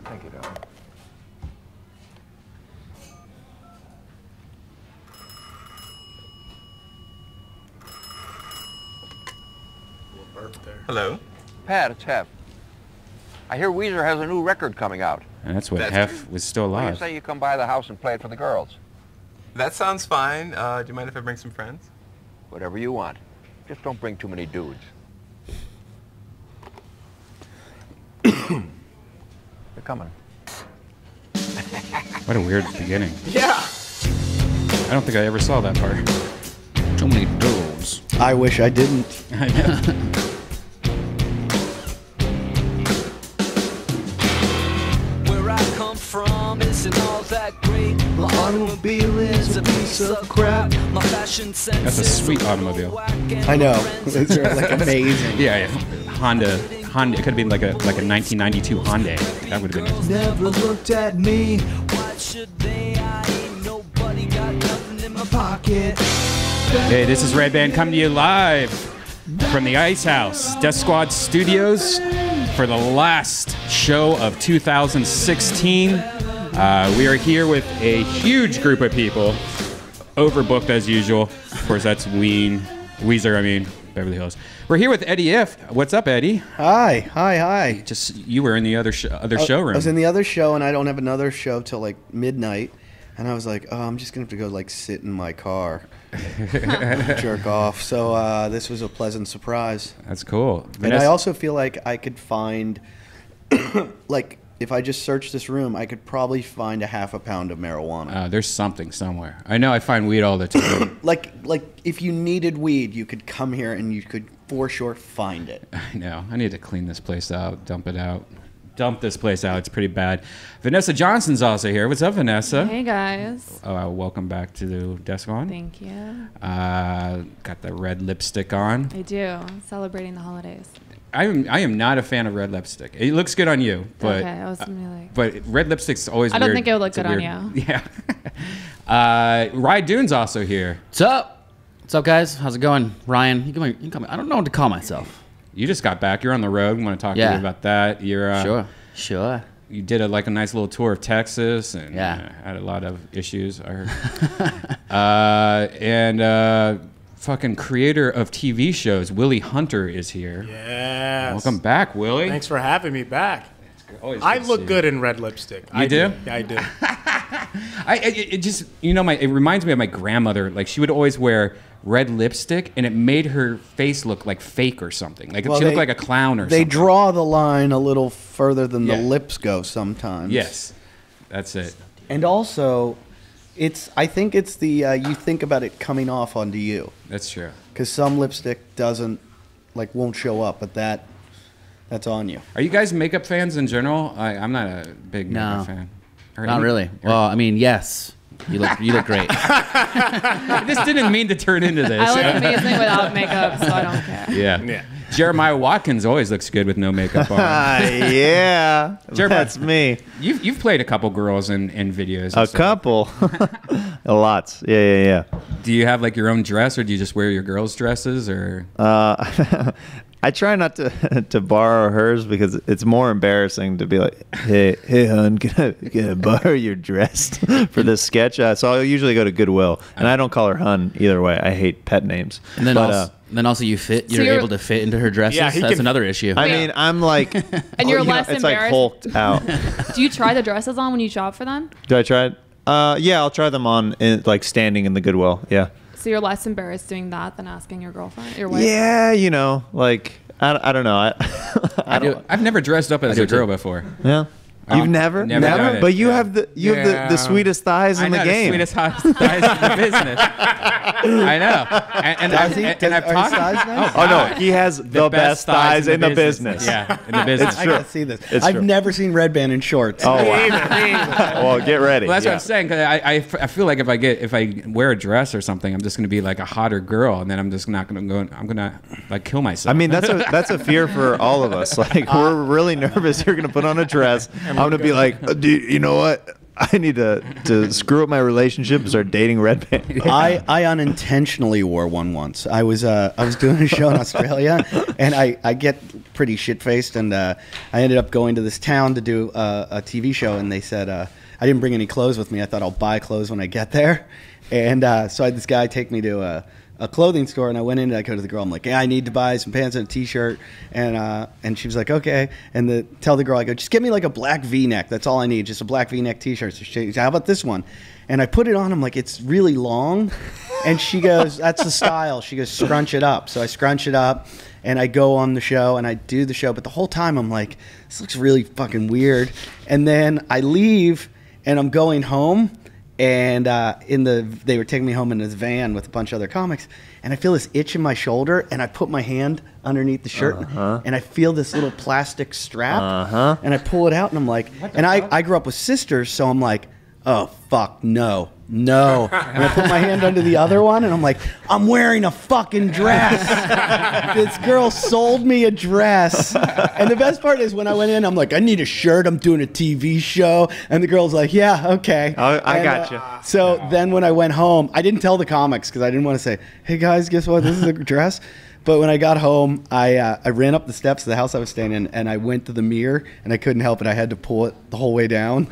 Thank you, darling. Hello. Pat, it's Hef. I hear Weezer has a new record coming out. And that's what Hef was still What do you alive. say you come by the house and play it for the girls? That sounds fine. Do you mind if I bring some friends? Whatever you want. Just don't bring too many dudes. They're coming. What a weird beginning. Yeah. I don't think I ever saw that part. Too many dudes. I wish I didn't. I know. Where I come from isn't all that great. My automobile is a piece of crap. My fashion sense That's a sweet automobile. I know. Those are like amazing. Yeah, Honda. It could have been like a 1992 Hyundai. That would have been. Never looked at me. Why should they? I ain't nobody, got nothing in my pocket. Hey, this is Red Band coming to you live from the Ice House, Death Squad Studios, for the last show of 2016. We are here with a huge group of people, overbooked as usual. Of course, that's Weezer, Beverly Hills. We're here with Eddie If. What's up, Eddie? Hi. Just you were in the other showroom. I was in the other show, and I don't have another show till like midnight. And I was like, oh, I'm just going to have to go like sit in my car, jerk off. So this was a pleasant surprise. That's cool. And I also feel like I could find, like, if I just search this room, I could probably find a half a pound of marijuana. There's something somewhere. I know I find weed all the time. like if you needed weed, you could come here and you could for sure find it. I know. I need to clean this place out, dump it out. Dump this place out. It's pretty bad. Vanessa Johnson's also here. What's up, Vanessa? Hey, guys. Welcome back to the Desk On. Thank you. Got the red lipstick on. I do. Celebrating the holidays. I am not a fan of red lipstick. It looks good on you, but okay, I was gonna be like, but red lipstick's always I weird. don't think it would look It's a good on weird- Yeah. Rye Dune's also here. What's up? What's up, guys? How's it going? Ryan, you can call me. I don't know what to call myself. You just got back. You're on the road. We want to talk to Yeah. you about that. You're Sure. You did a nice little tour of Texas and Yeah. had a lot of issues, I heard. Fucking creator of TV shows, Willie Hunter, is here. Yes. Welcome back, Willie. Thanks for having me back. Always I good to see look you. good in red lipstick. You do? Yeah, I do. It just, it reminds me of my grandmother. Like, she would always wear red lipstick, and it made her face look like fake or something. Like, she looked like a clown or something. They draw the line a little further than Yeah. the lips go sometimes. Yes, that's it. And also, I think it's the you think about it coming off onto you. That's true. Because some lipstick won't show up, but that's on you. Are you guys makeup fans in general? I'm not a big makeup fan. Not really. Well, I mean, yes. You look great. This didn't mean to turn into this. I look amazing without makeup, so I don't care. Yeah. Jeremiah Watkins always looks good with no makeup on. Yeah, that's me. You've played a couple girls in videos. A couple, a lot. Yeah. Do you have your own dress, or do you just wear your girls' dresses, or? I try not to borrow hers because it's more embarrassing to be like, hey, hon, can I borrow your dress for this sketch? So I'll usually go to Goodwill, and I don't call her hun either way. I hate pet names. And then also you fit. You're able to fit into her dresses. Yeah, That's another issue. I mean, I'm like, And you're less it's like embarrassed? hulked out. Do you try the dresses on when you shop for them? Do I try it? Yeah, I'll try them on, standing in the Goodwill. Yeah. So you're less embarrassed doing that than asking your girlfriend, your wife? Yeah, I don't know. I've never dressed up as a girl before. Yeah. You've never? done it. But you have the sweetest thighs in the game. The sweetest thighs in the business. I know. And I've talked. No, he has the best thighs in the business. Yeah, in the business. It's true. I gotta see this. It's I've true. never seen Red Band in shorts. Oh wow. Well, get ready. Well, that's Yeah. what I'm saying. Cause I feel like if I wear a dress or something, I'm just gonna be like a hotter girl, and then I'm just not gonna go. I'm gonna kill myself. I mean, that's a fear for all of us. Like, we're really nervous. You're gonna put on a dress. I'm gonna be like, dude, you know what? I need to screw up my relationship and start dating Red Band. I unintentionally wore one once. I was doing a show in Australia, and I get pretty shit faced, and I ended up going to this town to do a TV show, and they said I didn't bring any clothes with me. I thought I'll buy clothes when I get there, and so I had this guy take me to a clothing store, and I went in and I go to the girl. I'm like, yeah, I need to buy some pants and a t-shirt, and she was like, okay. And tell the girl, I go, just get me like a black V-neck. That's all I need, just a black V-neck t-shirt. So she goes, how about this one? And I put it on. I'm like, it's really long, and she goes, that's the style. She goes, scrunch it up. So I scrunch it up, and I go on the show and I do the show. But the whole time I'm like, this looks really fucking weird. And then I leave and I'm going home. And they were taking me home in this van with a bunch of other comics, and I feel this itch in my shoulder, and I put my hand underneath the shirt, and I feel this little plastic strap, and I pull it out, and I'm like, and I grew up with sisters, so I'm like, oh fuck, no. And I put my hand under the other one, and I'm like, I'm wearing a fucking dress. This girl sold me a dress. And the best part is when I went in, I'm like, I need a shirt. I'm doing a TV show. And the girl's like, yeah, okay. I got you. So then when I went home, I didn't tell the comics because I didn't want to say, hey guys, guess what? This is a dress. But when I got home, I ran up the steps of the house I was staying in, and I went to the mirror, and I couldn't help it. I had to pull it the whole way down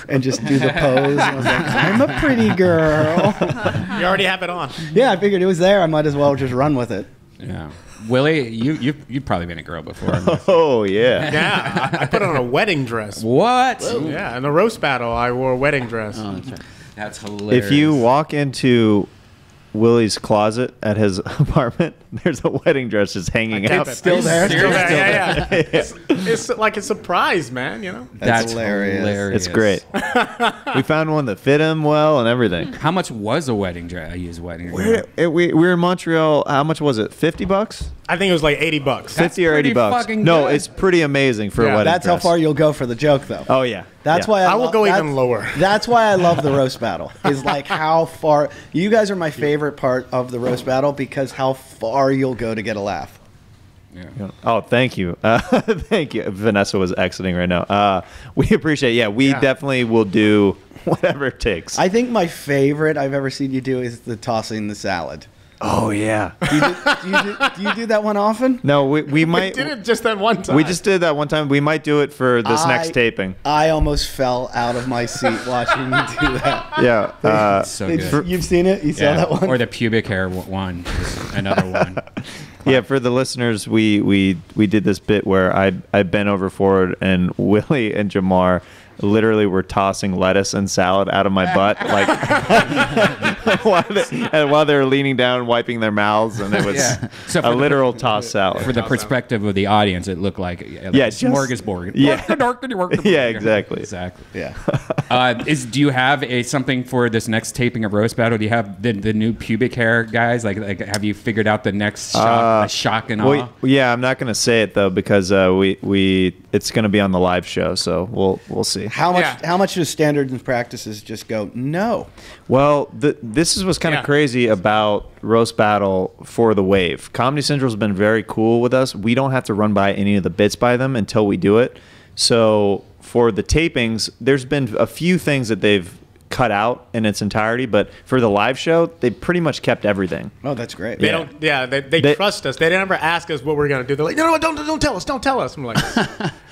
and just do the pose. And I was like, I'm a pretty girl. You already have it on. Yeah, I figured it was there. I might as well just run with it. Yeah. Willie, you've probably been a girl before. Oh, yeah. Yeah, I put on a wedding dress. What? Yeah, in the roast battle, I wore a wedding dress. Oh, that's right. That's hilarious. If you walk into Willie's closet at his apartment, there's a wedding dress just hanging out. It's still there. Still there, yeah. It's like a surprise, man, you know? That's hilarious. It's great. We found one that fit him well and everything. How much was a wedding dress? I use wedding dress. We were in Montreal. How much was it? $50? I think it was like $80. 50 or pretty $80. fucking No, good. it's pretty amazing for a wedding That's how dress. far you'll go for the joke, though. Oh, yeah. That's Yeah. why I will go even lower. That's why I love the roast battle. Is like how far you guys are my favorite part of the roast battle because how far you'll go to get a laugh. Yeah. Oh, thank you. Thank you. Vanessa was exiting right now. We appreciate it. Yeah, we definitely will do whatever it takes. I think my favorite I've ever seen you do is the tossing the salad. Oh, yeah. Do you do that one often? No, we might. We did it just that one time. We just did that one time. We might do it for this next taping. I almost fell out of my seat watching you do that. Yeah. So good. You've seen it? You saw that one? Or the pubic hair one. Just another one. Yeah, for the listeners, we did this bit where I bent over forward and Willie and Jamar literally were tossing lettuce and salad out of my butt, like while they were leaning down, wiping their mouths, and it was So a literal toss salad. For the perspective of the audience, it looked like a just- smorgasbord. Yeah. Yeah, exactly. Exactly. Yeah. Do you have something for this next taping of Roast Battle? Do you have the new pubic hair guys? Like have you figured out the next shock and awe? Yeah, I'm not going to say it though because we it's going to be on the live show, so we'll see. How much do standards and practices just go no? Well, this is what's kind of crazy about Roast Battle for the Wave. Comedy Central's been very cool with us. We don't have to run by any of the bits by them until we do it. So for the tapings, there's been a few things that they've cut out in its entirety, but for the live show, they pretty much kept everything. Oh, that's great. They don't. Yeah, they trust us. They never ask us what we're gonna do. They're like, no, don't tell us. Don't tell us. I'm like,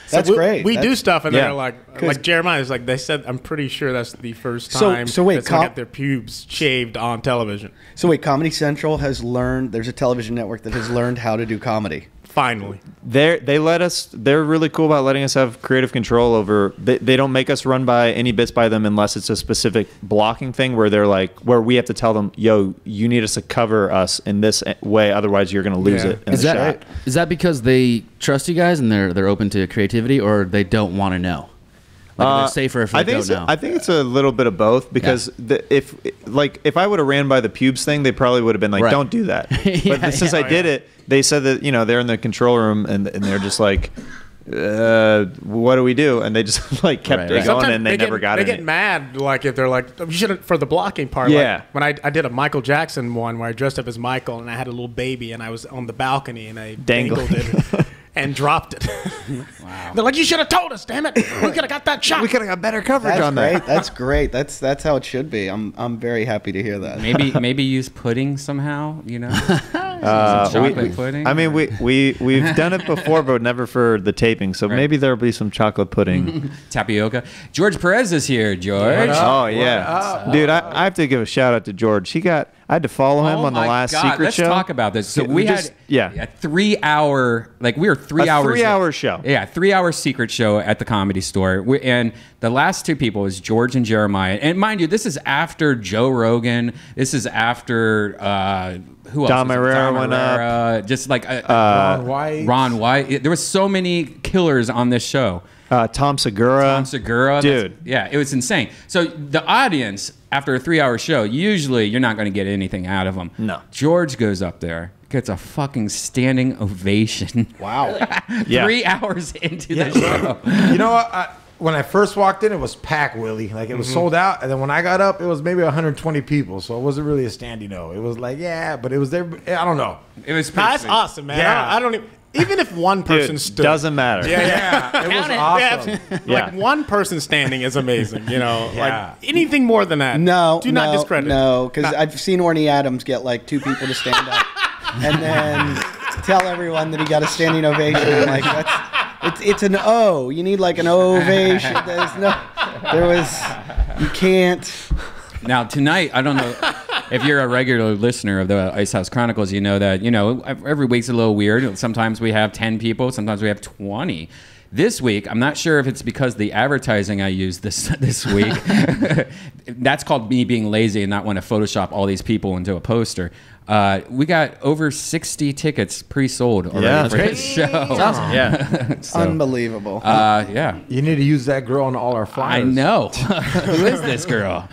That's great. We do stuff, and Yeah. they're like Jeremiah is like. They said, I'm pretty sure that's the first time So wait, that someone got their pubes shaved on television. So wait, Comedy Central has learned. There's a television network that has learned how to do comedy. Finally, They let us. They're really cool about letting us have creative control over. They don't make us run by any bits by them unless it's a specific blocking thing where they're like where we have to tell them, yo, you need us to cover us in this way, otherwise you're going to lose it. In Is the that shot. is that because they trust you guys and they're open to creativity, or they don't want to know? Like they're safer if they don't know. I think it's a little bit of both because if I would have ran by the pubes thing, they probably would have been like, Right. don't do that. But since I did it, they said that they're in the control room and they're just like, what do we do? And they just like kept it going Sometimes and they never got They it. get mad like if they're like, you should for the blocking part. Yeah. Like, when I did a Michael Jackson one where I dressed up as Michael and I had a little baby and I was on the balcony and I dangled it. and dropped it. Wow. They're like, you should have told us, damn it. We could have got that shot. We could have got better coverage That's on great. that. That's great. That's how it should be. I'm very happy to hear that. Maybe use pudding somehow. You know, some chocolate pudding. I mean, we've done it before, but never for the taping. So maybe there'll be some chocolate pudding. Tapioca. George Perez is here. George. Oh yeah, dude. I have to give a shout out to George. I had to follow him on the last Secret Let's Show. Let's talk about this. So we had a 3 hour, like we were 3 hours. 3 hour show. Yeah, 3 hour Secret Show at the Comedy Store. And the last two people was George and Jeremiah. And mind you, this is after Joe Rogan. This is after who else? Dom Herrera went up. Just like Ron White. There was so many killers on this show. Tom Segura. Dude. Yeah, it was insane. So the audience, after a 3 hour show, usually you're not going to get anything out of them. No. George goes up there, gets a fucking standing ovation. Wow. 3 hours into the show. You know what? When I first walked in, it was packed, Willie. Like, it was sold out. And then when I got up, it was maybe 120 people. So it wasn't really a standing O. It was like, but it was there. I don't know. It was That's awesome, man. Yeah. I don't even if one person stood. Doesn't matter. Yeah. It was awesome. Like one person standing is amazing, you know. Like anything more than that. Do not discredit. No, because I've seen Orny Adams get like two people to stand up and then tell everyone that he got a standing ovation. I'm like, it's an O. You need like an ovation. You can't. Now tonight, I don't know if you're a regular listener of the Ice House Chronicles. You know that every week's a little weird. Sometimes we have 10 people. Sometimes we have 20. This week, I'm not sure if it's because the advertising I used this week. That's called me being lazy and not want to Photoshop all these people into a poster. We got over 60 tickets pre-sold already for this show. That's awesome. Yeah. Unbelievable. Yeah. You need to use that girl on all our flyers. I know. Who is this girl?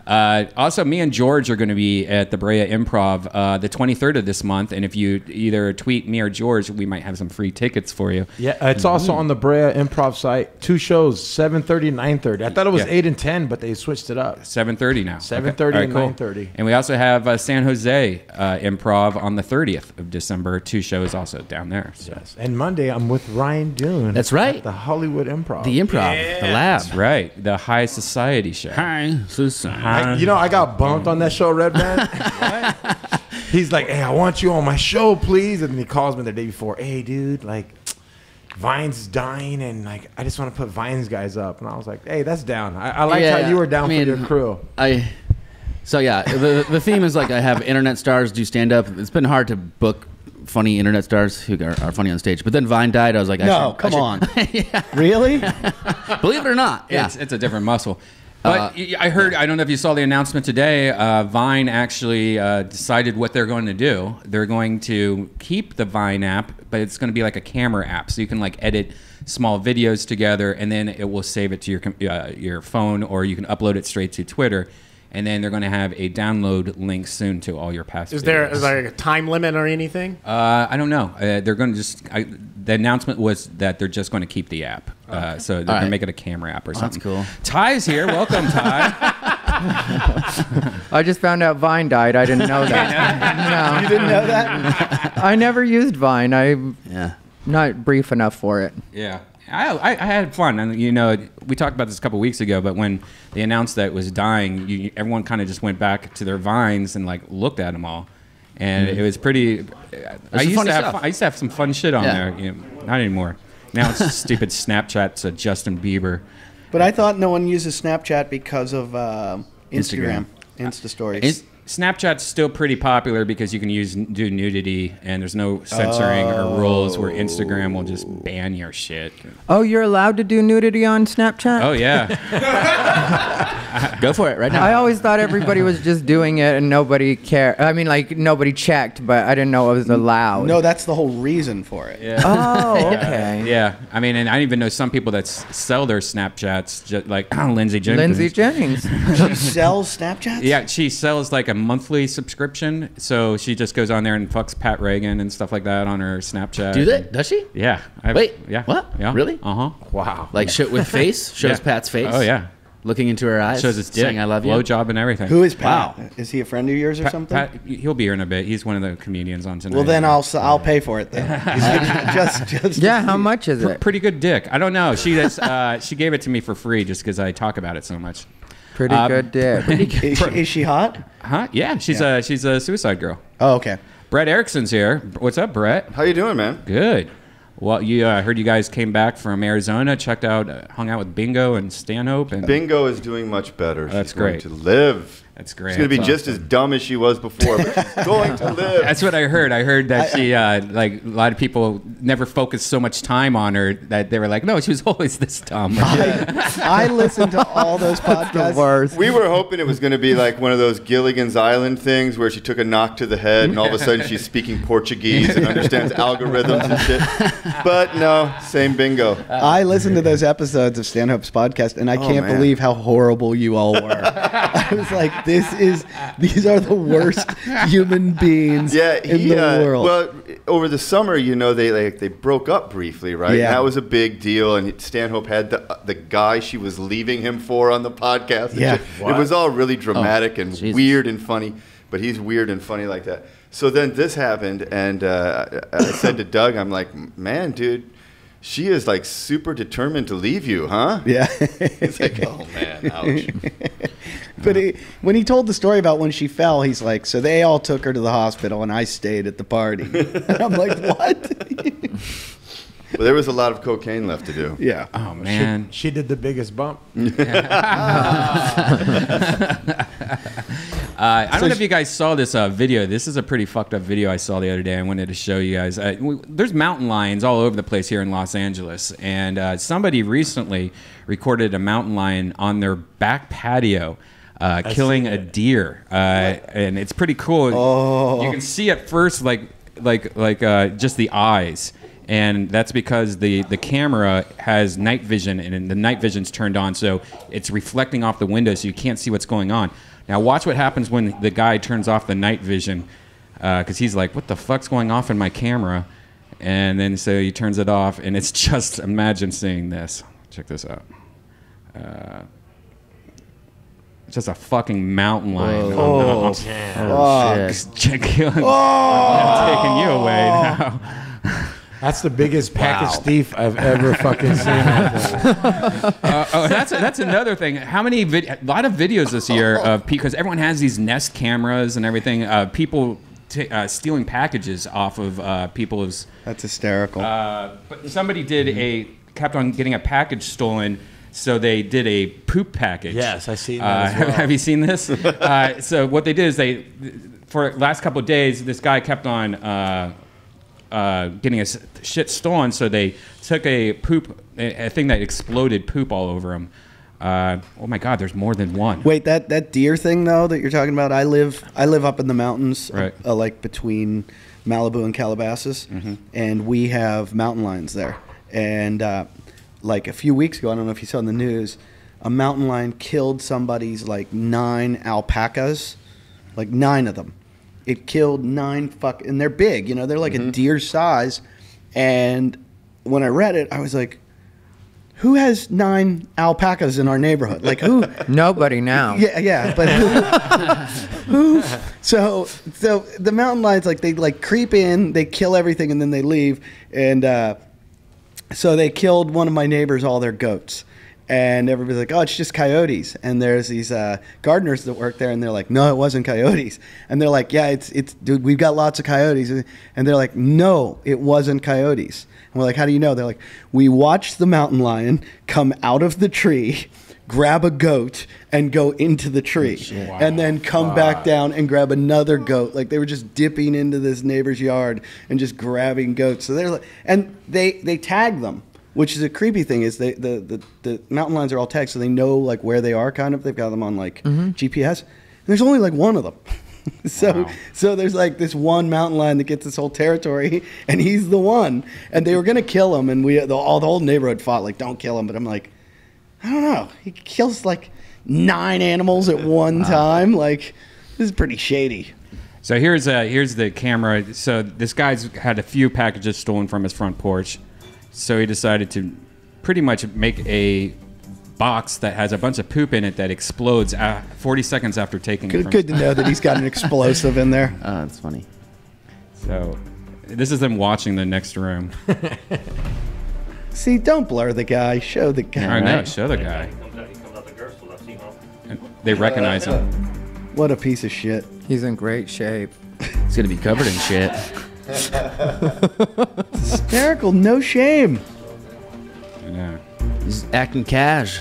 Also, me and George are going to be at the Brea Improv the 23rd of this month, and if you either tweet me or George, we might have some free tickets for you. Yeah, it's also on the Brea Improv site. 2 shows, 7:30, 9:30. I thought it was 8 and 10, but they switched it up. 7:30 now. 7:30 and 9:30. And we also have San Jose Improv on the 30th of December. 2 shows also down there. So. Yes. And Monday, I'm with Ryan Dune. That's right. At the Hollywood Improv. The Improv, the lab. That's right. The High Society show. Hi, Susan. I got bumped on that show, Red Man. He's like, hey, I want you on my show, please. And then he calls me the day before. Hey, dude, like, Vine's dying, and like, I just want to put Vine's guys up. And I was like, hey, that's down. I like how you were down for your crew. So yeah, the theme is like I have internet stars do stand up. It's been hard to book funny internet stars who are funny on stage. But then Vine died. I was like, come on. Yeah. Really? Believe it or not. Yeah. It's a different muscle. But I heard, I don't know if you saw the announcement today, Vine actually decided what they're going to do. They're going to keep the Vine app, but it's going to be like a camera app. So you can like edit small videos together, and then it will save it to your phone, or you can upload it straight to Twitter. And then they're going to have a download link soon to all your past videos. Is there a time limit or anything? I don't know. They're going to the announcement was that they're just going to keep the app. So they're going to make it a camera app or something. That's cool. Ty's here. Welcome, Ty. I just found out Vine died. I didn't know that. You didn't know that? I never used Vine. I'm not brief enough for it. Yeah. I had fun, and we talked about this a couple weeks ago. But when they announced that it was dying, everyone kind of just went back to their Vines and like looked at them all, and it was pretty. I used to have some fun shit on there. Not anymore. Now it's stupid Snapchat's Justin Bieber. But I thought no one uses Snapchat because of Instagram. Insta stories. Snapchat's still pretty popular because you can do nudity, and there's no censoring or rules where Instagram will just ban your shit. Oh, you're allowed to do nudity on Snapchat? Oh, yeah. Go for it right now. I always thought everybody was just doing it and nobody cared. I mean, like, nobody checked, but I didn't know it was allowed. No, that's the whole reason for it. Yeah. Oh, okay. Yeah. I mean, and I even know some people that sell their Snapchats, just like Lindsay Jenkins. Lindsay Jennings. She sells Snapchats? Yeah, she sells like a monthly subscription. So she just goes on there and fucks Pat Reagan and stuff like that on her Snapchat. Do that? Does she? Yeah. Wait. Yeah. What? Yeah. Really? Uh-huh. Wow. Like with face? Shows Pat's face? Oh, yeah. looking into her eyes, Shows his dick, saying "I love you." blowjob and everything. Who is Pat? Is he a friend of yours or something? Pat, he'll be here in a bit. He's one of the comedians on tonight. Well, then I'll pay for it then. just Yeah, how much is it? Pretty good dick. I don't know. She she gave it to me for free just because I talk about it so much. Pretty good dick. Is she hot? Huh? Yeah, she's a suicide girl. Oh, okay. Brett Erickson's here. What's up, Brett? How you doing, man? Good. Well, you heard you guys came back from Arizona, checked out, hung out with Bingo and Stanhope. And Bingo is doing much better. That's She's going great. to live. That's great. She's going to be That's just as dumb as she was before, but she's going to live. That's what I heard. I heard that she, like, a lot of people never focused so much time on her that they were like, no, she was always this dumb. I listened to all those podcasts. We were hoping it was going to be like one of those Gilligan's Island things where she took a knock to the head and all of a sudden she's speaking Portuguese and understands algorithms and shit. But no, same Bingo. I listened to those episodes of Stanhope's podcast, and I can't believe how horrible you all were. I was like, these are the worst human beings in the world. Well, over the summer, they broke up briefly, right? Yeah. And that was a big deal. And Stanhope had the guy she was leaving him for on the podcast. And Yeah. shit. It was all really dramatic and weird and funny. But he's weird and funny like that. So then this happened, and I said to Doug, I'm like, man, dude, she is like super determined to leave you, huh? Yeah. It's like, oh man, ouch. But when he told the story about when she fell, he's like, so they all took her to the hospital, and I stayed at the party. And I'm like, what? Well, there was a lot of cocaine left to do. Yeah. Oh, man. She did the biggest bump. I don't know if you guys saw this video. This is a pretty fucked up video I saw the other day. I wanted to show you guys. There's mountain lions all over the place here in Los Angeles. And somebody recently recorded a mountain lion on their back patio killing a deer. And it's pretty cool. Oh. You can see at first like just the eyes. And that's because the camera has night vision, and the night vision's turned on, so it's reflecting off the window, so you can't see what's going on. Now watch what happens when the guy turns off the night vision, because he's like, what the fuck's going off in my camera? And then so he turns it off, and it's just, imagine seeing this. Check this out. It's just a fucking mountain lion. Oh, shit. I'm taking you away now. That's the biggest package thief I've ever fucking seen. That's another thing. How many? A lot of videos this year of because everyone has these Nest cameras and everything. People stealing packages off of people's. That's hysterical. But somebody kept on getting a package stolen. So they did a poop package. Yes, I seen that as well. Have you seen this? So what they did is for the last couple of days, this guy kept on getting a shit stolen. So they took a thing that exploded poop all over him. Oh my God, there's more than one. Wait, that deer thing though that you're talking about. I live up in the mountains, right. Like between Malibu and Calabasas, and we have mountain lions there. And like a few weeks ago, I don't know if you saw in the news, a mountain lion killed somebody's like 9 alpacas, like 9 of them. It killed 9 and they're big, they're like a deer size. And when I read it, I was like, who has 9 alpacas in our neighborhood? Like who? Nobody now. Yeah, but who? So the mountain lions, like they like creep in, they kill everything, and then they leave. And so they killed one of my neighbors, all their goats. And everybody's like, oh, it's just coyotes. And there's these gardeners that work there, and they're like, no, it wasn't coyotes. And they're like, yeah, it's dude, we've got lots of coyotes. And they're like, no, it wasn't coyotes. And we're like, how do you know? They're like, we watched the mountain lion come out of the tree, grab a goat, and go into the tree. Wow. And then come back down and grab another goat. Like they were just dipping into this neighbor's yard and just grabbing goats. So they're like, and they tag them. Which is a creepy thing is the mountain lions are all tagged, so they know like where they are. Kind of, they've got them on like GPS. And there's only like one of them, so there's like this one mountain lion that gets this whole territory, and he's the one. And they were gonna kill him, and the whole neighborhood fought like, don't kill him. But I'm like, I don't know. He kills like 9 animals at one time. Like this is pretty shady. So here's the camera. So this guy's had a few packages stolen from his front porch. So he decided to pretty much make a box that has a bunch of poop in it that explodes 40 seconds after taking it. Good to know that he's got an explosive in there. Oh, that's funny. So, this is them watching the next room. See, don't blur the guy. Show the guy. I know, show the guy. And they recognize him. What a piece of shit. He's in great shape. He's gonna be covered in shit. Hysterical, no shame. Yeah. He's acting cash.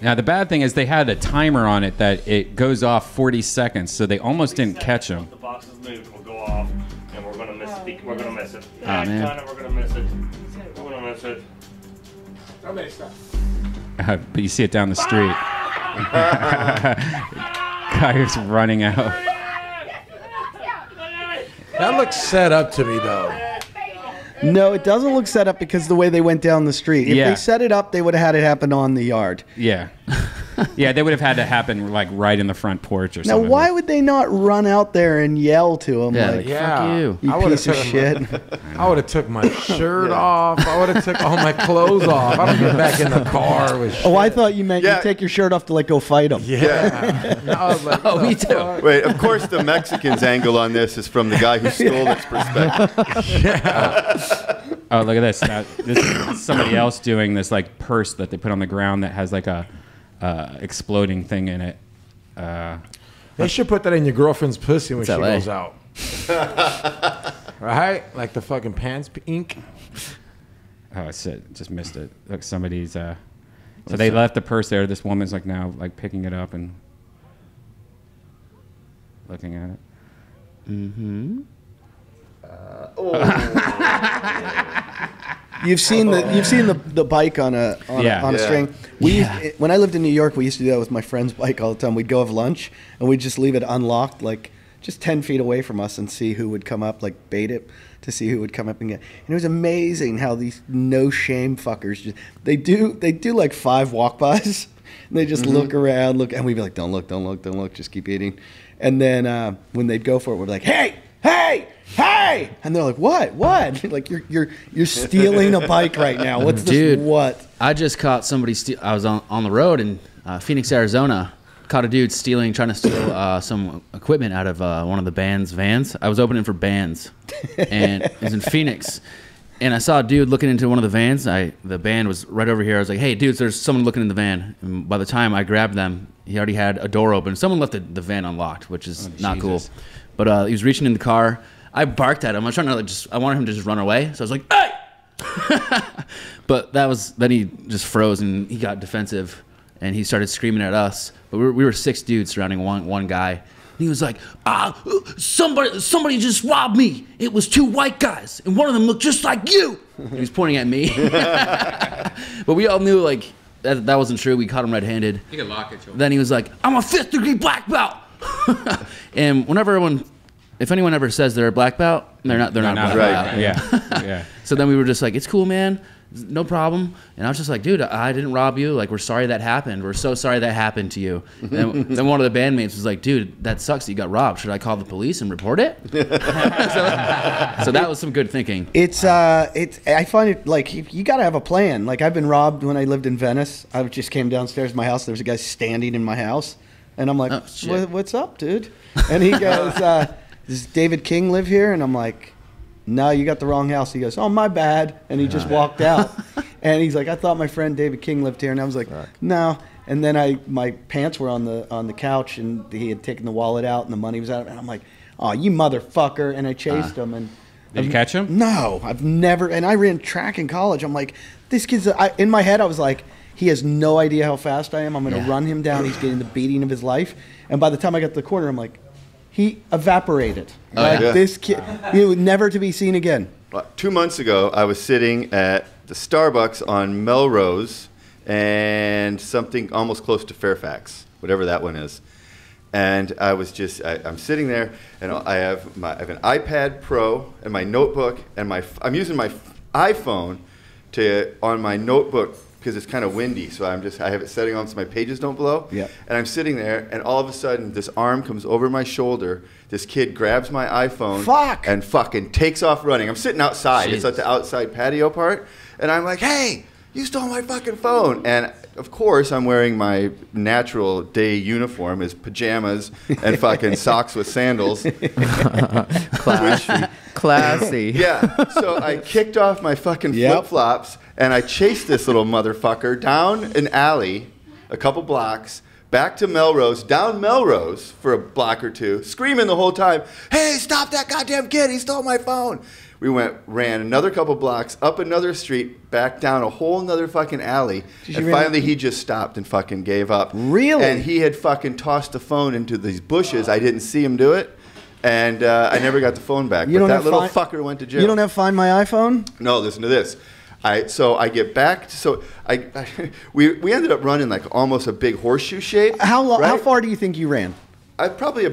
Now, the bad thing is they had a timer on it that it goes off 40 seconds, so they almost didn't catch him. The box is moved, it will go off, and we're going to miss it. We're going to miss it. Oh, man. We're going to miss it. We're going to miss it. Somebody stop. But you see it down the street. Guy is running out. That looks set up to me, though. No, it doesn't look set up because the way they went down the street. If Yeah. they set it up, they would have had it happen on the yard. Yeah. Yeah, they would have had to happen like right in the front porch or Now, something. why would they not run out there and yell to him like, Yeah. Fuck you. you I would've piece of took- shit? I would have took my shirt off. I would have took all my clothes off. I don't get back in the car with shit. Oh, I thought you meant Yeah. you take your shirt off to like go fight him. Yeah. No, I was like, Oh, me the too. fuck? Wait, of course the Mexicans angle on this is from the guy who stole its perspective. Oh, look at this. Now, this is somebody else doing this like purse that they put on the ground that has like a exploding thing in it. They should put that in your girlfriend's pussy when It's she LA. goes out. Right? Like the fucking pants ink. Oh, I said, just missed it. Look, somebody's. So they left the purse there. This woman's like now like picking it up and looking at it. Mm-hmm. You've seen the bike on a string. When I lived in New York, we used to do that with my friend's bike all the time. We'd go have lunch and we'd just leave it unlocked, like just 10 feet away from us, and see who would come up, like bait it to see who would come up and get. And it was amazing how these no shame fuckers they do like 5 walk-bys. And they just look around, and we'd be like, don't look, just keep eating. And then when they'd go for it, we'd be like, hey! And they're like, what? Like, you're stealing a bike right now. What's this? Dude, What? I just caught somebody. I was on the road in Phoenix, Arizona. Caught a dude trying to steal some equipment out of one of the band's vans. I was opening for bands, and it was in Phoenix. And I saw a dude looking into one of the vans. The band was right over here. I was like, hey, dudes, there's someone looking in the van. And by the time I grabbed them, he already had a door open. Someone left the van unlocked, which is not cool. But he was reaching in the car. I barked at him. I was trying to I wanted him to just run away. So I was like, hey! But then he just froze and he got defensive and he started screaming at us. But we were 6 dudes surrounding one guy. And he was like, somebody just robbed me. It was 2 white guys and one of them looked just like you. And he was pointing at me. But we all knew like that wasn't true. We caught him red-handed. You can lock it, Joe. Then he was like, I'm a 5th degree black belt. And if anyone ever says they're a black belt, they're not black belt. Yeah. So then we were just like, it's cool, man. No problem. And I was just like, dude, I didn't rob you. Like, we're sorry that happened. We're so sorry that happened to you. And then one of the bandmates was like, dude, that sucks that you got robbed. Should I call the police and report it? So that was some good thinking. I find it like you got to have a plan. Like, I've been robbed when I lived in Venice. I just came downstairs to my house. There was a guy standing in my house. And I'm like, what's up, dude? And he goes, does David King live here? And I'm like, no, you got the wrong house. He goes, oh, my bad. And he just walked out. And he's like, I thought my friend David King lived here. And I was like, no. And then my pants were on the couch, and he had taken the wallet out, and the money was out. And I'm like, oh, you motherfucker. And I chased him. And did you catch him? No, I've never. And I ran track in college. I'm like, this kid's, in my head, I was like, he has no idea how fast I am. I'm going to run him down. He's getting the beating of his life. And by the time I got to the corner, I'm like, he evaporated. This kid, he was never to be seen again. 2 months ago, I was sitting at the Starbucks on Melrose and something almost close to Fairfax, whatever that one is. And I was I'm sitting there, and I have an iPad Pro and my notebook, and I'm using my iPhone on my notebook because it's kind of windy, so I have it setting on so my pages don't blow. Yeah. And I'm sitting there, and all of a sudden, this arm comes over my shoulder. This kid grabs my iPhone and fucking takes off running. I'm sitting outside. Jesus. It's at the outside patio part, and I'm like, hey, you stole my fucking phone. And of course, I'm wearing my natural day uniform, is pajamas and fucking socks with sandals. Classy. Yeah. So I kicked off my fucking flip-flops and I chased this little motherfucker down an alley, a couple blocks, back to Melrose, down Melrose for a block or two, screaming the whole time, "Hey, stop that goddamn kid, he stole my phone." We ran another couple blocks, up another street, back down a whole nother fucking alley, and finally he just stopped and fucking gave up. Really? And he had fucking tossed the phone into these bushes. I didn't see him do it, and I never got the phone back. But that little fucker went to jail. You don't have Find My iPhone? No, listen to this. So I get back. We ended up running like almost a big horseshoe shape. How far do you think you ran? Probably a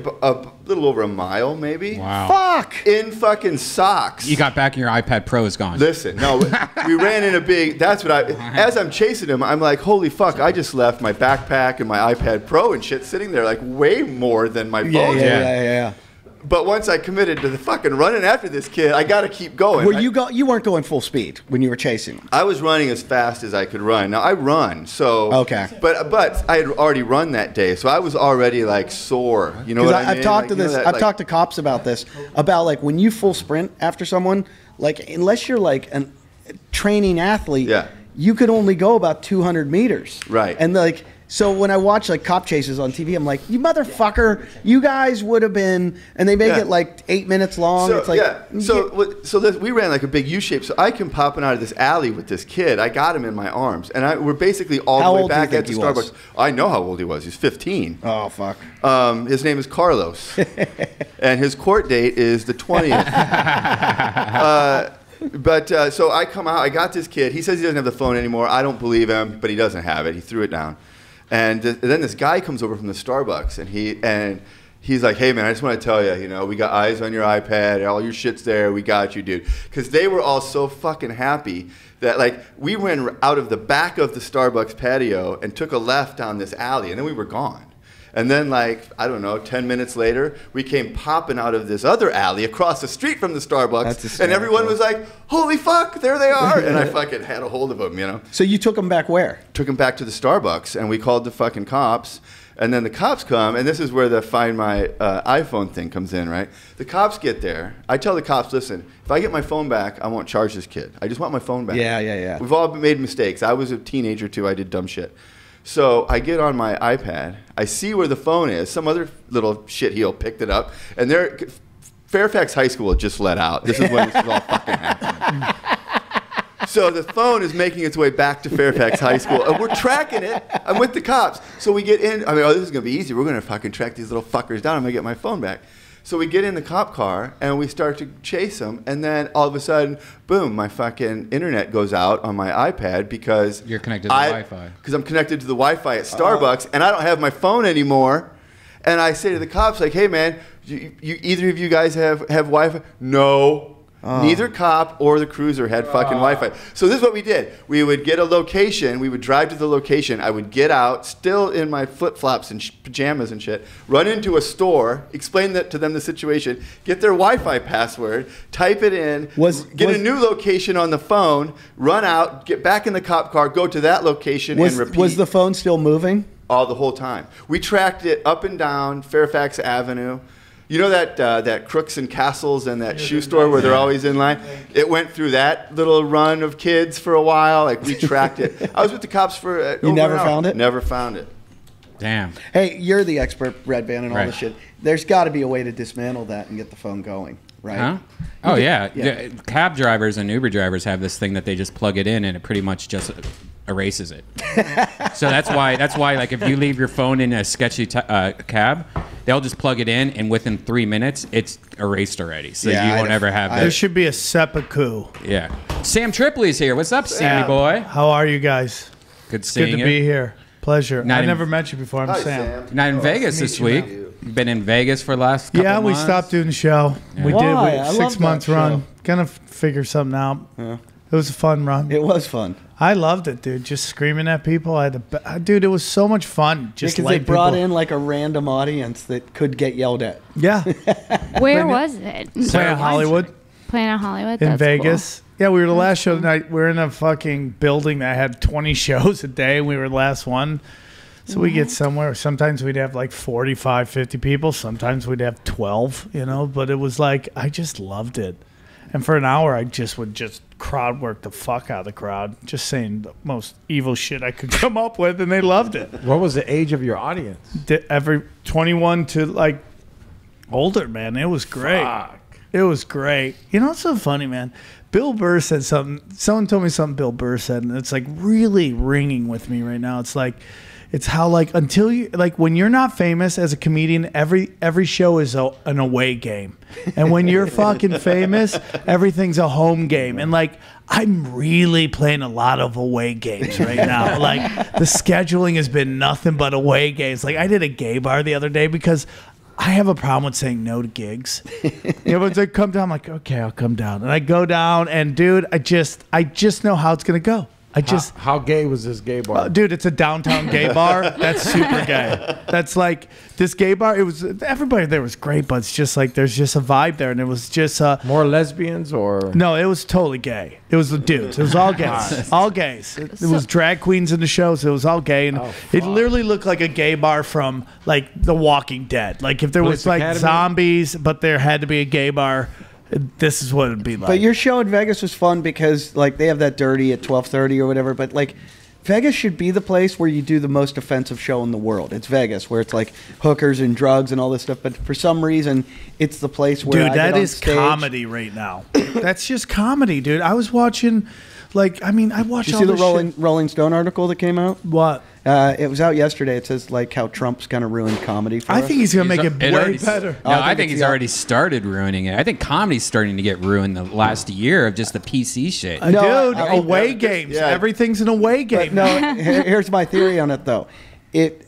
little over a mile, maybe. Wow. Fuck! In fucking socks. You got back and your iPad Pro is gone. Listen, no, we ran in a big, that's what as I'm chasing him, I'm like, holy fuck, I just left my backpack and my iPad Pro and shit sitting there, like way more than my phone. Yeah. But once I committed to the fucking running after this kid, I got to keep going. You weren't going full speed when you were chasing him? I was running as fast as I could run. Now I run, so okay. But I had already run that day, so I was already like sore. You know what I mean? I've talked to cops about this, about like when you full sprint after someone, like unless you're like a training athlete, you could only go about 200 meters. Right. And like. So when I watch like cop chases on TV, I'm like, you motherfucker, you guys would have been, and they make it like 8 minutes long. So, it's like, we ran like a big U shape. So I come popping out of this alley with this kid. I got him in my arms, and we're basically all the way back at the Starbucks. I know how old he was. He's 15. Oh fuck. His name is Carlos, and his court date is the 20th. So I come out. I got this kid. He says he doesn't have the phone anymore. I don't believe him, but he doesn't have it. He threw it down. And then this guy comes over from the Starbucks, and he's like, "Hey man, I just want to tell you, we got eyes on your iPad, all your shit's there. We got you, dude." Because they were all so fucking happy that like we ran out of the back of the Starbucks patio and took a left down this alley, and then we were gone. And then, like, I don't know, 10 minutes later, we came popping out of this other alley across the street from the Starbucks. And everyone was like, holy fuck, there they are. And I fucking had a hold of them, So you took them back where? Took them back to the Starbucks, and we called the fucking cops. And then the cops come, and this is where the Find My iPhone thing comes in, right? The cops get there. I tell the cops, listen, if I get my phone back, I won't charge this kid. I just want my phone back. Yeah. We've all made mistakes. I was a teenager, too. I did dumb shit. So I get on my iPad. I see where the phone is. Some other little shitheel picked it up. And Fairfax High School had just let out. This is when this is all fucking happening. So the phone is making its way back to Fairfax High School. And we're tracking it. I'm with the cops. So we get in. This is going to be easy. We're going to fucking track these little fuckers down. I'm going to get my phone back. So we get in the cop car, and we start to chase them, and then all of a sudden, boom, my fucking internet goes out on my iPad because... You're connected to the Wi-Fi. Because I'm connected to the Wi-Fi at Starbucks, and I don't have my phone anymore. And I say to the cops, like, hey, man, either of you guys have Wi-Fi? No. Neither cop or the cruiser had fucking Wi-Fi. So this is what we did. We would get a location. We would drive to the location. I would get out, still in my flip-flops and pajamas and shit, run into a store, explain to them the situation, get their Wi-Fi password, type it in, get a new location on the phone, run out, get back in the cop car, go to that location, and repeat. Was the phone still moving? All the whole time. We tracked it up and down Fairfax Avenue. You know that Crooks and Castles and that shoe store where they're always in line? It went through that little run of kids for a while. Like, we tracked it. I was with the cops for You never found it? Never found it. Damn. Hey, you're the expert, Red Band, and all Right. this shit. There's got to be a way to dismantle that and get the phone going, right? Huh? Oh, yeah. Cab drivers and Uber drivers have this thing that they just plug it in, and it pretty much just erases it. So that's why like if you leave your phone in a sketchy cab, they'll just plug it in, and within 3 minutes it's erased already. So you won't ever have that. There should be a seppuku. Yeah. Sam Tripoli's here. What's up, Sammy boy? How are you guys? Good seeing you. Good to be here. Pleasure. Not I in- never met you before. I'm Sam. Not in Vegas this week. You've been in Vegas for the last couple Yeah, we months. stopped doing the show. Yeah. We Why? did I a love 6 month that run. show. Gonna figure something out. Yeah. It was a fun run. It was fun. I loved it, dude. Just screaming at people. Dude, it was so much fun. Just Because they brought in like a random audience that could get yelled at. Yeah. Where was it? Planet Hollywood. Planet Hollywood. In That's Vegas. Yeah, we were the last show tonight. We're in a fucking building that had 20 shows a day, and we were the last one. So we get somewhere. Sometimes we'd have like 45, 50 people. Sometimes we'd have 12, you know. But it was like, I just loved it. And for an hour, I just would just crowd work the fuck out of the crowd. Just saying the most evil shit I could come up with, and they loved it. What was the age of your audience? Every 21 to like older, man. It was great. Fuck. It was great. You know what's so funny, man? Bill Burr said something. Someone told me something Bill Burr said, and it's like really ringing with me right now. It's like, it's how like until you like when you're not famous as a comedian, every show is an away game, and when you're fucking famous, everything's a home game. And like I'm really playing a lot of away games right now. Like the scheduling has been nothing but away games. Like I did a gay bar the other day because I have a problem with saying no to gigs. Everyone's like, come down. I'm like, okay, I'll come down. And I go down, and dude, I just know how it's gonna go. How gay was this gay bar? Dude, it's a downtown gay bar. That's super gay. That's like this gay bar. It was everybody there was great, but it's just like there's just a vibe there, and it was just more lesbians or no, it was totally gay. It was the dudes. It was all gays. All gays. It was drag queens in the show, so it was all gay, and it literally looked like a gay bar from like The Walking Dead. Like if there was like zombies, but there had to be a gay bar. This is what it'd be like. But your show in Vegas was fun because like they have that dirty at 12:30 or whatever. But like Vegas should be the place where you do the most offensive show in the world. It's Vegas, where it's like hookers and drugs and all this stuff. But for some reason, it's the place where dude, that is comedy right now. That's just comedy, dude. I was watching, like, I mean, I watched. Did you see the Rolling Stone article that came out? What? It was out yesterday. It says like how Trump's kind of ruined comedy for us. I think he's going to make it way better. No, I think he's already started ruining it. I think comedy's starting to get ruined the last year of just the PC shit. Dude, away games. Yeah. Everything's an away game. But no, here's my theory on it, though.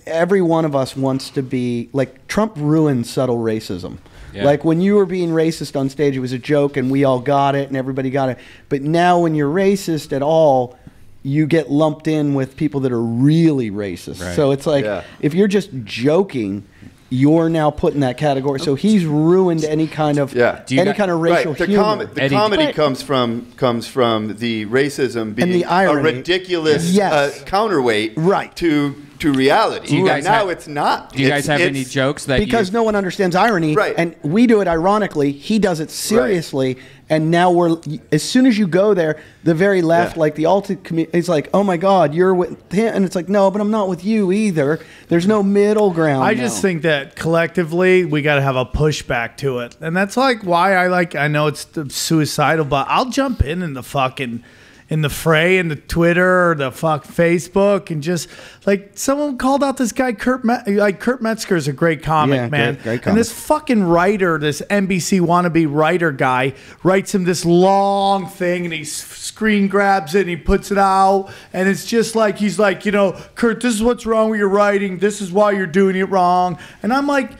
Every one of us wants to be like Trump ruined subtle racism. Yeah. Like when you were being racist on stage, it was a joke and we all got it and everybody got it. But now when you're racist at all, you get lumped in with people that are really racist. Right. So it's like if you're just joking, you're now put in that category. So he's ruined any kind of kind of racial humor. The comedy comes from the racism being and the irony. A ridiculous counterweight to reality. Now it's not. Do you guys have any jokes that because no one understands irony, and we do it ironically. He does it seriously, and now as soon as you go there, the very left, like the alt community, it's like, oh my God, you're with him, and it's like, no, but I'm not with you either. There's no middle ground. I just think that collectively we got to have a pushback to it, and that's like why I know it's suicidal, but I'll jump in the fucking. In the fray, in the Twitter, or the Facebook, and just like someone called out this guy Kurt Metzger is a great comic, man. Great comic. And this fucking writer, this NBC wannabe writer guy, writes him this long thing, and he screen grabs it and he puts it out, and it's just like he's like, you know, Kurt, this is what's wrong with your writing. This is why you're doing it wrong. And I'm like.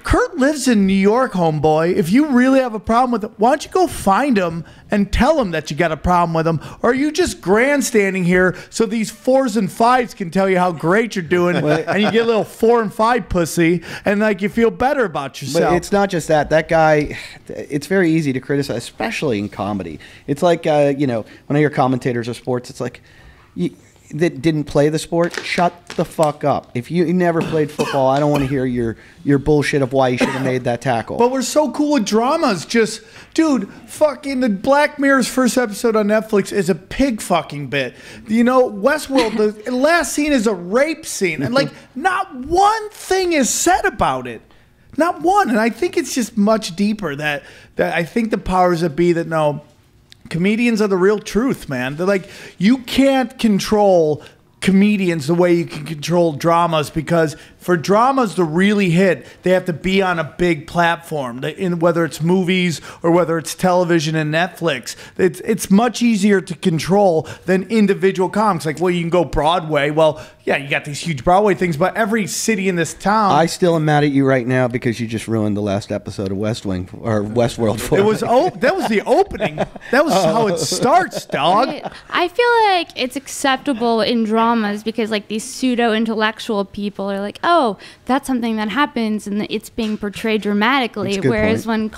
Kurt lives in New York, homeboy. If you really have a problem with it, why don't you go find him and tell him that you got a problem with him? Or are you just grandstanding here so these 4s and 5s can tell you how great you're doing and you get a little 4 and 5 pussy and like you feel better about yourself? But it's not just that. That guy, it's very easy to criticize, especially in comedy. It's like, you know, when I hear commentators of sports, it's like... that didn't play the sport, shut the fuck up. If you never played football, I don't want to hear your bullshit of why you should have made that tackle. But we're so cool with dramas. Just, dude, fucking the Black Mirror's first episode on Netflix is a pig fucking bit. You know, Westworld, the last scene is a rape scene. And, like, not one thing is said about it. Not one. And I think it's just much deeper that I think the powers that be that know... Comedians are the real truth, man. They're like, you can't control comedians the way you can control dramas, because for dramas to really hit, they have to be on a big platform, whether it's movies or whether it's television and Netflix. It's much easier to control than individual comics. Like, well, you can go Broadway. Well, yeah, you got these huge Broadway things, but every city in this town... I still am mad at you right now because you just ruined the last episode of West Wing or Westworld for me. That was the opening. That was how it starts, dog. I feel like it's acceptable in dramas because like these pseudo-intellectual people are like, oh, that's something that happens and it's being portrayed dramatically. Whereas when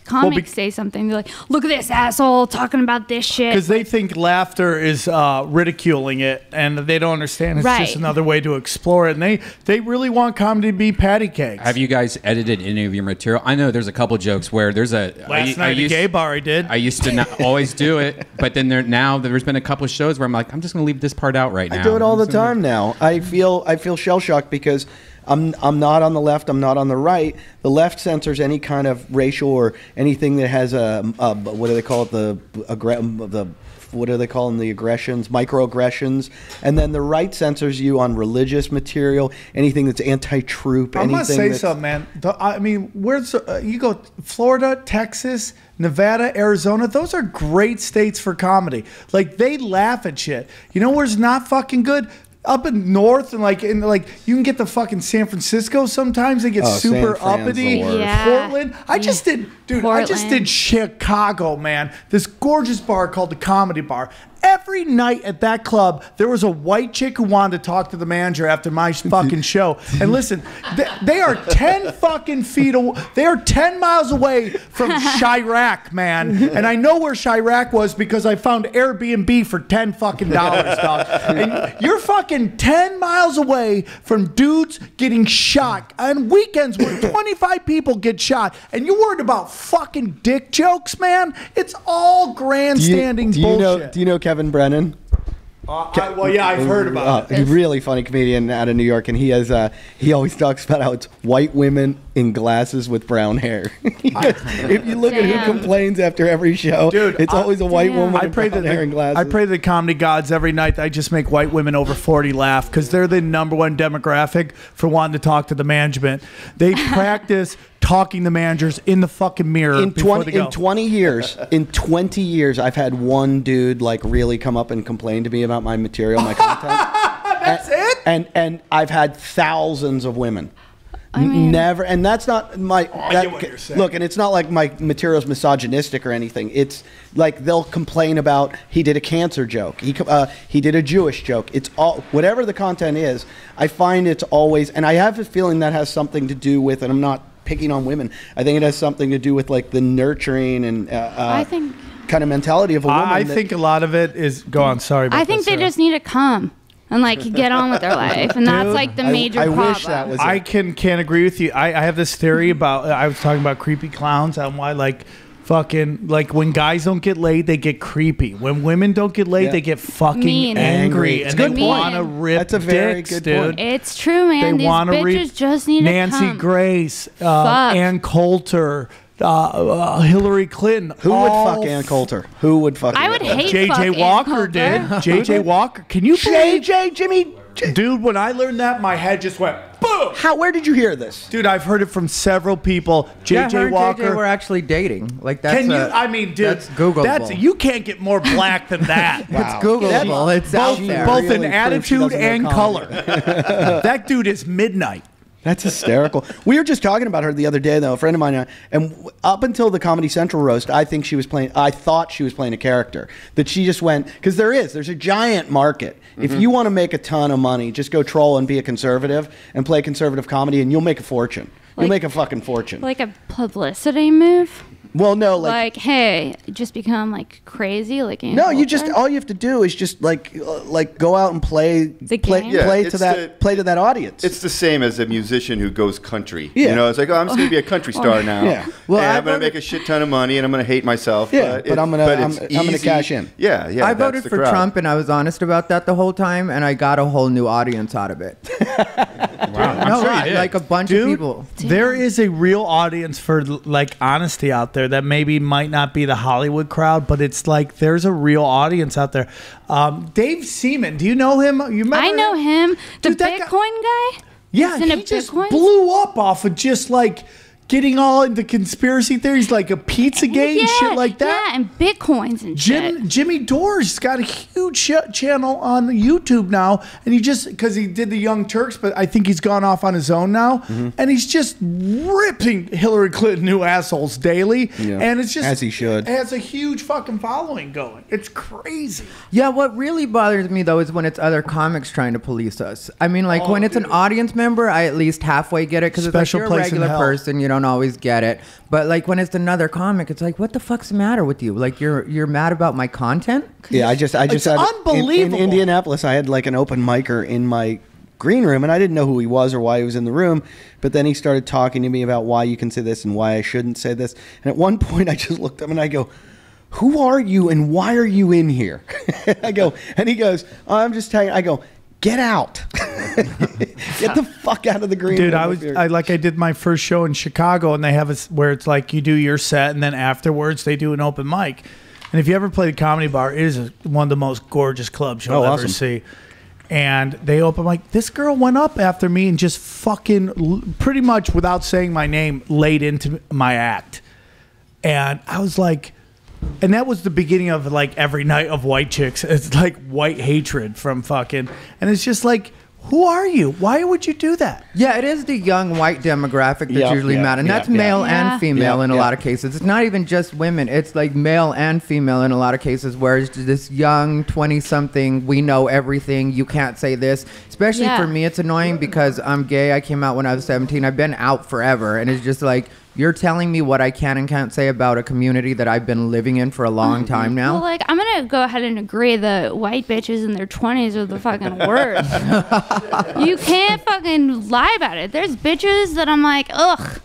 comics say something, they're like, look at this asshole talking about this shit. Because they think laughter is ridiculing it, and they don't understand it's just another way to explore it. And they really want comedy to be patty cakes. Have you guys edited any of your material? I know there's a couple jokes where there's a last night at the gay bar I did. I used to not always do it, but then there's been a couple of shows where I'm like, I'm just gonna leave this part out right now. I do it all the time now. I feel shell shocked because I'm not on the left. I'm not on the right. The left censors any kind of racial or anything that has what do they call it, what do they call them? The aggressions, microaggressions, and then the right censors you on religious material, anything that's anti-troop. I'm gonna say something, man. I mean, where's you go? Florida, Texas, Nevada, Arizona. Those are great states for comedy. Like they laugh at shit. You know where's not fucking good? Up in north and like you can get the fucking San Francisco sometimes. They get super uppity. Yeah. Portland. I just did Chicago, man. This gorgeous bar called the Comedy Bar. Every night at that club, there was a white chick who wanted to talk to the manager after my fucking show. And listen, they are 10 fucking feet away. They are 10 miles away from Chirac, man. And I know where Chirac was because I found Airbnb for $10 fucking dollars, dog. And you're fucking 10 miles away from dudes getting shot on weekends where 25 people get shot. And you're worried about fucking dick jokes, man? It's all grandstanding bullshit. Do you know Kevin Brennan? Well, yeah, I've heard about it. He's a really funny comedian out of New York, and he always talks about how it's white women in glasses with brown hair. If you look at who complains after every show, dude, it's always a white woman with brown hair and glasses. I pray to the comedy gods every night that I just make white women over 40 laugh because they're the #1 demographic for wanting to talk to the management. They practice talking to managers in the fucking mirror in 20 years, I've had one dude like really come up and complain to me about my material, my content. That's it? And I've had thousands of women. Never, and that's not my. Look, and it's not like my material's misogynistic or anything. It's like they'll complain about he did a cancer joke, he did a Jewish joke. It's all whatever the content is. I find it's always, and I have a feeling that has something to do with, and I'm not picking on women. I think it has something to do with like the nurturing and I think kind of mentality of a woman. I think a lot of it is. Go on, sorry. I think they just need to come and like get on with their life, and that's like the major problem. Wish that was I can't agree with you. I have this theory about. I was talking about creepy clowns and why like. Fucking like when guys don't get laid, they get creepy. When women don't get laid, they get fucking angry, and they want to rip That's a very dicks, good dude. point. It's true, man. They These bitches just need Nancy to come. Grace, Ann Coulter, Hillary Clinton. Who would fuck Ann Coulter? Who would fuck? I would hate J.J. fuck Walker Ann did. Coulter. J.J. Walker. Can you believe? Jimmy. Dude, when I learned that, my head just went boom. Where did you hear this? Dude, I've heard it from several people. J.J. Walker. JJ were actually dating. Like that's. Can you? I mean, dude, that's Googleable. You can't get more black than that. It's Googleable. It's out there. Both in attitude and color. That dude is midnight. That's hysterical. We were just talking about her the other day, though. A friend of mine, and up until the Comedy Central roast, I thought she was playing a character. That she just went because there's a giant market. Mm-hmm. If you want to make a ton of money, just go troll and be a conservative and play conservative comedy, and you'll make a fortune. You'll make a fucking fortune. Like a publicity move. Well, no, like hey, just become like crazy, like no, you just all you have to do is just like go out and play to that audience. It's the same as a musician who goes country. Yeah. You know, it's like, oh, I'm just gonna be a country star now. Yeah. Well, I'm gonna make a shit ton of money and I'm gonna hate myself. Yeah, but I'm gonna cash in. Yeah, yeah. I voted for Trump and I was honest about that the whole time, and I got a whole new audience out of it. Wow, no, like a bunch of people. There is a real audience for like honesty out there that maybe might not be the Hollywood crowd, but it's like there's a real audience out there. Dave Seaman, do you know him? You remember? I know him. The Bitcoin guy. Yeah, he just blew up off of just like getting all into conspiracy theories like a Pizzagate and shit like that. Yeah, and Bitcoins and shit. Jimmy Dore's got a huge channel on YouTube now, and he just, because he did the Young Turks, but I think he's gone off on his own now, and he's just ripping Hillary Clinton new assholes daily, and it's just, as he should. It has a huge fucking following going. It's crazy. Yeah, what really bothers me though is when it's other comics trying to police us. I mean, like when it's an audience member, I at least halfway get it because it's like Special you're a place in regular hell. person, you don't always get it. But like when it's another comic, it's like, what the fuck's the matter with you? Like you're mad about my content? Yeah, I just It's had unbelievable. in Indianapolis. I had like an open micer in my green room, and I didn't know who he was or why he was in the room. But then he started talking to me about why you can say this and why I shouldn't say this. And at one point, I just looked up and I go, "Who are you and why are you in here?" I go, and he goes, "Oh, I'm just telling you." I go, "Get out! Get the fuck out of the green Dude, room." I did my first show in Chicago, and they have where it's like you do your set, and then afterwards they do an open mic. And if you ever play the Comedy Bar, it is one of the most gorgeous clubs you'll ever see. And they open mic. This girl went up after me and just fucking pretty much without saying my name laid into my act. And I was like, and that was the beginning of like every night of white chicks. It's like white hatred from fucking, and it's just like, who are you? Why would you do that? Yeah, it is the young white demographic that's usually mad, and that's male and female in a lot of cases. It's not even just women; it's like male and female in a lot of cases. Whereas this young 20-something, we know everything. You can't say this. Especially for me, it's annoying because I'm gay. I came out when I was 17. I've been out forever, and it's just like, you're telling me what I can and can't say about a community that I've been living in for a long time now. Well, like, I'm gonna go ahead and agree that white bitches in their 20s are the fucking worst. You can't fucking lie about it. There's bitches that I'm like, ugh.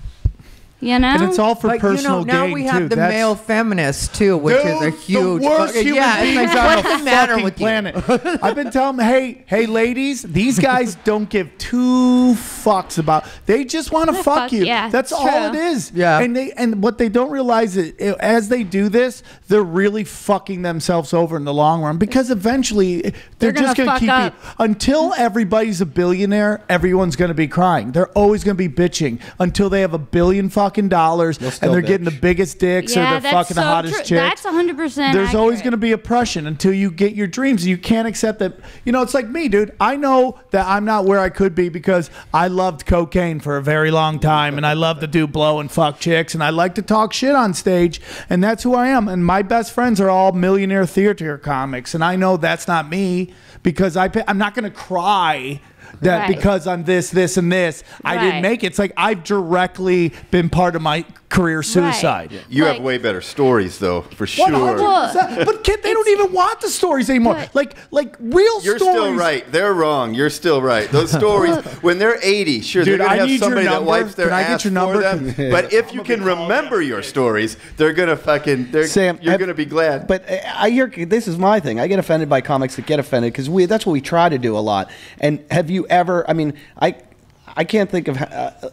You know? And it's all for personal now gain, we have too. the male feminists too, which is a huge. The worst human beings on what's the the matter fucking with planet. I've been telling them, hey, ladies, these guys don't give two fucks about. They just want to fuck you. Yeah, that's it's all true. it is. Yeah. And what they don't realize is, as they do this, they're really fucking themselves over in the long run, because eventually they're just gonna going to fuck keep up. you. Until everybody's a billionaire, everyone's going to be crying. They're always going to be bitching until they have $1 billion fucking dollars. And they're getting the biggest dicks or the fucking the hottest chicks. That's 100%. There's always going to be oppression until you get your dreams. You can't accept that. You know, it's like me, dude. I know that I'm not where I could be because I loved cocaine for a very long time, and I love to do blow and fuck chicks, and I like to talk shit on stage, and that's who I am. And my best friends are all millionaire theater comics, and I know that's not me because I'm not going to cry that because I'm this, and this, I didn't make it. It's like I've directly been part of my career suicide. Yeah. You have way better stories, though, for sure. 100%. But they don't even want the stories anymore. Like real You're stories. still right. They're wrong. You're still right. Those stories, when they're 80, sure, Dude, they're going I to have need your somebody that number. wipes their Can I get ass your number? for them. But if you can remember your stories, they're going to fucking, Sam, you're going to be glad. But this is my thing. I get offended by comics that get offended because that's what we try to do a lot. And have you ever? I mean, I can't think of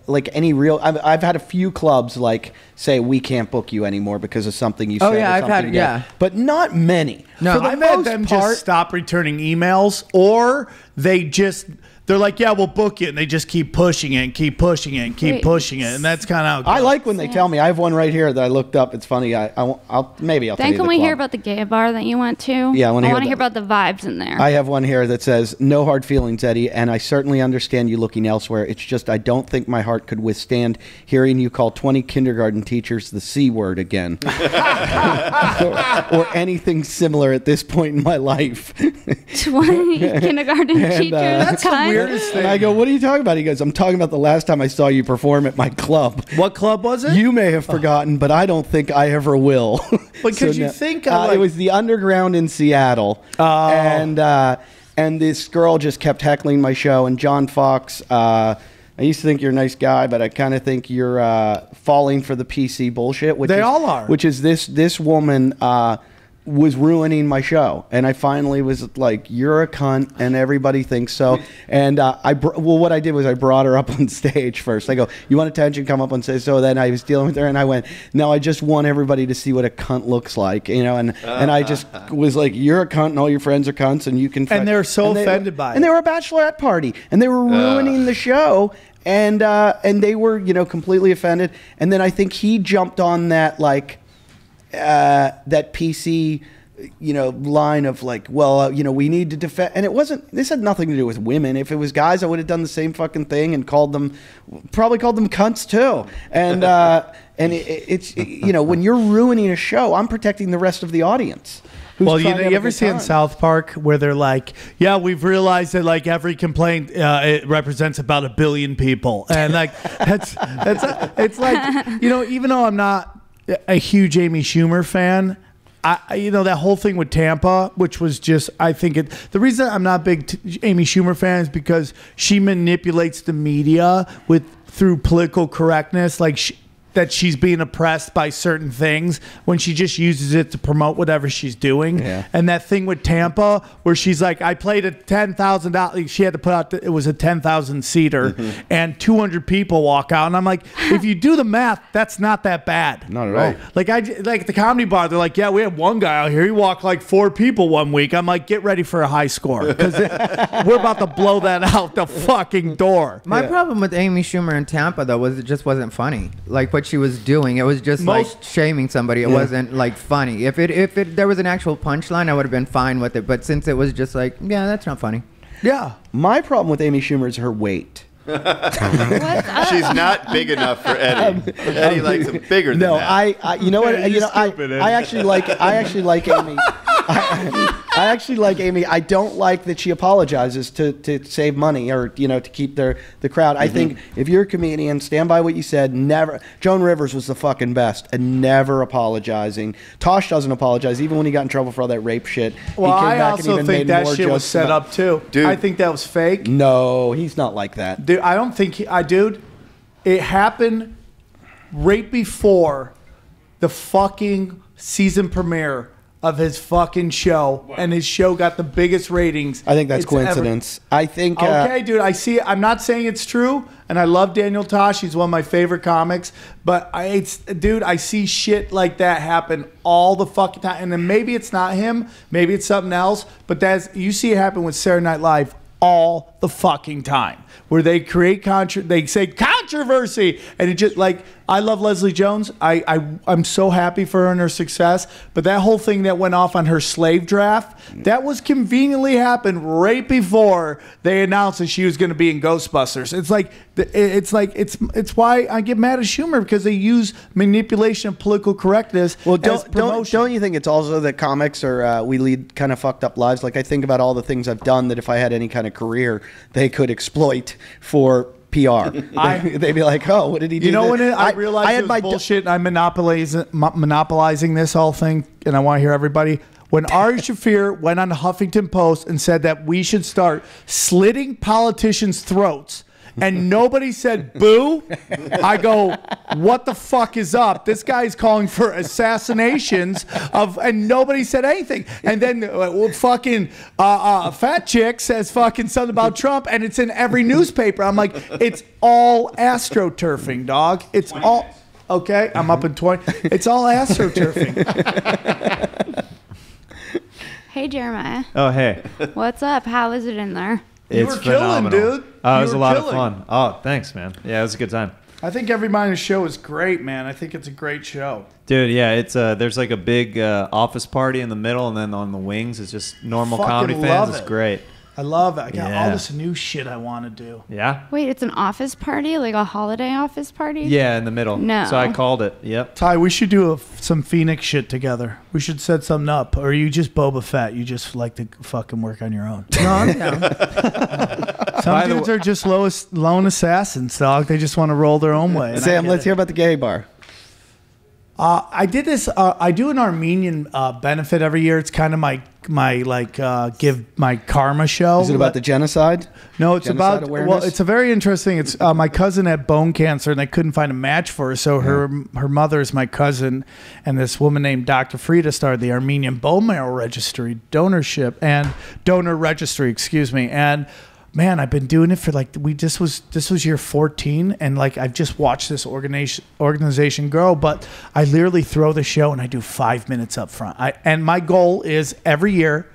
like any real. I've had a few clubs like say we can't book you anymore because of something you said. Oh yeah, or I've something had you did. yeah, but not many. No, I've had them just stop returning emails, or they're like, yeah, we'll book you, and they just keep pushing it and keep pushing it and keep pushing it, and that's kind of. I like when they tell me. I have one right here that I looked up. It's funny. I'll maybe I'll. Then tell you can the we club. hear about the gay bar that you went to? Yeah, I want to hear about the vibes in there. I have one here that says, "No hard feelings, Eddie, and I certainly understand you looking elsewhere. It's just I don't think my heart could withstand hearing you call 20 kindergarten teachers the C word again, or anything similar at this point in my life." 20 kindergarten teachers. That's the weirdest thing. And I go, "What are you talking about?" He goes, "I'm talking about the last time I saw you perform at my club." What club was it? You may have forgotten, but I don't think I ever will. Because you think it was the Underground in Seattle, and this girl just kept heckling my show. And John Fox, I used to think you're a nice guy, but I kind of think you're falling for the PC bullshit. Which all are. Which is this woman was ruining my show, and I finally was like, "You're a cunt," and everybody thinks so. And what I did was I brought her up on stage first. I go, "You want attention? Come up and say so." Then I was dealing with her, and I went, "No, I just want everybody to see what a cunt looks like," you know. And I just was like, "You're a cunt, and all your friends are cunts, and you can." And they're so offended by it. And they were a bachelorette party, and they were ruining the show. and they were, you know, completely offended. And then I think he jumped on that like that PC, you know, line of like, well, you know, we need to defend. And it wasn't. This had nothing to do with women. If it was guys, I would have done the same fucking thing and probably called them cunts too. And it's you know, when you're ruining a show, I'm protecting the rest of the audience. Well, you ever see in South Park where they're like, yeah, we've realized that like every complaint it represents about 1 billion people, and like it's like, you know, even though I'm not a huge Amy Schumer fan, you know, that whole thing with Tampa, which was just, I think the reason I'm not a big Amy Schumer fan is because she manipulates the media through political correctness, like that she's being oppressed by certain things when she just uses it to promote whatever she's doing. Yeah. And that thing with Tampa where she's like, I played a $10,000, she had to put out, it was a 10,000 seater and 200 people walk out. And I'm like, if you do the math, that's not that bad. Not at all. Like at the Comedy Bar, they're like, yeah, we have one guy out here. He walked like 4 people one week. I'm like, get ready for a high score because we're about to blow that out the fucking door. My problem with Amy Schumer in Tampa though was it just wasn't funny. Like what she was doing, it was just like shaming somebody. It wasn't like funny. If there was an actual punchline, I would have been fine with it. But since it was just like, yeah, that's not funny. Yeah. My problem with Amy Schumer is her weight. She's not big enough for Eddie. Eddie likes him bigger than that. I you know what? You know, I actually like Amy. I actually like Amy. I don't like that she apologizes to save money or, you know, to keep the crowd. I think if you're a comedian, stand by what you said. Never. Joan Rivers was the fucking best and never apologizing. Tosh doesn't apologize even when he got in trouble for all that rape shit. Well, I also think that shit was set up too. Dude. I think that was fake. No, he's not like that. Dude, I don't think dude, it happened right before the fucking season premiere of his fucking show, and his show got the biggest ratings. I think that's coincidence. I think. Okay, dude, I see it. I'm not saying it's true, and I love Daniel Tosh. He's one of my favorite comics. But dude, I see shit like that happen all the fucking time. And then maybe it's not him, maybe it's something else. But you see it happen with Saturday Night Live all the fucking time, where they create they say controversy, and it just like, I love Leslie Jones. I'm so happy for her and her success, but that whole thing that went off on her slave draft, that was conveniently happened right before they announced that she was going to be in Ghostbusters. It's why I get mad at Schumer, because they use manipulation of political correctness. Well, don't you think it's also that comics we lead kind of fucked up lives? Like, I think about all the things I've done that if I had any kind of career, they could exploit for PR. They'd be like, "Oh, what did he do?" You know, when I realized it was bullshit, and I'm monopolizing this whole thing, and I want to hear everybody. When Ari Shaffir went on the Huffington Post and said that we should start slitting politicians' throats, and nobody said boo, I go, what the fuck is up? This guy's calling for assassinations and nobody said anything. And then fucking fat chick says fucking something about Trump, and it's in every newspaper. I'm like, it's all astroturfing, dog. It's all okay. I'm up in 20. It's all astroturfing. Hey, Jeremiah. Oh, hey. What's up? How is it in there? You were killing, dude. Oh, it was a lot of fun. Oh, thanks, man. Yeah, it was a good time. I think Every Minor show is great, man. I think it's a great show. Dude, yeah, it's there's like a big office party in the middle, and then on the wings it's just normal comedy fans. It's great. I love it. I got all this new shit I want to do. Yeah? Wait, it's an office party? Like a holiday office party? Yeah, in the middle. No. So I called it. Yep. Ty, we should do some Phoenix shit together. We should set something up. Or are you just Boba Fett? You just like to fucking work on your own. No, I'm down. Some dudes are just lone assassins, dog. They just want to roll their own way. Sam, let's hear about the gay bar. I did this. I do an Armenian benefit every year. It's kind of my give my karma show. Is it about the genocide? No, it's genocide about awareness? Well, it's a very interesting. It's my cousin had bone cancer, and they couldn't find a match for her. So her mother is my cousin, and this woman named Dr. Frida started the Armenian Bone Marrow Registry donor registry. Excuse me, and. Man, I've been doing it for this was year 14, and like I've just watched this organization grow. But I literally throw the show and I do 5 minutes up front. And my goal is every year,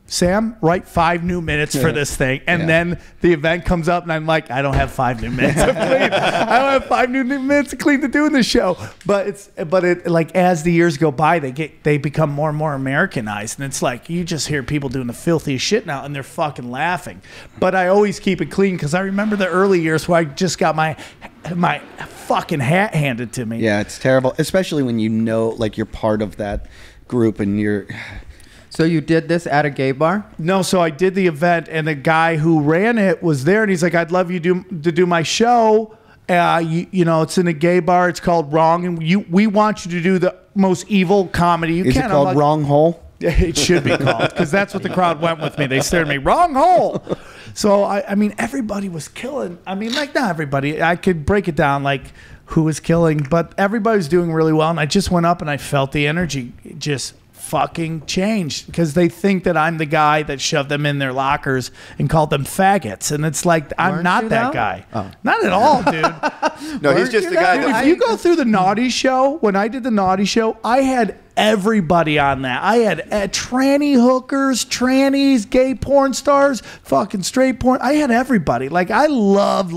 Sam, write 5 new minutes for this thing. And then the event comes up and I'm like, I don't have 5 new minutes to clean. I don't have 5 new minutes to clean to do in the show. But it like as the years go by, they become more and more Americanized. And it's like you just hear people doing the filthiest shit now and they're fucking laughing. But I always keep it clean because I remember the early years where I just got my fucking hat handed to me. Yeah, it's terrible. Especially when you know like you're part of that group and you're... So you did this at a gay bar? No, so I did the event, and the guy who ran it was there, and he's like, "I'd love you to do my show. You know, it's in a gay bar. It's called Wrong, and we want you to do the most evil comedy you can." Is it called Wrong Hole? It should be called, because that's what the crowd went with me. They stared at me, wrong hole. So I mean, everybody was killing. I mean, like not everybody. I could break it down like who was killing, but everybody was doing really well. And I just went up and I felt the energy just fucking changed because they think that I'm the guy that shoved them in their lockers and called them faggots, and it's like I'm not that guy. Oh. Not at all, dude. No, he's just the guy. Dude, if you go through the Naughty Show, when I did the Naughty Show, I had everybody on that. I had tranny hookers, trannies, gay porn stars, fucking straight porn. I had everybody. Like I love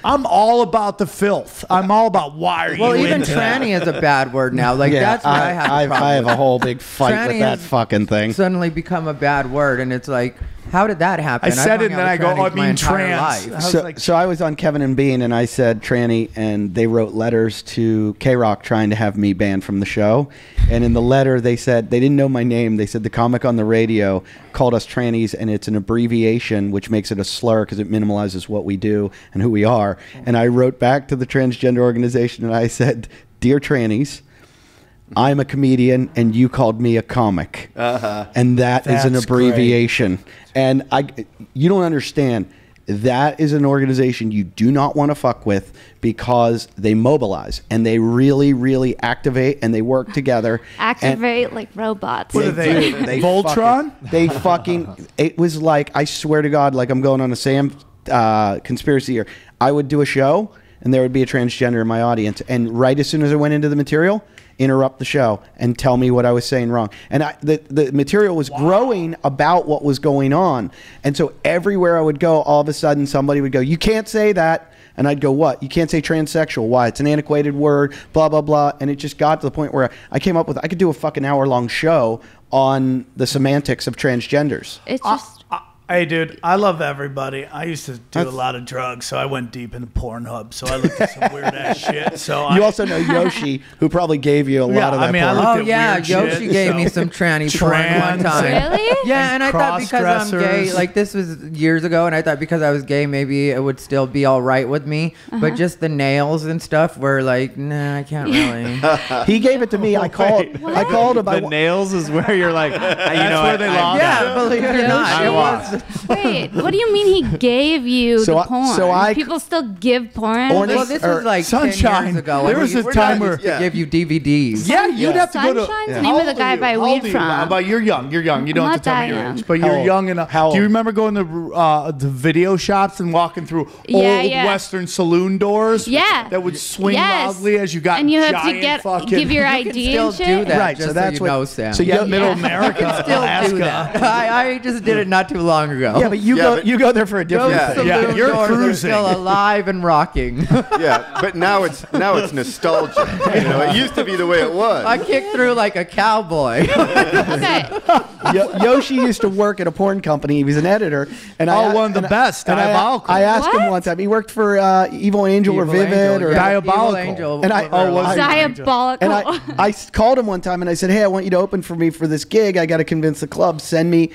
I'm all about the filth. I'm all about why are you even into tranny that? is a bad word now. Like that's what I have a problem I have with. a whole big fight Tranny with that has fucking thing. Suddenly become a bad word, and it's like, how did that happen? I said I've it, hung and out then I with go, trannies my I mean entire trans. life. So I was on Kevin and Bean, and I said tranny, and they wrote letters to K-Rock trying to have me banned from the show. And in the letter, they said they didn't know my name. They said the comic on the radio called us trannies, and it's an abbreviation, which makes it a slur because it minimalizes what we do and who we are. And I wrote back to the transgender organization, and I said, "Dear trannies, I'm a comedian, and you called me a comic." And that's an abbreviation. Great. And you don't understand. That is an organization you do not want to fuck with because they mobilize and they really, really activate and they work together. Activate like robots. What are they? Voltron? They fucking. It was like, I swear to God, like I'm going on a Sam conspiracy here. I would do a show and there would be a transgender in my audience, and right as soon as I went into the material, interrupt the show and tell me what I was saying wrong. And the material was growing about what was going on. And so everywhere I would go, all of a sudden somebody would go, "You can't say that." And I'd go, "What? You can't say transsexual. Why? It's an antiquated word, blah, blah, blah." And it just got to the point where I came up with, I could do a fucking hour-long show on the semantics of transgenders. It's just... Hey, dude, I love everybody. I used to do a lot of drugs, so I went deep into Pornhub. So I looked at some weird-ass shit. So you also know Yoshi, who probably gave you a lot of that porn. Yoshi gave me some tranny porn one time. Really? Yeah, and I thought because I'm gay, like this was years ago, and I thought because I was gay, maybe it would still be all right with me. But just the nails and stuff were like, nah, I can't really. He gave it to me. I called him. The nails is where you're like, you know, where they lost. Yeah, believe it or not, it was. Wait, what do you mean he gave you the porn? People still give porn? Well, this was like Sunshine. 10 years ago. There was a time where give you DVDs. Yeah, you'd have to go to. Sunshine's the name of the guy I buy weed from. But you're young. You're young. You don't have to tell me your age. But you're young enough. Do you remember going to the video shops and walking through old Western saloon doors? Yeah. That would swing loudly as you got. And you have to give your ID and shit. Do that, right, just so that's you know, Sam. So yeah, Middle America, I can still do that. I just did it not too long ago. Yeah, but you go there for a different thing. Yeah, you're cruising. Still alive and rocking. Yeah, but now it's nostalgia. You know, it used to be the way it was. I kicked through like a cowboy. Okay. Yoshi used to work at a porn company. He was an editor, and one of the best. Diabolical. I asked him one time. He worked for Evil Angel or Vivid or Diabolical. And Diabolical. And I called him one time and I said, "Hey, I want you to open for me for this gig. I got to convince the club. Send me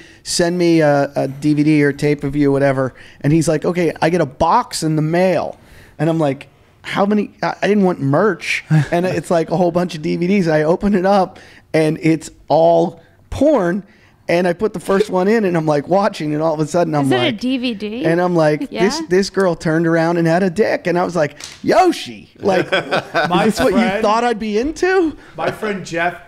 a DVD or tape of you, whatever." And he's like, "Okay, I get a box in the mail." And I'm like, "How many?" I didn't want merch, and it's like a whole bunch of DVDs. I open it up, and it's all porn. And I put the first one in, and I'm like watching, and all of a sudden I'm like, "Is it a DVD?" And I'm like, this girl turned around and had a dick, and I was like, "Yoshi, like, is this what you thought I'd be into?" My friend Jeff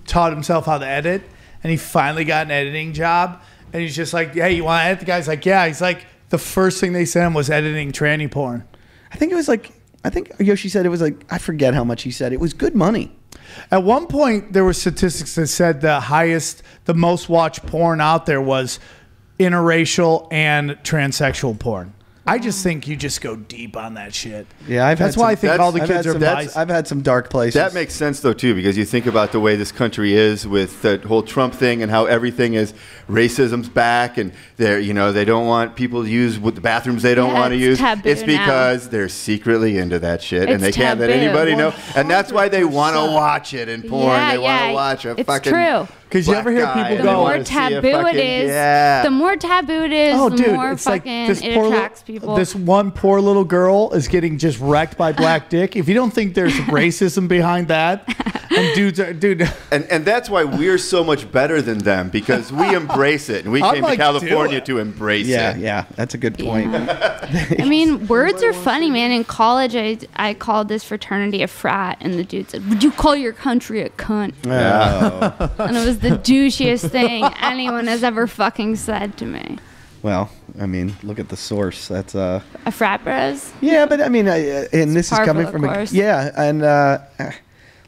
taught himself how to edit, and he finally got an editing job. And he's just like, "Hey, you want to edit?" The guy's like, "Yeah." He's like, the first thing they sent him was editing tranny porn. I think Yoshi said it was like, I forget how much he said. It was good money. At one point, there were statistics that said the most watched porn out there was interracial and transsexual porn. I just think you just go deep on that shit. Yeah, that's why I think all the kids are biased. I've had some dark places. That makes sense though too, because you think about the way this country is with the whole Trump thing and how everything is racism's back, and they don't want people to use the bathrooms they don't want to use. It's because they're secretly into that shit and they can't let anybody know, and that's why they want to watch it in porn. They want to watch a fucking. True. Because you ever hear people go, the more taboo it is, the more it attracts people. This one poor little girl is getting just wrecked by black dick. If you don't think there's racism behind that, and dude. And that's why we're so much better than them, because we embrace it, and we came to California to embrace it. Yeah, that's a good point. I mean, words are funny, man. In college, I called this fraternity a frat, and the dude said, "Would you call your country a cunt?" Oh. And it was the douchiest thing anyone has ever fucking said to me. Well, I mean, look at the source. That's a frat bros. Yeah, but I mean, and this is coming from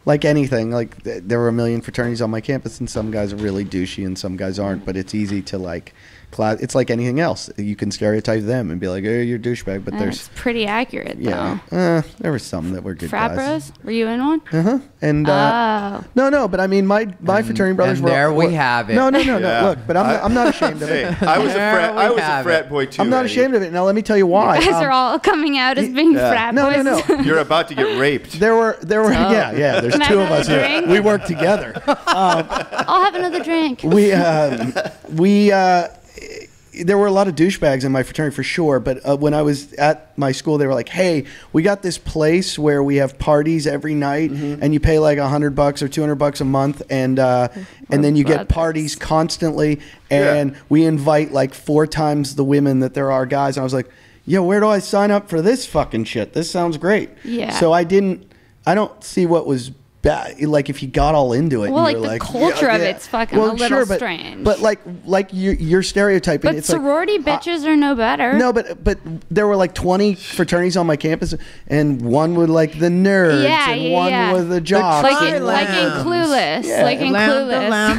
like anything, like there were a million fraternities on my campus, and some guys are really douchey and some guys aren't. But it's easy to like. It's like anything else. You can stereotype them and be like, "Oh, you're a douchebag," but It's pretty accurate, though. Yeah, there were some that were good frat guys. bros? Were you in one? And no, but I mean, my fraternity brothers and were. There we have it. No. Look, but I'm not ashamed of it. I was a frat boy too. I'm not ashamed of it. Now let me tell you why. You guys are all coming out as being frat boys. No. You're about to get raped. There were. Yeah. There's Can I two of have us another here. drink? We work together. I'll have another drink. There were a lot of douchebags in my fraternity for sure, but when I was at my school, they were like, "Hey, we got this place where we have parties every night, and you pay like $100 or $200 a month, and then you get parties constantly, and we invite like 4 times the women that there are guys." And I was like, "Yo, where do I sign up for this fucking shit? This sounds great." Yeah. So I don't see what was bad. Like if you got all into it, Well, and like you're the culture of it's fucking a little but, strange. But like you're stereotyping. But it's sorority bitches are no better. No, but there were like 20 fraternities on my campus, and one with like the nerds, and one with the jocks, like in Clueless,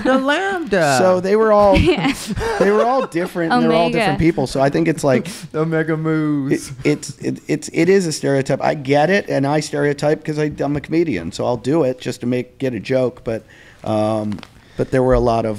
Lambda. So they were all they were all different. And they were all different people. So I think it's like Omega moves. It is a stereotype. I get it, and I stereotype because I'm a comedian, so I'll do it just to get a joke. But there were a lot of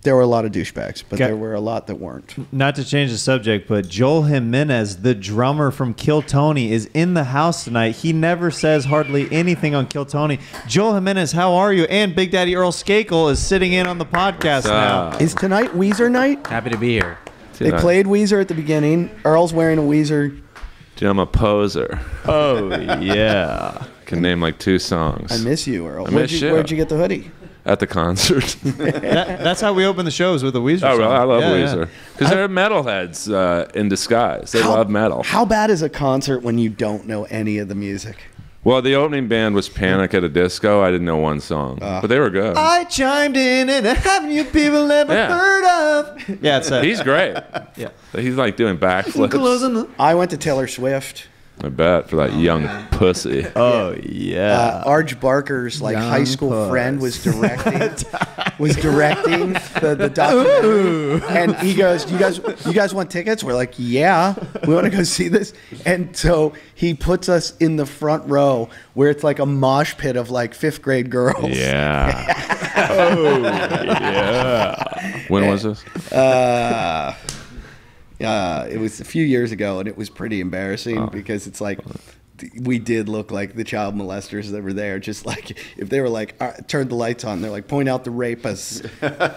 douchebags, but there were a lot that weren't. Not to change the subject, but Joel Jimenez, the drummer from Kill Tony, is in the house tonight. He never says hardly anything on Kill Tony. Joel Jimenez, how are you? And Big Daddy Earl Skakel is sitting in on the podcast now. Is tonight Weezer night? Happy to be here. They played Weezer at the beginning. Earl's wearing a Weezer. Dude, I'm a poser. Oh, yeah. Can name like 2 songs. I miss you, Earl. I miss you. Where'd you get the hoodie? At the concert. That's how we open the shows, with a Weezer song. Oh, really? I love Weezer. Because they're metalheads in disguise. They love metal. How bad is a concert when you don't know any of the music? Well, the opening band was Panic at a Disco. I didn't know one song, but they were good. I chimed in, and haven't you people ever heard of? Yeah, he's great. Yeah, he's like doing backflips. I went to Taylor Swift. I bet, for that young pussy. Oh yeah. Arj Barker's young high school friend was directing the documentary, and he goes, "You guys want tickets?" We're like, "Yeah, we want to go see this." And so he puts us in the front row where it's like a mosh pit of like 5th grade girls. Yeah. Oh yeah. When was this? It was a few years ago, and it was pretty embarrassing because it's like we did look like the child molesters that were there. Just like if they were like, turn the lights on, they're like, point out the rapists.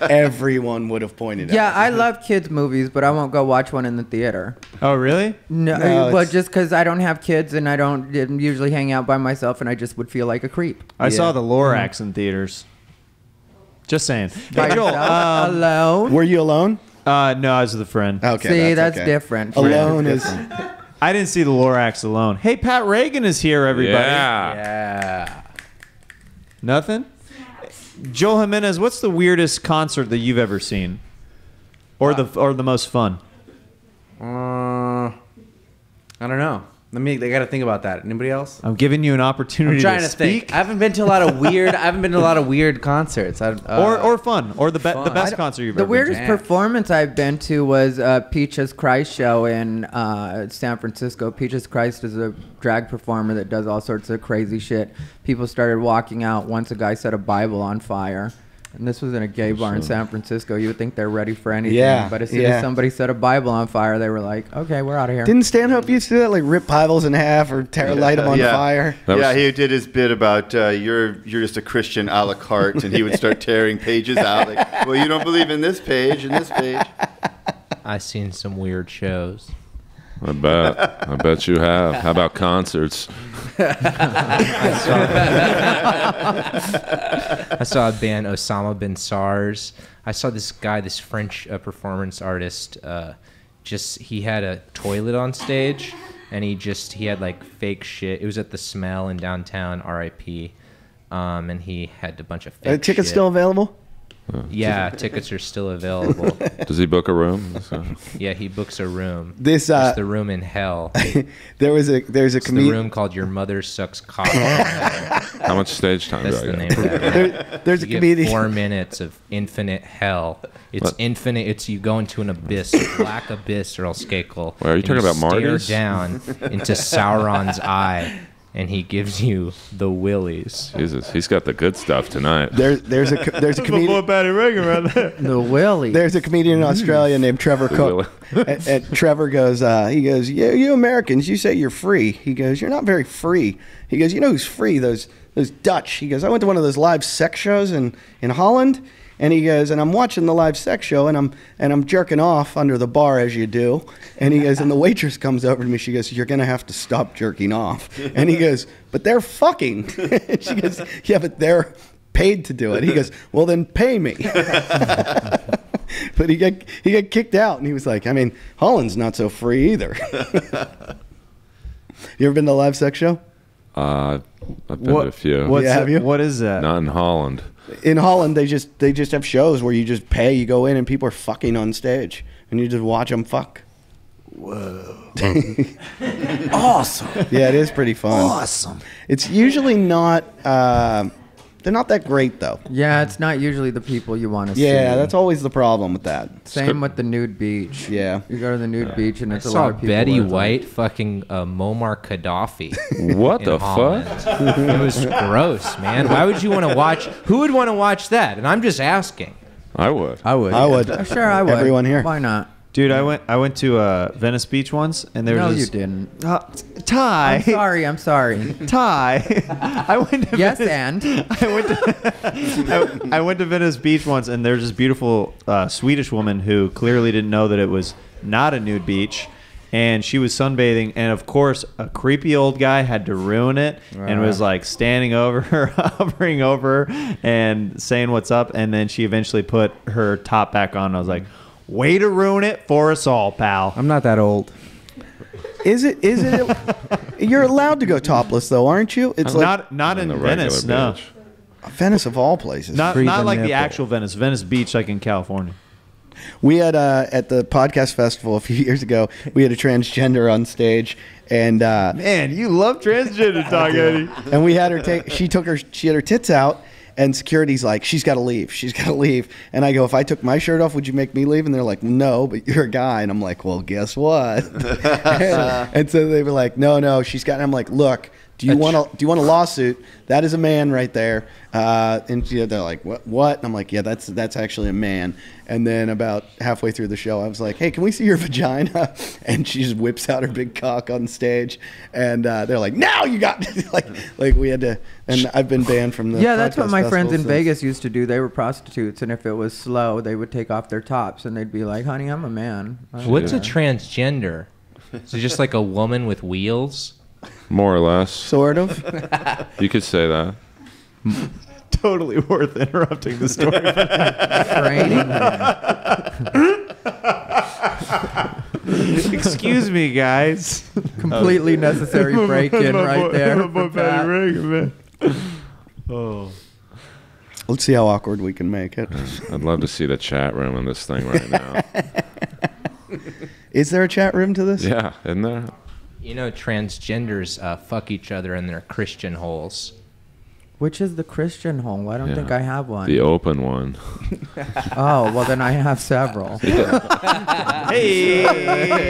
Everyone would have pointed out. Yeah, I love kids' movies, but I won't go watch one in the theater. Oh, really? No, well, just because I don't have kids and I don't usually hang out by myself, and I just would feel like a creep. I saw the Lorax in theaters. Just saying. By Hey, Joel, yourself? Alone? Were you alone? No, I was with a friend. Okay, See, that's different. Alone is. I didn't see the Lorax alone. Hey, Pat Reagan is here, everybody. Yeah. Nothing? Joel Jimenez, what's the weirdest concert that you've ever seen? Or the most fun? I don't know. They got to think about that. Anybody else? I'm giving you an opportunity I'm trying to to speak. think. I haven't been to a lot of weird concerts. Or fun, or the best concert you've The ever weirdest been to. performance I've been to was Peaches Christ show in San Francisco. Peaches Christ is a drag performer that does all sorts of crazy shit. People started walking out once a guy set a Bible on fire. And this was in a gay bar in San Francisco. You would think they're ready for anything. Yeah, But as soon as somebody set a Bible on fire, they were like, okay, we're out of here. Didn't Stanhope used to do that, like rip Bibles in half or light them on fire? Yeah, he did his bit about you're just a Christian a la carte, and he would start tearing pages out. Like, well, you don't believe in this page and this page. I've seen some weird shows. I bet you have. How about concerts? I saw a band, Osama bin Sars. I saw this guy, this French performance artist. He had a toilet on stage, and he had like fake shit. It was at the Smell in downtown, R.I.P. And he had a bunch of fake Are tickets shit. still available? Yeah, tickets are still available. Does he book a room? Yeah, he books a room. It's the room in hell. there's a the comedian. room called Your Mother Sucks Cock. How much stage time That's do I the get? name of that. There's a You get comedian. 4 minutes of infinite hell. It's What? infinite. It's you go into an abyss, a black abyss, or Skakel. Wait, are you talking about Martyrs? Stare down into Sauron's eye, and he gives you the willies. Jesus, he's got the good stuff tonight. There's a comedian. Patty Reagan right there. The Willie. There's a comedian in Australia named Trevor Cook, and Trevor goes, he goes, yeah, you Americans, you say you're free. He goes, you're not very free. He goes, you know who's free? Those Dutch. He goes, I went to one of those live sex shows in Holland. And he goes, and I'm watching the live sex show, and I'm jerking off under the bar as you do. And he goes, and the waitress comes over to me. She goes, you're gonna have to stop jerking off. And he goes, but they're fucking. She goes, yeah, but they're paid to do it. He goes, well then pay me. But he got kicked out, and he was like, I mean, Holland's not so free either. You ever been to a live sex show? I've been to a few. Have you? What is that? Not in Holland. In Holland, they just have shows where you just pay, you go in, and people are fucking on stage, and you just watch them fuck. Whoa. Awesome. Yeah, it is pretty fun. Awesome. It's usually not. They're not that great though. Yeah, it's not usually the people you want to see. Yeah, that's always the problem with that. Same with the nude beach. Yeah. You go to the nude beach and it's I a saw lot of people. Betty with White fucking Muammar Gaddafi. What in the Holland. fuck? It was gross, man. Why would you want to watch? Who would want to watch that? And I'm just asking. I would. I would. Sure, I would. Everyone here. Why not? Dude, I went to Venice Beach once, and there No, was you this, didn't. Ty. I'm sorry. Ty. I went to Yes, Venice, and I went to Venice Beach once, and there's this beautiful Swedish woman who clearly didn't know that it was not a nude beach, and she was sunbathing, and of course, a creepy old guy had to ruin it, and was like standing over her, hovering over her, and saying what's up, and then she eventually put her top back on. I was like, way to ruin it for us all, pal. I'm not that old. Is it? You're allowed to go topless though, aren't you? It's like not in Venice, no. Beach. Venice of all places. Not like the actual Venice Beach, like in California. We had at the podcast festival a few years ago. We had a transgender on stage, and man, you love transgender talk, Eddie. And we had her she had her tits out. And security's like, she's got to leave. She's got to leave. And I go, if I took my shirt off, would you make me leave? And they're like, no, but you're a guy. And I'm like, well, guess what? And so they were like, no, she's got. And I'm like, look, do you want a lawsuit? That is a man right there. And they're like, what? And I'm like, yeah, that's actually a man. And then about halfway through the show, I was like, hey, can we see your vagina? And she just whips out her big cock on stage. And they're like, now you got like we had to. And I've been banned from the. Yeah, that's what my podcast friends in festival Vegas used to do. They were prostitutes, and if it was slow, they would take off their tops, and they'd be like, honey, I'm a man. What's a transgender? Is it just like a woman with wheels? More or less. Sort of. You could say that. Totally worth interrupting the story. Excuse me, guys. Completely necessary break-in right there. Oh. Let's see how awkward we can make it. I'd love to see the chat room in this thing right now. Is there a chat room to this? Yeah, isn't there? You know, transgenders fuck each other in their Christian holes. Which is the Christian hole? I don't think I have one. The open one. Oh, well then I have several. Hey.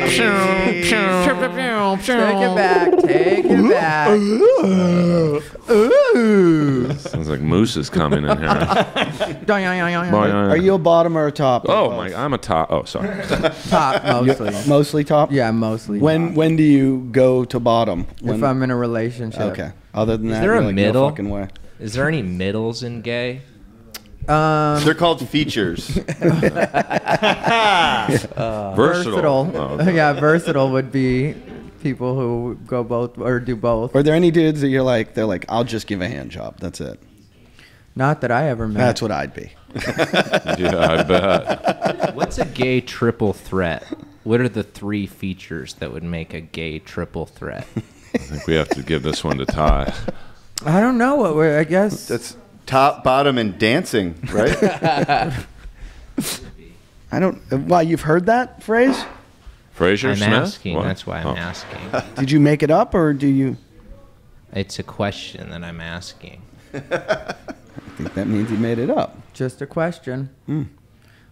Take it back. Take it back. Ooh. Sounds like Moose is coming in here. Are you a bottom or a top? Oh my! I'm a top. Oh, sorry. Top mostly. Mostly top. Yeah, mostly. When do you go to bottom? If I'm in a relationship. Okay. Other than Is that, there you're a like, middle? No fucking way. Is there any middles in gay? They're called features. Versatile. Oh, okay. Yeah, versatile would be people who go both or do both. Are there any dudes that you're like, they're like, I'll just give a hand job. That's it. Not that I ever met. That's what I'd be. Yeah, I bet. What's a gay triple threat? What are the 3 features that would make a gay triple threat? I think we have to give this one to Ty. I don't know what we're. I guess That's top, bottom, and dancing, right? I don't. Why, you've heard that phrase? Fraser I'm Smith? asking. What? That's why I'm asking. Did you make it up or do you? It's a question that I'm asking. I think that means you made it up. just a question.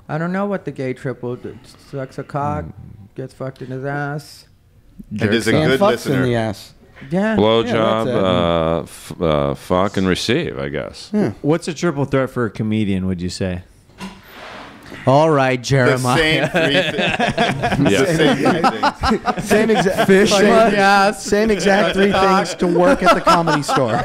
I don't know what the gay triple sucks a cock, gets fucked in his ass. And is a good listener. in the ass. Yeah. Blowjob, fuck, and receive, I guess. What's a triple threat for a comedian, would you say? All right, Jeremiah. Same exact fish. Same exact 3 things to work at the Comedy Store.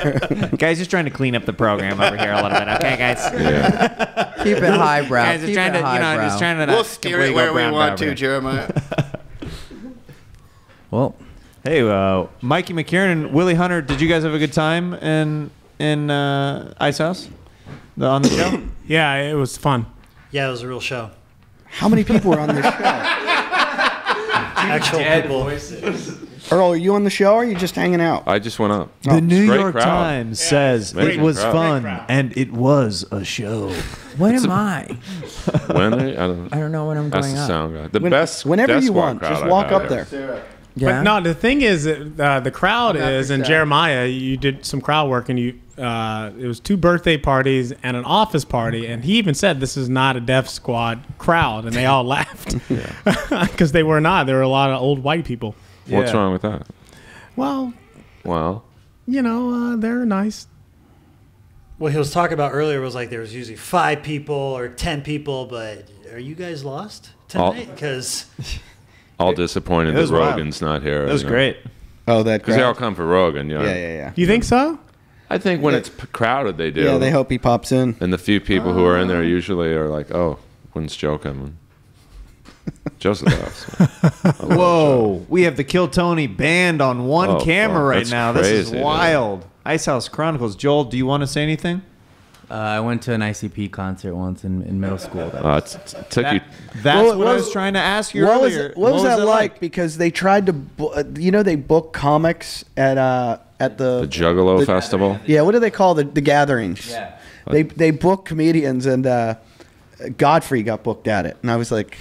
Guys, just trying to clean up the program over here a little bit, okay, guys? Yeah. Keep it highbrow. Guys, just trying to, just trying to. We'll steer it where we want to, Jeremiah. Well, hey, Mikey McKiernan, Willie Hunter, did you guys have a good time in Ice House on the show? Yeah, it was fun. Yeah, it was a real show. How many people were on this show? Actual people. Earl, are you on the show or are you just hanging out? I just went up. The New Great York crowd. Times says Amazing it was crowd. fun and it was a show. What am I? When I don't know when I'm That's going the up. sound guy. The When- best. whenever Death you Squad want, crowd just I've walk had up here. there. But no, the thing is, the crowd I'm is, after and Seth. Jeremiah, you did some crowd work, and it was 2 birthday parties and an office party, and he even said this is not a Death Squad crowd, and they all laughed because they were not. There were a lot of old white people. What's wrong with that? Well, you know, they're nice. What he was talking about earlier was like there was usually 5 people or 10 people, but are you guys lost tonight? Because All disappointed It that was wild. Rogan's not here. It was great. Oh, that Because they all crowd. come for Rogan. You know? Yeah. You think so? I think when it's crowded, they do. Yeah, they hope he pops in. And the few people who are in there usually are like, oh, when's Joe coming? Joe's the best. Whoa, we have the Kill Tony band on one Oh, camera fuck, right that's now. This is crazy, dude. wild. Ice House Chronicles. Joel, do you want to say anything? I went to an ICP concert once in middle school. That took you. That's what I was trying to ask you earlier. What was that like? Because they tried to, they book comics at the Juggalo Festival. Yeah, what do they call the gatherings? Yeah. They book comedians, and Godfrey got booked at it, and I was like,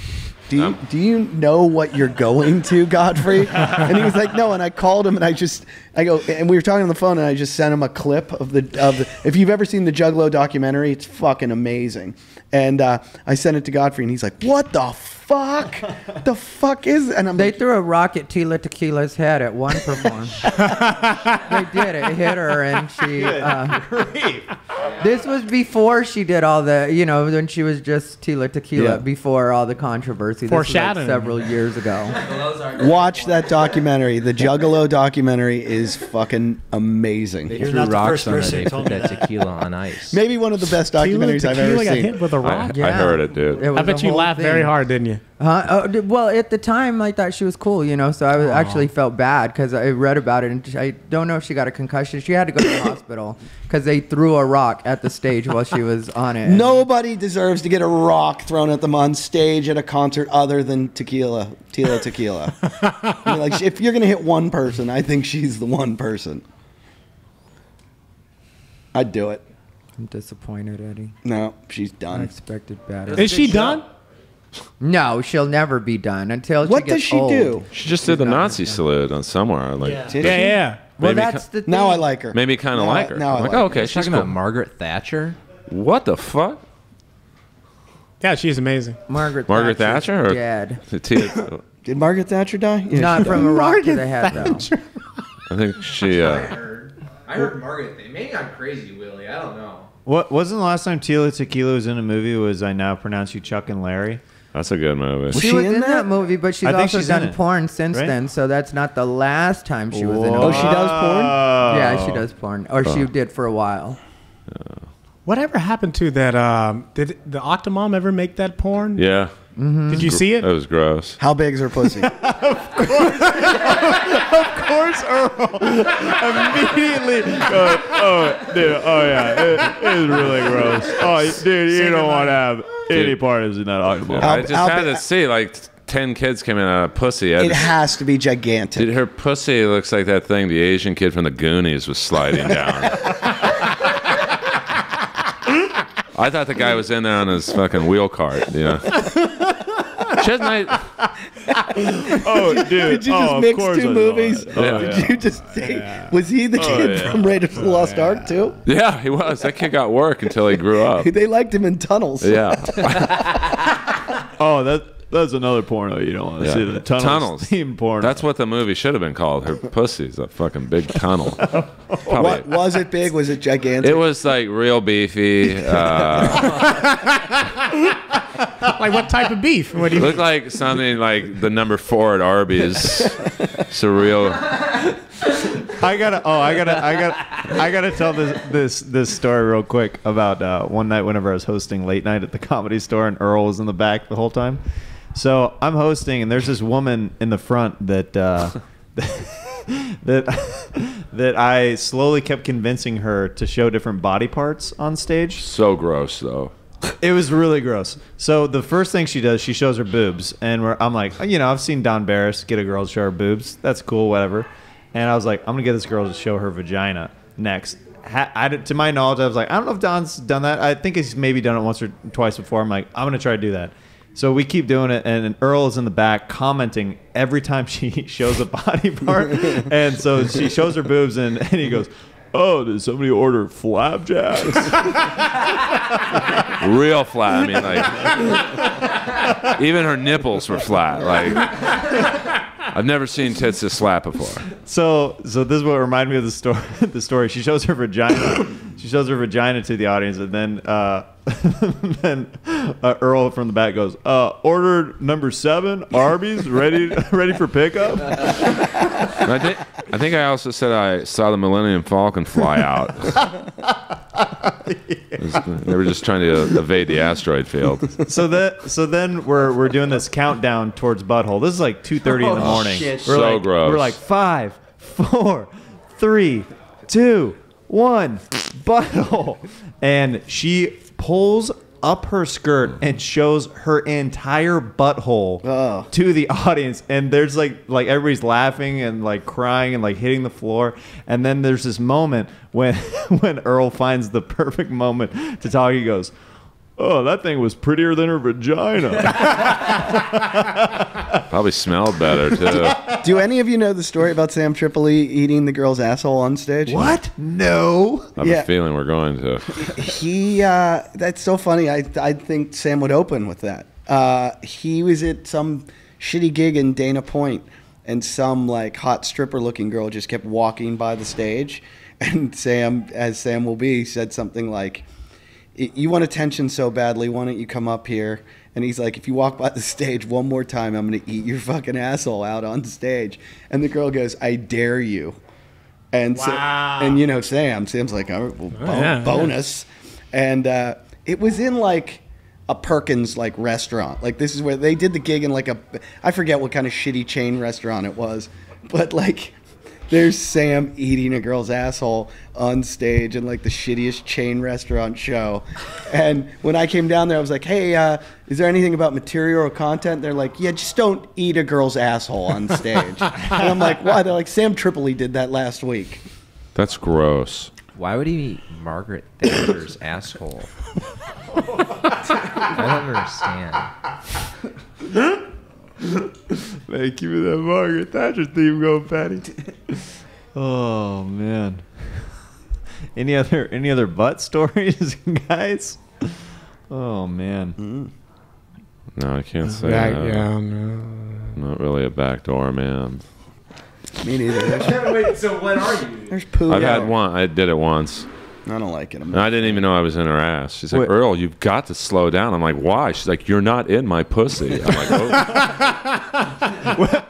do you know what you're going to, Godfrey? And he was like, no. And I called him, and I go, and we were talking on the phone, and I just sent him a clip of the. If you've ever seen the Juggalo documentary, it's fucking amazing. And I sent it to Godfrey, and he's like, what the fuck? The fuck is? And They threw a rock at Tila Tequila's head at one performance. They did. It hit her, and she. This was before she did all the, when she was just Tila Tequila. Yeah. Before all the controversy. This was like Foreshadowing. several years ago. Watch that documentary. The Juggalo documentary is fucking amazing. You're not the first person who told me That that. tequila on ice. Maybe one of the best documentaries I've ever Tequila got seen. hit with a rock. I heard it, dude. It was I bet a you whole laughed very thing. hard, didn't you? Well, at the time, I thought she was cool, so I actually felt bad because I read about it, and I don't know if she got a concussion. She had to go to the hospital because they threw a rock at the stage while she was on it. Nobody deserves to get a rock thrown at them on stage at a concert other than Tila Tequila. I mean, like, if you're gonna hit one person, I think she's the one person. I'd do it. I'm disappointed, Eddie. No, she's I done. expected better. Is she done? No, she'll never be done until she What gets does she old. do? She just did the Nazi salute on somewhere. Like, Yeah. Well, Maybe that's the thing. Now I like her. Maybe kind of Now I- like her. now I I'm like, like oh, her. okay, She's she's talking cool. about Margaret Thatcher. What the fuck? Yeah, she's amazing. Margaret Thatcher? Or dead. Did Margaret Thatcher die? Yeah, Not she from died. a rock to the head, though. I think she. I heard Margaret. Maybe I'm crazy, Willie. I don't know. What wasn't the last time Tila Tequila was in a movie? Was I Now Pronounce You Chuck and Larry? That's a good movie. She was in that movie, but she's I think also she's in done it, porn since right? then, so that's not the last time she was in it. Oh, she does porn? Yeah, she does porn. Or she did for a while. Whatever happened to that? Did the Octomom ever make that porn? Yeah. Mm-hmm. Did you see it? It was gross. How big's her pussy? Of course, Earl immediately goes, oh, dude, oh yeah, it is really gross. Oh, dude, you don't want to have any part in that Octomom. I just had to see, like, 10 kids came in out of pussy. It has to be gigantic. Dude, her pussy looks like that thing the Asian kid from the Goonies was sliding down. I thought the guy was in there on his fucking wheel cart, you know. She has nice. Oh, dude. Did you just of mix course two I movies? saw it. Oh, Did yeah. you just say, was he the kid from Raiders of the Lost Ark too? Yeah, he was. That kid got work until he grew up. They liked him in tunnels. Yeah. Oh, that's another porno you don't want to Yeah. see. The tunnels. Theme porno. That's what the movie should have been called. Her pussy's a fucking big tunnel. Probably. What, was it big? Was it gigantic? It was like real beefy. Like what type of beef? What do you Looked like something like the number 4 at Arby's. Surreal. I gotta tell this story real quick about one night whenever I was hosting late night at the Comedy Store and Earl was in the back the whole time. So I'm hosting and there's this woman in the front that that I slowly kept convincing her to show different body parts on stage. So gross though. It was really gross. So the first thing she does, she shows her boobs, and I'm like, you know, I've seen Don Barris get a girl to show her boobs. That's cool, whatever. And I was like, I'm gonna get this girl to show her vagina next. To my knowledge, I was like, I don't know if Don's done that. I think he's maybe done it once or twice before. I'm like, I'm gonna try to do that. So we keep doing it, and Earl is in the back commenting every time she shows a body part. And so she shows her boobs, and he goes, oh, did somebody order flapjacks? Real flat. I mean, like, even her nipples were flat. Like, I've never seen tits this flat before. So this is what reminded me of the story. The story. She shows her vagina. She shows her vagina to the audience, and then Earl from the back goes, "Order number 7, Arby's, ready for pickup." I think I also said I saw the Millennium Falcon fly out. They were just trying to evade the asteroid field. So then we're doing this countdown towards butthole. This is like 2:30 in the morning. Shit. So gross. We're like 5, 4, 3, 2, 1, butthole, and she pulls up her skirt and shows her entire butthole to the audience, and there's like everybody's laughing and like crying and like hitting the floor, and then there's this moment when Earl finds the perfect moment to talk. He goes, "Oh, that thing was prettier than her vagina." Probably smelled better too. Do any of you know the story about Sam Tripoli eating the girl's asshole on stage? What? No. I have a feeling we're going to. That's so funny. I think Sam would open with that. He was at some shitty gig in Dana Point, and some like hot stripper looking girl just kept walking by the stage, and Sam, as Sam will be, said something like, "You want attention so badly, why don't you come up here?" And he's like, "If you walk by the stage one more time, I'm going to eat your fucking asshole out on stage." And the girl goes, "I dare you." And and you know, Sam's like, "Oh, well, bonus." And it was in like a Perkins like restaurant. Like this is where they did the gig in like I forget what kind of shitty chain restaurant it was, but like there's Sam eating a girl's asshole on stage in like the shittiest chain restaurant show. And when I came down there, I was like, "Hey, is there anything about material or content?" They're like, "Yeah, just don't eat a girl's asshole on stage." And I'm like, "Why?" They're like, "Sam Tripoli did that last week." That's gross. Why would he be Margaret Thatcher's asshole? I don't understand. Thank you for that Margaret Thatcher theme going, Patty. Oh man. Any other butt stories, guys? Oh man. No, I can't say Back- that. yeah, no. Not really a backdoor man. Me neither. Wait, so what are you? There's poo. I've had one. I did it once. I don't like it. And I didn't even know I was in her ass. She's like, Earl, you've got to slow down. I'm like, why? She's like, you're not in my pussy. I'm like,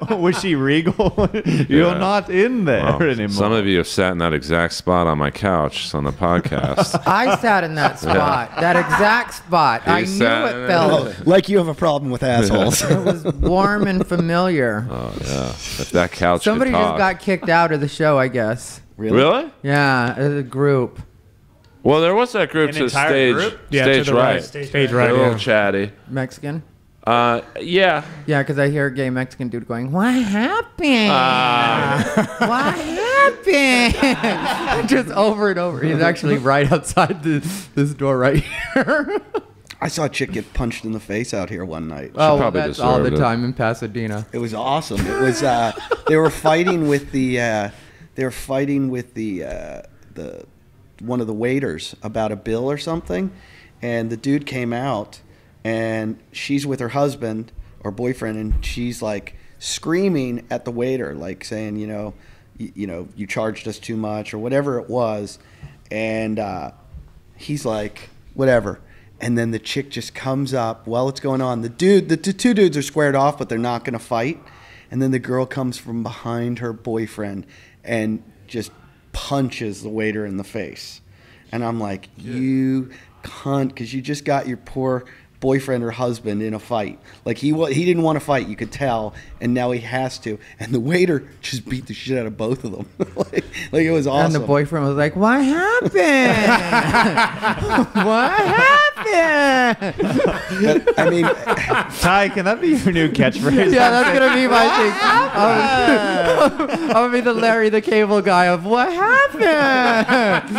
oh. Was she regal? You're not in there Well, anymore. some of you have sat in that exact spot on my couch on the podcast. I sat in that spot, that exact spot. You I knew sat in it it. felt like you have a problem with assholes. It was warm and familiar. Oh, yeah. If that couch Somebody could just talk. got kicked out of the show, I guess. Really? Yeah, as a group. Well, there was that group An to entire stage, group? Yeah, stage to the right. right. Stage right, They're a little yeah. chatty. Mexican? Yeah. Yeah, because I hear a gay Mexican dude going, "What happened? What happened?" Just over and over. He's actually right outside this door right here. I saw a chick get punched in the face out here one night. Oh, that's all the time in Pasadena. It was awesome. It was they were fighting with the one of the waiters about a bill or something, and the dude came out, and she's with her husband or boyfriend, and she's like screaming at the waiter, like saying, you charged us too much or whatever it was, and he's like, whatever. And then the chick just comes up while it's going on. The two dudes are squared off, but they're not going to fight. And then the girl comes from behind her boyfriend and just punches the waiter in the face. And I'm like, you cunt, because you just got your poor boyfriend or husband in a fight. Like he didn't want to fight, you could tell, and now he has to. And the waiter just beat the shit out of both of them. like it was awesome. And the boyfriend was like, "What happened? What happened?" But, I mean, Ty, can that be your new catchphrase? Yeah, that's gonna be my thing. I'm gonna be the Larry the Cable Guy of "What happened?"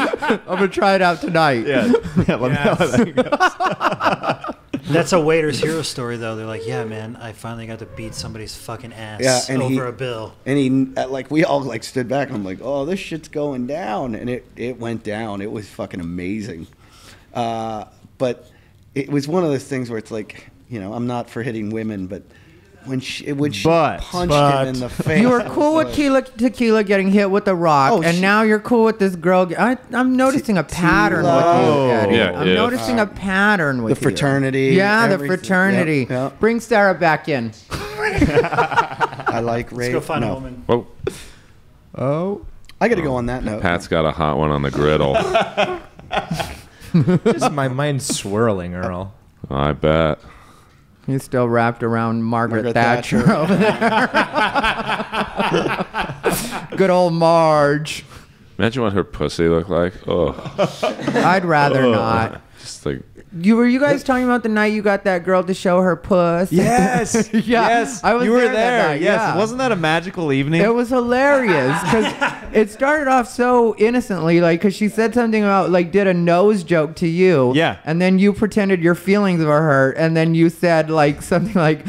I'm gonna try it out tonight. Yeah, let me know how that goes. That's a waiter's hero story, though. They're like, "Yeah, man, I finally got to beat somebody's fucking ass and over a bill." And he, like, we all like stood back. And I'm like, "Oh, this shit's going down," and it went down. It was fucking amazing. But it was one of those things where it's like, I'm not for hitting women, but when she punched him in the face. You were cool with Tequila getting hit with a rock, and now you're cool with this girl. I'm noticing a pattern with you, Eddie. Yeah, I'm noticing a pattern with the fraternity. Yeah, the everything. fraternity. Yep, yep. Bring Sarah back in. I like rape. Let's go find a No. woman. Whoa. Oh, I got to go on that note. Pat's got a hot one on the griddle. Just my mind's swirling, Earl. I bet. He's still wrapped around Margaret Thatcher, Thatcher. over there. Good old Marge. Imagine what her pussy looked like. Oh. I'd rather not. Just like. Were you guys talking about the night you got that girl to show her puss? Yes. Yeah, Yes. I was you were there that there. night, Yes. yeah. Wasn't that a magical evening? It was hilarious because it started off so innocently, like because she said something about like did a nose joke to you, Yeah. and then you pretended your feelings were hurt, and then you said like something like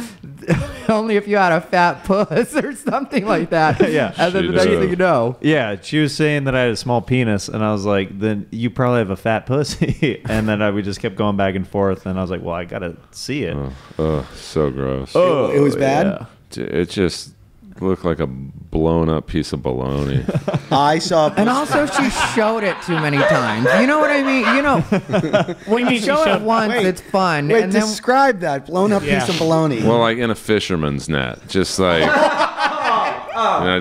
only if you had a fat puss or something like that. Yeah. And then She the next did. thing you know, Yeah, she was saying that I had a small penis, and I was like, "Then you probably have a fat pussy." And then we just kept going back and forth, and I was like, "Well, I gotta see it." Oh, so gross. Oh, it was bad? yeah. It just looked like a blown up piece of bologna. I saw. and also she showed it too many times. You know what I mean? When you show it once, Wait, it's fun, Wait, and then describe that blown up piece of bologna. Well, like in a fisherman's net. Just like.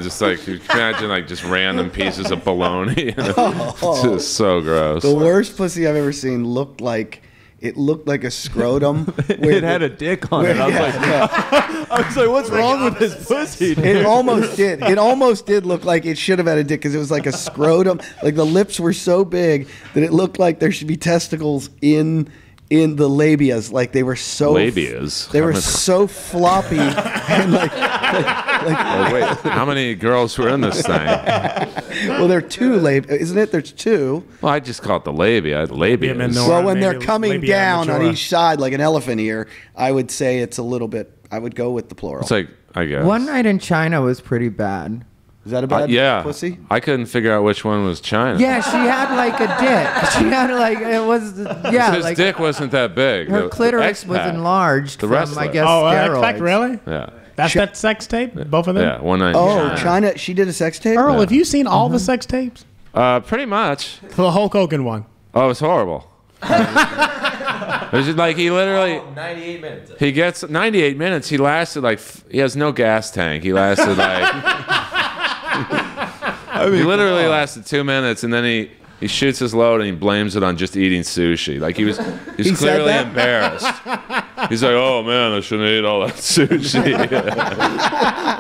Just like you can imagine like just random pieces of bologna. It's just so gross. The worst pussy I've ever seen looked like a scrotum. It had a dick on it. I was like, I was like, "What's wrong with this pussy?" dude?" It almost did. It almost did look like it should have had a dick because it was like a scrotum. Like the lips were so big that it looked like there should be testicles in in the labias. Like they were so Labias? They were so floppy and like Oh, wait, how many girls were in this thing? well, there are two labia, isn't it? There's two. Well, I just call it the labia. Labias. Well, when they're coming down on each side like an elephant ear, I would say it's a little bit. I would go with the plural. It's like, I guess. One night in China was pretty bad. Is that a bad yeah. pussy? I couldn't figure out which one was China. Yeah, she had like a dick. She had like it was His like dick wasn't that big. her The clitoris was X-Pac. enlarged The from wrestler. I guess Oh, steroids. X-Pac, really? Yeah. That's that sex tape? Both of them? Yeah, one night in Oh, China. China. She did a sex tape. Earl, have you seen all the sex tapes? Pretty much. The Hulk Hogan one. Oh, it was horrible. It was just like he literally 98 minutes. he gets 98 minutes. He lasted like he has no gas tank. He lasted like he literally lasted 2 minutes, and then he shoots his load and he blames it on just eating sushi. Like he's He said clearly that? embarrassed. He's like, oh man, I shouldn't eat all that sushi.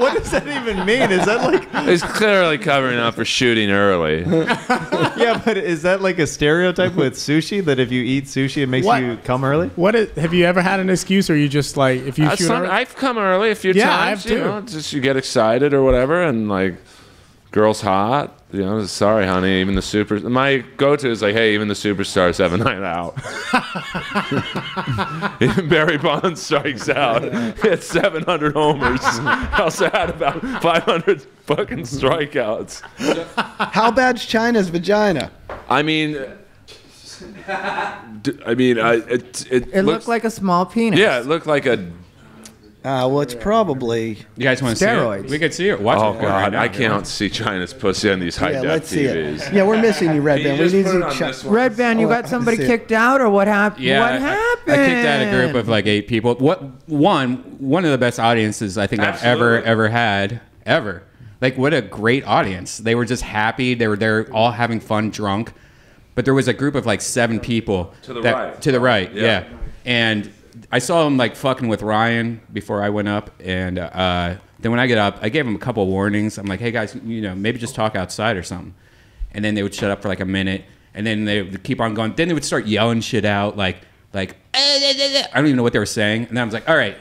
What does that even mean? Is that like? He's clearly covering up for shooting early. Yeah, but is that like a stereotype with sushi that if you eat sushi it makes What? you come early? Have you ever had an excuse, or you just like if you shoot? I've come early a few Yeah, times. I have You too. know, just you get excited or whatever, and like, girl's hot. You know, sorry, honey. Even the super. My go-to is like, hey, even the superstars have a night out. Even Barry Bonds strikes out. He had 700 homers. I also had about 500 fucking strikeouts. How bad's China's vagina? I mean, It looked like a small penis. Yeah, it looked like a. Well, it's probably. You guys want to see Steroids. it? We could see it. Watch Oh it right God, now. I can't see China's pussy on these high Yeah, def let's see TVs. it. Yeah, we're missing you, Red Can Band. you We just need put it to on this one? Red Band, you Oh, got I somebody see it. kicked out, or what happened? Yeah, what I happened? kicked out a group of like 8 people. One of the best audiences I think I've ever had ever. Like what a great audience. They were just happy. They were there all having fun, drunk. But there was a group of like 7 people To the right. To the right, Yeah. yeah. And I saw him like fucking with Ryan before I went up, and then when I get up, I gave him a couple of warnings. I'm like, hey guys, maybe just talk outside or something. And then they would shut up for like a minute, and then they would keep on going. Then they would start yelling shit out, like I don't even know what they were saying. And then I was like, all right,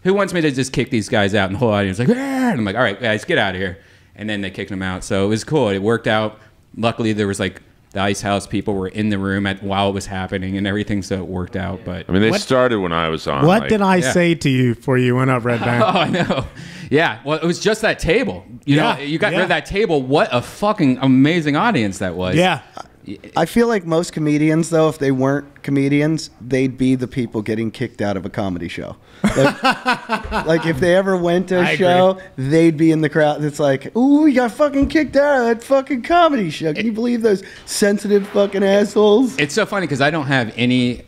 who wants me to just kick these guys out? And the whole audience was like, ah! And I'm like, all right, guys, get out of here. And then they kicked them out. So it was cool. It worked out. Luckily, there was like the Ice House people were in the room while it was happening and everything, so it worked out. But I mean, they started when I was on. What like- did I say to you before you went up, Red Band? Oh, I know. Yeah. Well, it was just that table. You know, you got rid of that table. What a fucking amazing audience that was. Yeah. I feel like most comedians, though, if they weren't comedians, they'd be the people getting kicked out of a comedy show. Like if they ever went to a I show, they'd be in the crowd. It's like, ooh, we got fucking kicked out of that fucking comedy show. Can you believe those sensitive fucking assholes? It's so funny because I don't have any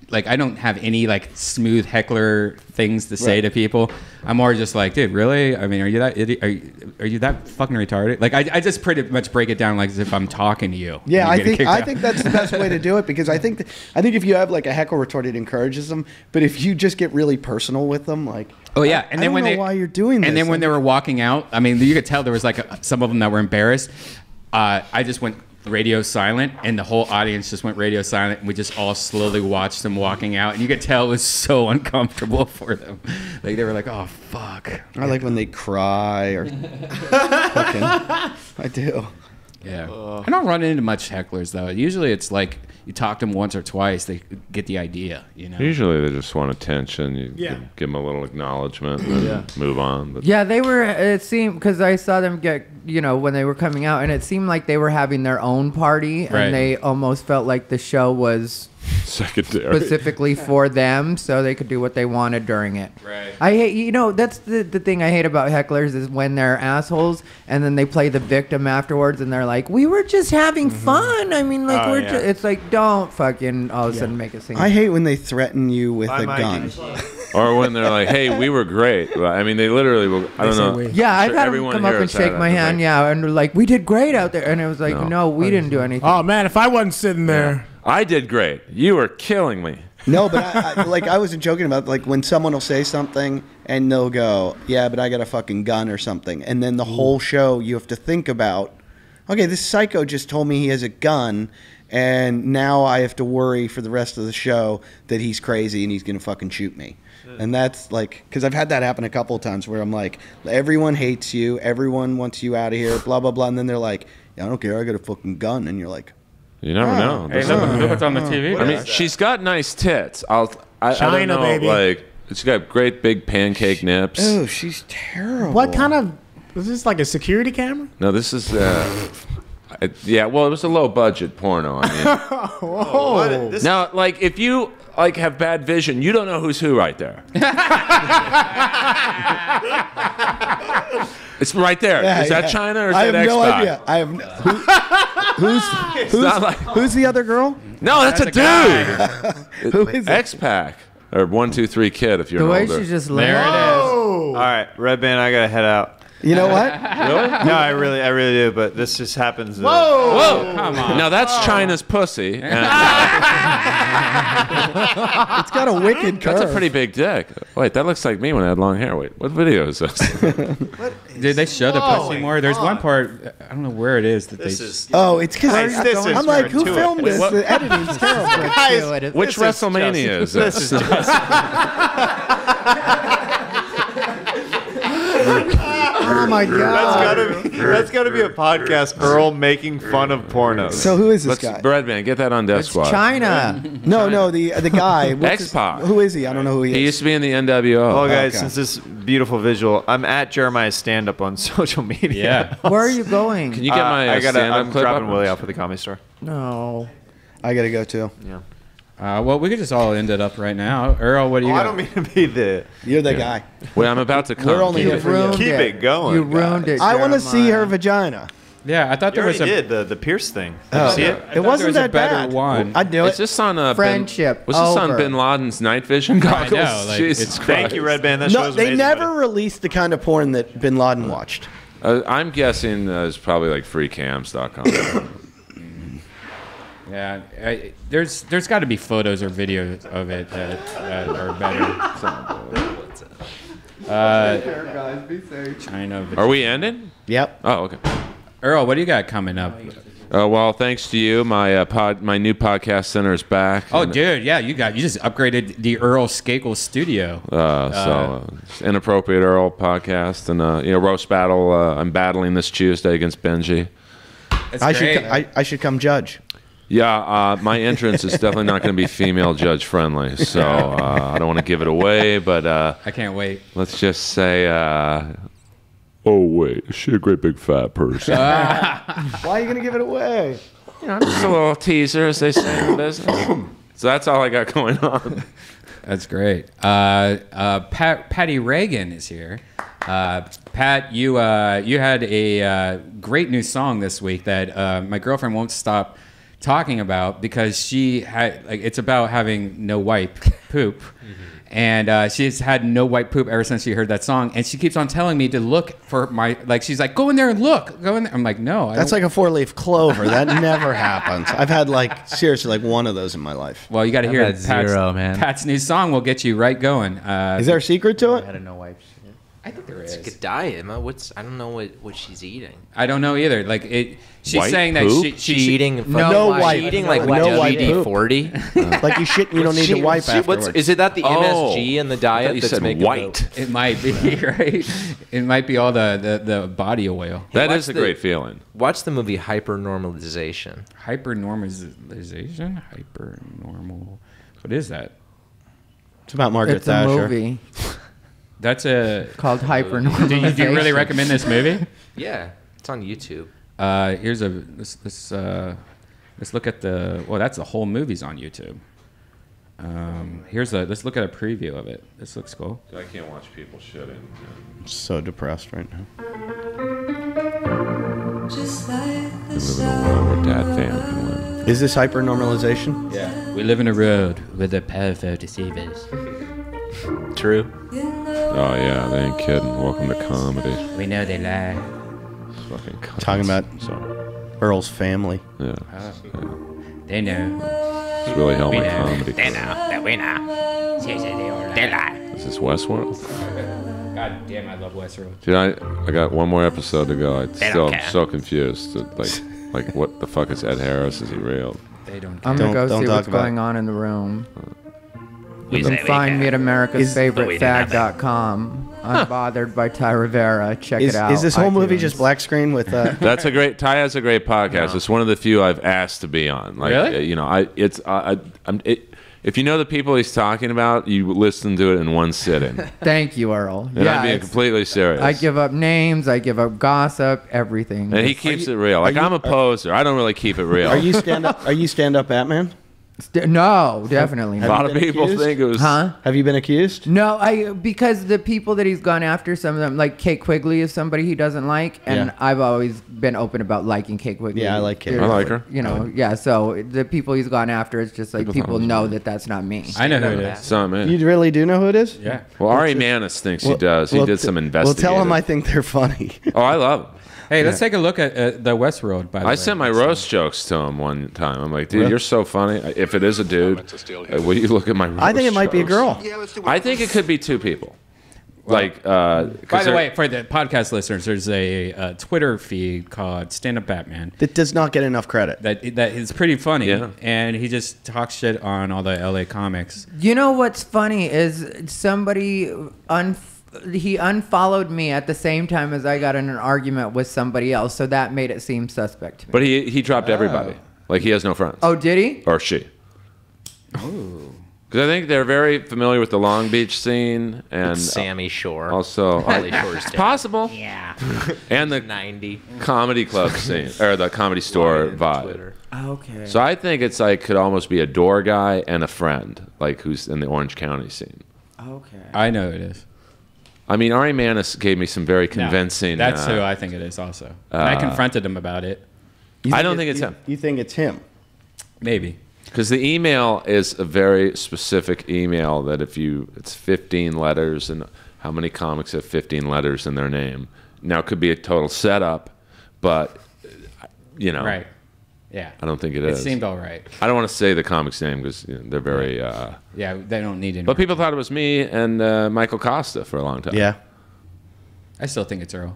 like smooth heckler things to say Right. to people. I'm more just like, dude, really? I mean, are you that idiot? Are you that fucking retarded? Like, I just pretty much break it down like as if I'm talking to you. Yeah, and I you get think kicked I out. think that's the best way to do it because I think if you have like a heckle retort, it encourages them. But if you just get really personal with them, like, Oh yeah, and I then don't when know they why you're doing this. and then when they were walking out, I mean, you could tell there was like some of them that were embarrassed. I just went radio silent, and the whole audience just went radio silent, and we just all slowly watched them walking out, and you could tell it was so uncomfortable for them. Like they were like, "Oh fuck." I like when they cry or fucking. I do. Yeah. I don't run into much hecklers though. Usually it's like you talk to them once or twice, they get the idea, you know. Usually they just want attention. You Yeah. give them a little acknowledgement and then move on. But Yeah, they were. It seemed because I saw them get, when they were coming out, and it seemed like they were having their own party, Right. and they almost felt like the show was secondary. specifically for them, so they could do what they wanted during it. Right. I hate, that's the thing I hate about hecklers is when they're assholes, and then they play the victim afterwards, and they're like, "We were just having fun." I mean, like Oh, we're. yeah. It's like don't fucking all of a sudden make a scene. I hate when they threaten you with a gun. or when they're like, "Hey, we were great." Well, I mean, they literally will. I don't know. Yeah, I've Sure, had them everyone come up here and has had shake that. my It's hand, like, yeah, and they're like, "We did great out there," and it was like, No. "No, we didn't do anything." Oh man, if I wasn't sitting there, I did great. You were killing me. No, but I wasn't joking about like when someone will say something and they'll go, "Yeah, but I got a fucking gun or something," and then the whole show you have to think about, okay, this psycho just told me he has a gun, and now I have to worry for the rest of the show that he's crazy and he's gonna fucking shoot me. And that's like, because I've had that happen a couple of times where I'm like, everyone hates you, everyone wants you out of here, blah blah blah, and then they're like, yeah, I don't care, I got a fucking gun, and you're like, you never know. Hey, look what's on the TV. I mean, she's got nice tits. I don't know, baby. like she's got great big pancake nips. oh, she's terrible. What kind of? Is this like a security camera? No, this is. Yeah, well, it was a low budget porno. I mean, Whoa. now, like, if you like have bad vision, you don't know who's who right there. It's right there. Yeah, Is that China or is I that have no X-Pac? idea. I have who's the other girl? No, that's a dude. Who is it? X-Pac or 1-2-3 Kid if you're The an way older. she just There it is. All right, Red Band, I gotta head out. You know what? Really? No, I really do, but this just happens. Whoa! Come on. Now that's China's pussy. And It's got a wicked curve. that's a pretty big dick. Wait, that looks like me when I had long hair. Wait, what video is this? Did they show the pussy more? There's one part, I don't know where it is that This they. is Oh, it's because This is I'm like, who gratuitous. filmed this? The editing's terrible. guys. Which WrestleMania is this? This is just. Oh my god. That's gotta be a podcast. Earl making fun of pornos. So who is this Let's guy? Bread Man, get that on Death It's Squad. China. No, the guy. What's his- X-Pac. Who is he? I don't know who he is. He used to be in the NWO. Well, guys, Okay. since this beautiful visual, I'm at Jeremiah's stand up on social media. Yeah. Where are you going? Can you get my stand-up I'm clip dropping up? Willie off at the Comedy Store. No. I gotta go too. Yeah. Well, we could just all end it up right now. Earl, what do you I got? don't mean to be the. You're the guy. Wait, I'm about to come. We're only Keep here it- for you. Ruined Keep it going. You ruined it. I want to see Jeremiah. her vagina. Yeah, I thought You there was already a. did the Pierce thing. Did Oh. you see it? I It thought wasn't there was that a better bad. one. I'd do Is it. this on Friendship Was this on over. Bin Laden's night vision goggles? I know, like, Jesus it's- Thank Christ. you, Red Band. That No, show's they amazing, never buddy. released the kind of porn that Bin Laden watched. I'm guessing it's probably like freecams.com. Yeah, there's got to be photos or videos of it that are better. Guys, be safe. China. Are we ending? Yep. Oh, okay. Earl, what do you got coming up? Well, thanks to you, my my new podcast center is back. Oh, And, dude, yeah, you just upgraded the Earl Skakel studio. It's Inappropriate Earl podcast and roast battle. I'm battling this Tuesday against Benji. That's I great. should come judge. Yeah, my entrance is definitely not going to be female judge friendly, so I don't want to give it away, but I can't wait. let's just say, oh wait, is she a great big fat person? Why are you gonna give it away? Just a little teaser, as they say in the business. So that's all I got going on. That's great. Patty Reagan is here. Pat, you had a great new song this week that my girlfriend won't stop talking about because she had it's about having no white poop. And she's had no white poop ever since she heard that song. And she keeps on telling me to look for my, she's like, go in there and look. Go in there. I'm like, no. That's like a 4-leaf clover. That never happens. I've had seriously one of those in my life. Well, you got to hear I've had zero, man. Pat's new song will get you right going. Is there a secret to it? I don't know why. I think there It's is. like a diet. I don't know what she's eating. I don't know either. She's White saying poop? that She's eating no white. She's eating like No white poop. WD-40. Like you shit and you don't need to wipe afterwards. Is it that the MSG in the diet you that's said making white. It might be, right? It might be all the body oil. That watch is a the- great feeling. Watch the movie Hypernormalization. Hypernormalization? Hypernormal. What is that? It's about Margaret It's a Thatcher. movie That's a... called Hypernormalization. Do you really recommend this movie? Yeah, it's on YouTube. Here's let's look at the... Well, that's the whole movie's on YouTube. Let's look at a preview of it. This looks cool. I can't watch people shitting. I'm so depressed right now. We live in a world where dad fam can win. Is this hypernormalization? Yeah. We live in a world where the powerful deceivers. True. Oh yeah, they ain't kidding. Welcome to comedy. We know they lie. Fucking cunts. Talking about Sorry. Earl's family. Yeah. They know. It's really helped We my know. comedy. They know that we know. They lie. Is this Westworld? God damn, I love Westworld. Dude, I got one more episode to go. They Still don't am care. so confused. Like what the fuck is Ed Harris? Is he real? They don't. I'm gonna go Don't see talk what's about going it. on in the room. We You say can we find can. me at Is- AmericasFag.com. Unbothered by Ty Rivera. Check it out. Is this whole movie iTunes. just black screen with? That's a great. Ty has a great podcast. It's one of the few I've asked to be on. Like, Really? You know, if you know the people he's talking about, you listen to it in one sitting. Thank you, Earl. And I'm being it's- completely serious. I give up names. I give up gossip. Everything. And he keeps it real. Like, I'm a poser. I don't really keep it real. Are you stand up? Are you stand up Batman? No, definitely A not. lot of people think it was. Huh? Have you been accused? No, because the people that he's gone after, some of them, like Kate Quigley is somebody he doesn't like, and Yeah. I've always been open about liking Kate Quigley. Yeah, I like Kate. I like her. You know, yeah. So the people he's gone after, it's just like people know that that's not me. I know who it is. It's not me. You really do know who it is? Yeah. Well, Ari Manis thinks he does. He did some Well, investigating. tell him I think they're funny. Oh, I love him. Hey, let's take a look at the Westworld. By the way, I sent my roast jokes to him one time. I'm like, dude, Really? you're so funny. If it is a dude, will you look at my roast I think it might be a girl. I think it could be two people. Like, by the way, for the podcast listeners, there's a Twitter feed called Stand Up Batman That does not get enough credit. that is pretty funny, Yeah. and he just talks shit on all the LA comics. You know what's funny is somebody he unfollowed me at the same time as I got in an argument with somebody else, so that made it seem suspect to me. But he dropped everybody. Like, he has no friends. Oh, did he? Or she. Oh. Because I think they're very familiar with the Long Beach scene and Sammy Shore. Also, Pauly Shore's it's dad. possible. Yeah. And the 90 comedy club scene or the comedy store vibe. Twitter. Okay. So I think it's like could almost be a door guy and a friend, like who's in the Orange County scene. Okay. I know it is. I mean, Ari Manis gave me some very convincing. No, that's who I think it is. Also, and I confronted him about it. I don't think it's him. You think it's him? Maybe. Because the email is a very specific email that it's 15 letters, and how many comics have 15 letters in their name? Now, it could be a total setup, but, you know. Right. Yeah. I don't think it It is. seemed all right. I don't want to say the comic's name because they're very. Yeah, they don't need it. But people thought it was me and Michael Costa for a long time. Yeah. I still think it's Earl.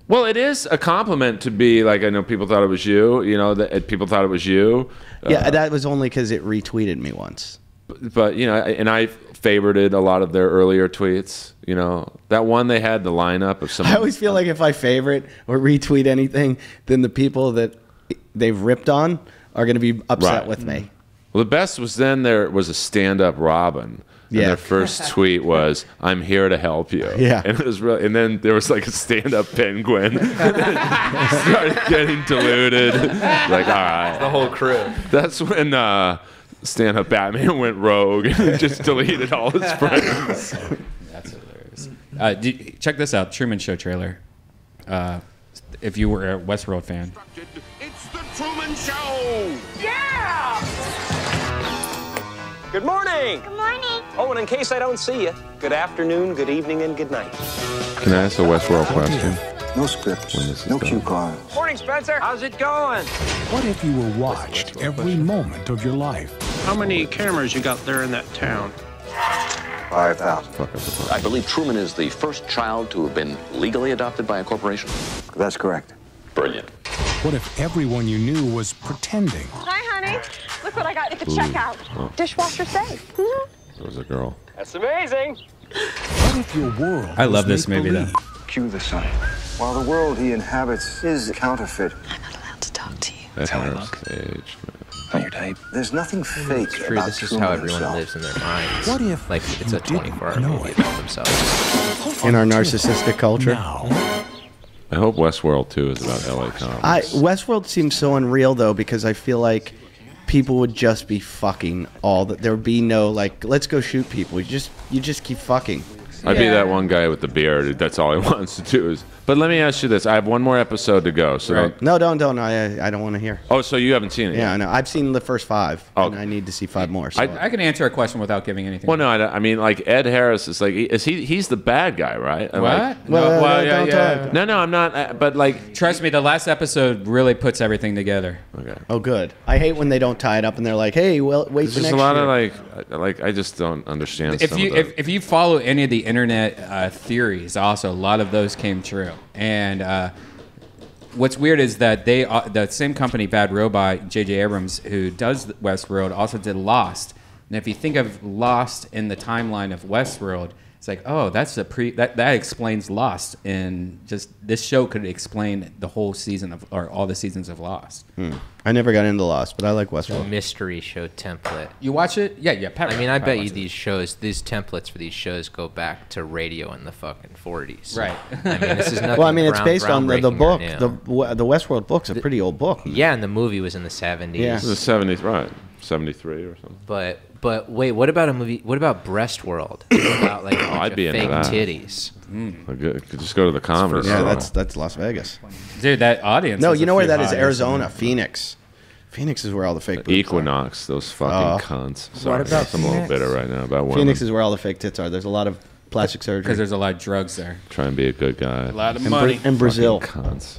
Well, it is a compliment to be like, I know people thought it was you, you know, that people thought it was you. Yeah, that was only because it retweeted me once. But, you know, and I favorited a lot of their earlier tweets, you know. That one they had the lineup of some. I always feel like if I favorite or retweet anything, then the people that they've ripped on are going to be upset with me. Well, the best was then there was a stand-up Robin. And Yeah. their first tweet was, "I'm here to help you." Yeah. And it was really, and then there was like a stand-up Penguin. Started getting diluted. Like, all right. The whole crew. That's when stand-up Batman went rogue and just deleted all his friends. That's hilarious. Check this out, Truman Show trailer. If you were a Westworld fan. It's the Truman Show! Yeah! Good morning! Good morning! Oh, and in case I don't see you, good afternoon, good evening, and good night. Can I ask a Westworld question? No scripts, no cue cards. Morning, Spencer. How's it going? What if you were watched every moment of your life? How many cameras you got there in that town? 5,000. I believe Truman is the first child to have been legally adopted by a corporation. That's correct. Brilliant. What if everyone you knew was pretending? Hi, honey. Look what I got at the Ooh. checkout. Oh. Dishwasher safe. It was a girl. That's amazing. What if your world I love this movie though. Cue the sun. While the world he inhabits is counterfeit. That hurts. Age. Not your type. There's nothing fake It's true. about This is Truman how everyone himself. lives in their minds. What if like it's a 24-hour movie about themselves? In our narcissistic culture. I hope Westworld 2 is about LA comics. Westworld seems so unreal though, because I feel like people would just be fucking all that. There would be no like, let's go shoot people. You just keep fucking. I'd be that one guy with the beard. That's all he wants to do is. But let me ask you this: I have one more episode to go. So Right. No, don't. I don't want to hear. Oh, so you haven't seen it? Yeah, yet? I know. I've seen the first 5, and I need to see 5 more. So. I can answer a question without giving anything. Well, no, I mean, like Ed Harris is like, he's the bad guy, right? What? Like, No, I'm not. But like, trust me, the last episode really puts everything together. Okay. Oh, good. I hate when they don't tie it up and they're like, "Hey, well, wait There's for just next a lot year." of like I just don't understand. If some you of the, if you follow any of the internet theories, also a lot of those came true, and what's weird is that they the same company, Bad Robot, J.J. Abrams, who does Westworld, also did Lost. And if you think of Lost in the timeline of Westworld, it's like, oh, that's that explains Lost, and just this show could explain the whole season of or all the seasons of Lost. I never got into Lost, but I like Westworld. Mystery show template. You watch it? Yeah. Pat, I mean, I Pat bet you watches these templates for these shows go back to radio in the fucking 40s. Right. I mean, this is nothing. Well, I mean, it's based on the book. groundbreaking or new. The Westworld book's a pretty old book. Yeah, and the movie was in the 70s. Yeah. The 70s, right? 73 or something. But wait, what about a movie? What about Breastworld? What about like I'd be into fake that. titties? Could just go to the comedy Yeah, store. that's Las Vegas. Dude, that audience. No, has you a know where few that is? hot Arizona, ears. Phoenix. Phoenix is where all the fake boobs Equinox, those fucking cunts. Sorry, about I'm a little Phoenix? bitter right now about women. Phoenix is where all the fake tits are. There's a lot of plastic surgery. Because there's a lot of drugs there. Try and be a good guy. A lot of And money. in Brazil. Fucking cunts.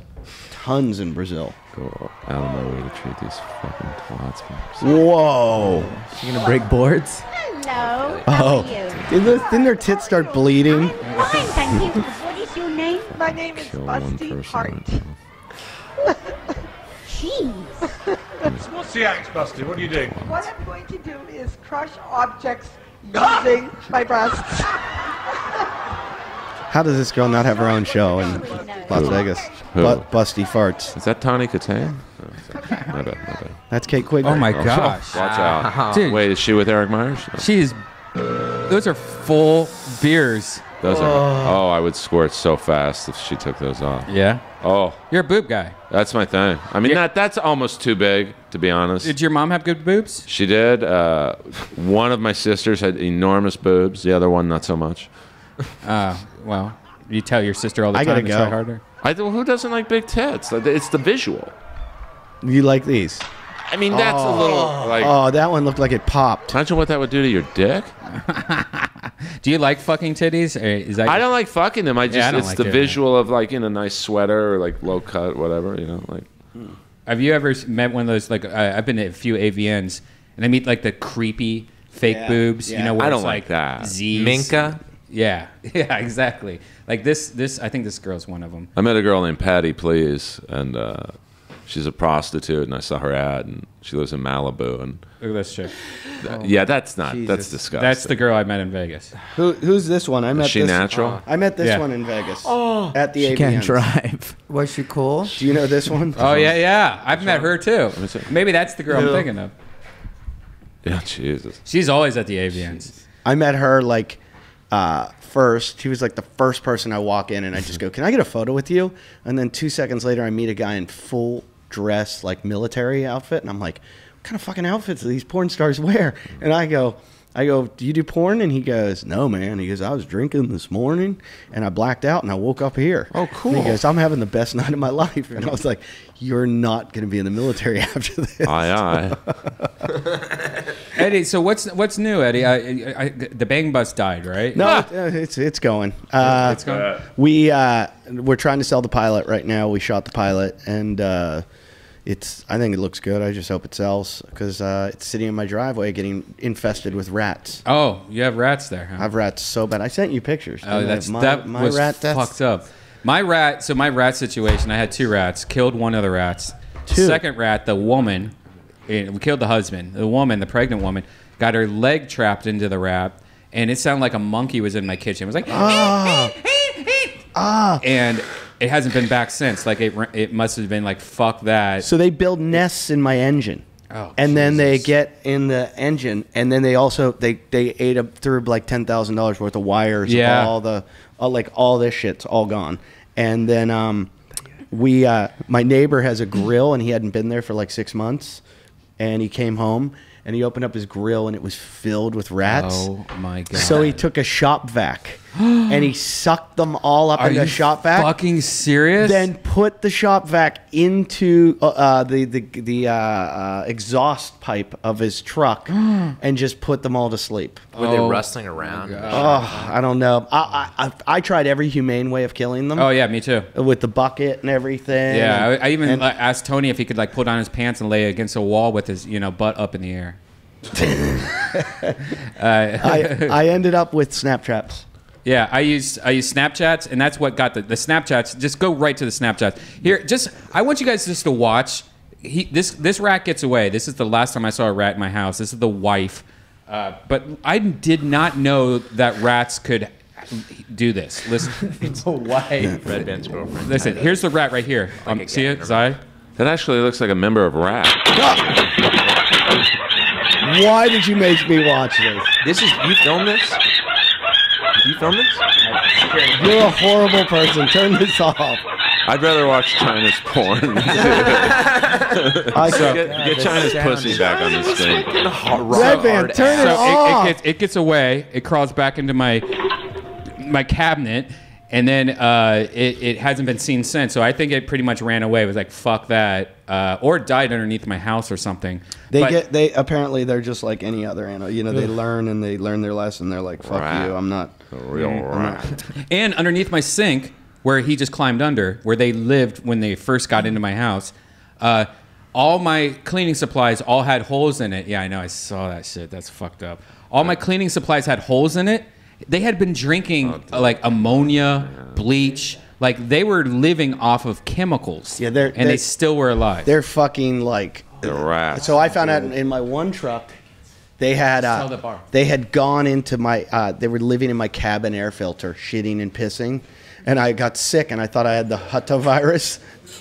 Tons in Brazil. Go out of my way to treat these fucking twats. Whoa. You gonna break boards? Hello. Oh. Didn't their tits start bleeding? Fine, thank you. What is your name? My name is Kill one Busty person Hart. right now. Jeez. What's the act, Busty? What do you do? What I'm going to do is crush objects using my breasts. How does this girl not have her own show in Las Vegas? Who? Busty Farts. Is that Tawny Katane? My bad. That's Kate Quigley. Oh my gosh. Watch out. Dude. Wait, is she with Eric Myers? No. She's. Those are full beers. Those are. I would squirt so fast if she took those off. Yeah. Oh. You're a boob guy. That's my thing. I mean, that's almost too big, to be honest. Did your mom have good boobs? She did. One of my sisters had enormous boobs. The other one, not so much. Well, you tell your sister all the I time gotta to go. try harder. Who doesn't like big tits? It's the visual. You like these? I mean, that's a little like. Oh, that one looked like it popped. Imagine what that would do to your dick. Do you like fucking titties? Or is that I don't like fucking them. I don't it's like the it. visual of like in a nice sweater or like low cut, whatever. You know, like. Have you ever met one of those? Like, I've been to a few AVNs, and I meet like the creepy fake boobs. Yeah. You know, where I don't it's like that. Z's. Minka? Yeah, yeah, exactly. Like this. I think this girl's one of them. I met a girl named Patty Please, and she's a prostitute, and I saw her ad, and she lives in Malibu, and Look at this chick. yeah, that's not Jesus. that's disgusting. That's the girl I met in Vegas. Who's this one? I met Is she this. natural? I met this Yeah. one in Vegas. At the She AVNs. can't drive. Was she cool? Do you know this one? Oh yeah. I've met her too. Maybe that's the girl I'm thinking of. Yeah, Jesus. She's always at the AVNs. I met her like first. She was like the first person I walk in, and I just go, "Can I get a photo with you?" And then 2 seconds later, I meet a guy in full dress, like military outfit, and I'm like, "What kind of fucking outfits do these porn stars wear?" And I go, "Do you do porn?" And he goes, "No, man." He goes, "I was drinking this morning, and I blacked out, and I woke up here." Oh, cool. And he goes, "I'm having the best night of my life," and I was like, "You're not going to be in the military after this." Aye. Eddie, so what's new, Eddie? The Bang Bus died, right? No, it's going. It's going. We're trying to sell the pilot right now. We shot the pilot, and I think it looks good. I just hope it sells because it's sitting in my driveway, getting infested with rats. Oh, you have rats there, huh? I have rats so bad. I sent you pictures. Oh, didn't I? that my was rat death. fucked up. My rat situation, I had 2 rats, killed one of the rats. 2. Second rat, the woman, we killed the husband. The woman, the pregnant woman, got her leg trapped into the rat, and it sounded like a monkey was in my kitchen. It was like, and it hasn't been back since. Like it must have been like, fuck that. So they build nests in my engine. Oh, and then they get in the engine, and then they also they ate up through like $10,000 worth of wires. Yeah. All this shit's all gone. And then my neighbor has a grill, and he hadn't been there for like 6 months, and he came home and he opened up his grill, and it was filled with rats. Oh my god! So he took a shop vac and he sucked them all up into a shop vac. Fucking serious? Then put the shop vac into the exhaust pipe of his truck and just put them all to sleep. Were they rustling around? I don't know. I tried every humane way of killing them. Oh yeah, me too. With the bucket and everything. Yeah, I even asked Tony if he could like pull down his pants and lay against a wall with his butt up in the air. I ended up with snap traps. Yeah, I use Snapchats, and that's what got the Snapchats. Just go right to the Snapchats. Here, I want you guys just to watch. This rat gets away. This is the last time I saw a rat in my house. This is the wife. But I did not know that rats could do this. Listen. It's a wife. Red Band's girlfriend. Listen, here's the rat right here. See it, Zai? That actually looks like a member of Rat. Why did you make me watch this? You filmed this? You filmed this? You're a horrible person. Turn this off. I'd rather watch China's porn. Get China's pussy back on the screen. Red Band, turn it off. It gets away. It crawls back into my cabinet, and then it hasn't been seen since. So I think it pretty much ran away. It was like, fuck that, or died underneath my house or something. They apparently they're just like any other animal. You know, they learn their lesson. They're like, fuck you. I'm not a real rat. And underneath my sink, where he just climbed under, where they lived when they first got into my house, all my cleaning supplies all had holes in it. Yeah, I know. I saw that shit. That's fucked up. All my cleaning supplies had holes in it. They had been drinking like ammonia, bleach. Like they were living off of chemicals. Yeah, they still were alive. They're fucking like the rats. So I found out in my one truck, they had gone into my. They were living in my cabin air filter, shitting and pissing, and I got sick, and I thought I had the Hutta virus,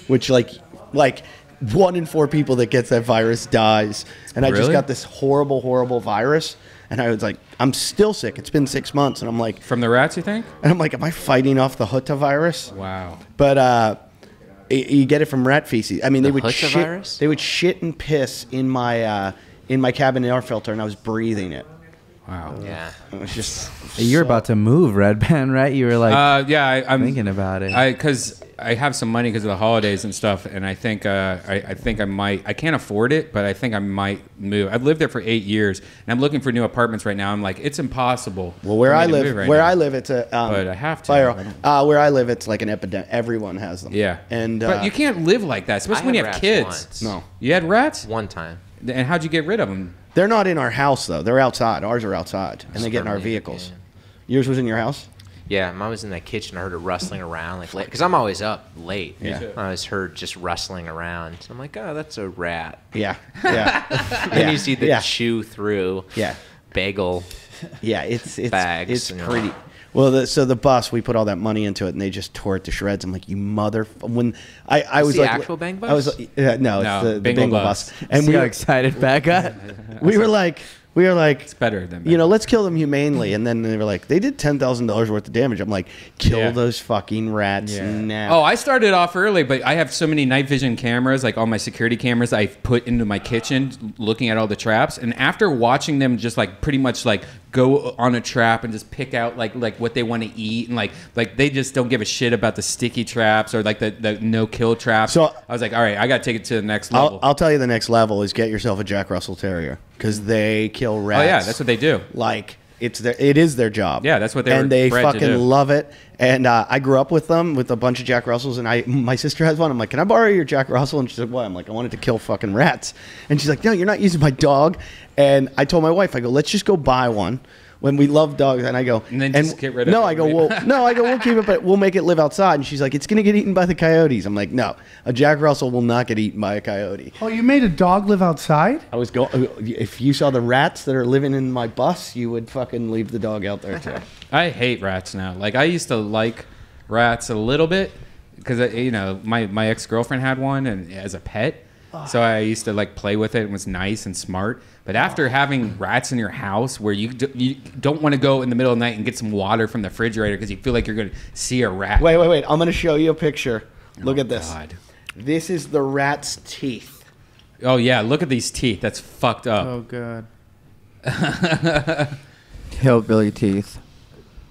which like 1 in 4 people that gets that virus dies, and I just got this horrible virus. And I was like, I'm still sick. It's been 6 months. And I'm like... From the rats, you think? And I'm like, am I fighting off the Hutta virus? Wow. But you get it from rat feces. I mean, they would shit and piss in my cabin air filter, and I was breathing it. Wow. Yeah. It was just... You're about to move, Red Band, right? You were like I'm thinking about it. Because I have some money because of the holidays and stuff, and I think I think I might. I can't afford it, but I think I might move. I've lived there for 8 years, and I'm looking for new apartments right now. I'm like, it's impossible. Well, where I live, it's a. But I have to. Where I live, it's like an epidemic. Everyone has them. Yeah. And but you can't live like that, especially when you have kids. Once. No. You had rats? One time. And how'd you get rid of them? They're not in our house though. They're outside. Ours are outside, and they get in our vehicles. Yeah. Yours was in your house? Yeah, mine was in that kitchen. I heard it rustling around like late, because I'm always up late. Yeah. I always heard just rustling around. So I'm like, oh, that's a rat. Yeah. And you see the chew through. Yeah. Bagel. Yeah, it's bags. It's pretty. Well, so the bus, we put all that money into it, and they just tore it to shreds. I'm like, you mother. When I was the like, actual Bang Bus? I was like, no, it's the Bingo bus. And we got excited back up. We were like, it's better than let's kill them humanely. And then they were like, they did $10,000 worth of damage. I'm like, kill those fucking rats now. Oh, I started off early, but I have so many night vision cameras, like all my security cameras I've put into my kitchen, looking at all the traps. And after watching them just like pretty much like go on a trap and just pick out like what they want to eat, and like they just don't give a shit about the sticky traps or like the no kill traps. So I was like, all right, I got to take it to the next level. I'll tell you the next level is get yourself a Jack Russell Terrier, because they kill rats. Oh yeah, that's what they do. Like it is their job. Yeah, that's what they and they bred fucking to do. love it. And I grew up with them, with a bunch of Jack Russells, and my sister has one. I'm like, can I borrow your Jack Russell? And she said, what? I'm like, I wanted to kill fucking rats. And she's like, no, you're not using my dog. And I told my wife, I go, let's just go buy one. When we love dogs, and I go, and then just get rid of it. I go, we'll keep it, but we'll make it live outside. And she's like, it's gonna get eaten by the coyotes. I'm like, no, a Jack Russell will not get eaten by a coyote. Oh, you made a dog live outside? I was going. If you saw the rats that are living in my bus, you would fucking leave the dog out there too. I hate rats now. Like I used to like rats a little bit because my ex-girlfriend had one and as a pet. So I used to like play with it. It was nice and smart. But after having rats in your house where you don't want to go in the middle of the night and get some water from the refrigerator because you feel like you're going to see a rat. Wait. I'm going to show you a picture. Look at this. God. This is the rat's teeth. Oh, yeah. Look at these teeth. That's fucked up. Oh, God. Hillbilly teeth.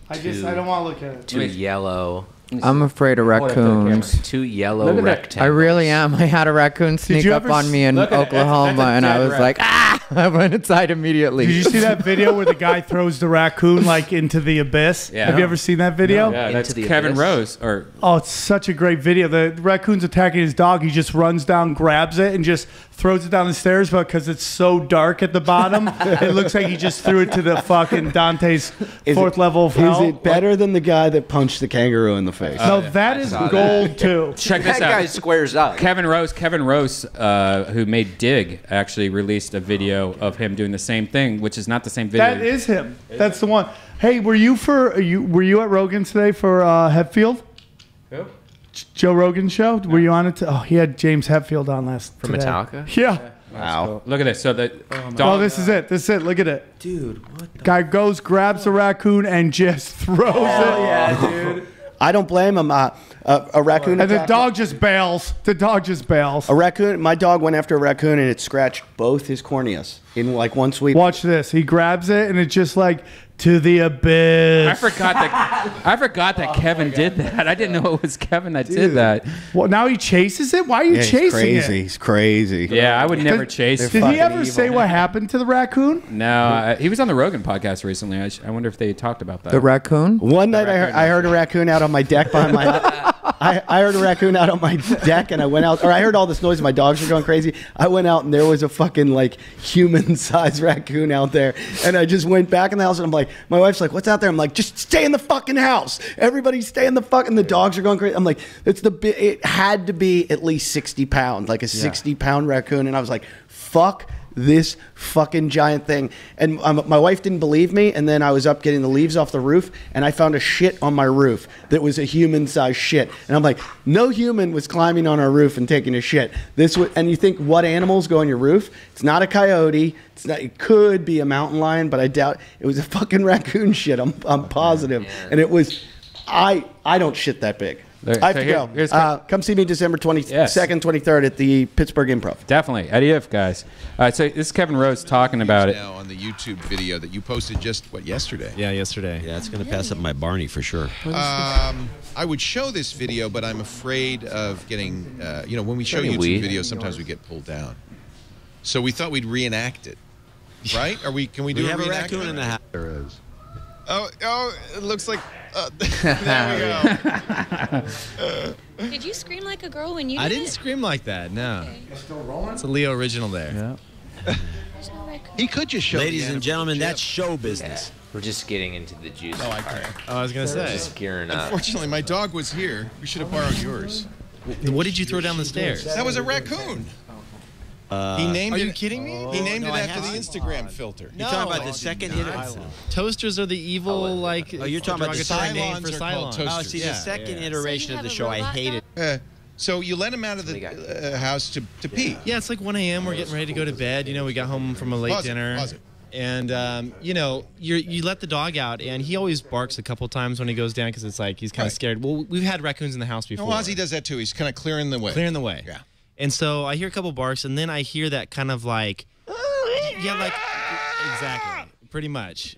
I don't want to look at it. Two yellow. I'm afraid of raccoons. Two yellow rectangles. I really am. I had a raccoon sneak up on me in Oklahoma, and I was like, ah! I went inside immediately. Did you see that video where the guy throws the raccoon like into the abyss? Yeah. Have you ever seen that video? Yeah, that's Kevin Rose. Oh, it's such a great video. The raccoon's attacking his dog. He just runs down, grabs it, and just throws it down the stairs. But because it's so dark at the bottom, it looks like he just threw it to the fucking Dante's fourth level of hell. Is it better than the guy that punched the kangaroo in the face? No, that is gold too. Check this out. That guy squares up. Kevin Rose, who made Dig, actually released a video of him doing the same thing, which is not the same video. That is him. That's the one. Hey, were you at Rogan's today for Hetfield? Who? Joe Rogan's show? Were you on it? Oh, he had James Hetfield on From today. Metallica? Yeah. Wow. Cool. Look at this. So the dog. Oh, this is it. This is it. Look at it. Dude, what the? Guy goes, grabs the raccoon, and just throws it. Yeah, dude. I don't blame him. A raccoon. And the dog just bails. The dog just bails. A raccoon. My dog went after a raccoon, and it scratched both his corneas in like one sweep. Watch this. He grabs it, and it's just like to the abyss. I forgot that Kevin did that. I didn't know it was Kevin that did that. Well, now he chases it. Why are you chasing it? He's crazy. Yeah, I would never chase. Did he ever say what happened to the raccoon? No, he was on the Rogan podcast recently. I wonder if they talked about that. The raccoon? One night I heard a raccoon out on my deck behind my. I heard a raccoon out on my deck, and I went out, or I heard all this noise. And my dogs were going crazy. I went out, and there was a fucking like human-sized raccoon out there, and I just went back in the house, and I'm like, my wife's like, "What's out there?" I'm like, "Just stay in the fucking house. Everybody stay in the fucking." The dogs are going crazy. I'm like, it had to be at least 60 pounds, like a 60-pound raccoon, and I was like, "Fuck this fucking giant thing." And my wife didn't believe me, and then I was up getting the leaves off the roof, and I found a shit on my roof that was a human-sized shit. And I'm like, no human was climbing on our roof and taking a shit. And you think, what animals go on your roof? It's not a coyote. It could be a mountain lion, but I doubt it was a fucking raccoon shit. I'm positive. And it was, I don't shit that big. I have to go. Come see me December 22nd, 23rd at the Pittsburgh Improv. Definitely. Eddie F, guys. So this is Kevin Rose talking about it. Now on the YouTube video that you posted just, yesterday? Yeah, yesterday. Yeah, it's going to pass up my Barney for sure. I would show this video, but I'm afraid of getting, when we show YouTube videos, sometimes we get pulled down. So we thought we'd reenact it. Right? Can we do a reenactment? We have a raccoon in the house. There is. Oh, it looks like... there we go. Did you scream like a girl when you did I didn't scream like that, no. Okay. It's a Leo original there. Yeah. He could just show. Ladies and gentlemen, that's show business. Yeah. We're just getting into the juice. No, I can't. Oh, I was going to say. Just gearing up. Unfortunately, my dog was here. We should have borrowed yours. What did you throw down the stairs? That was a raccoon. He named are you kidding me? He named it after the Instagram filter. You're talking about the second iteration. Toasters are the evil, like. Oh, you're talking about the Cylons for Cylons. Oh, see, the second iteration of the show, I hate it. So you let him out of the house to pee. Yeah, it's like 1 a.m. We're getting ready to go to bed. We got home from a late dinner. And, you let the dog out, and he always barks a couple times when he goes down because it's like he's kind of scared. Well, we've had raccoons in the house before. No, Ozzy does that too. He's kind of clearing the way. Yeah. And so I hear a couple barks, and then I hear that kind of like, exactly, pretty much.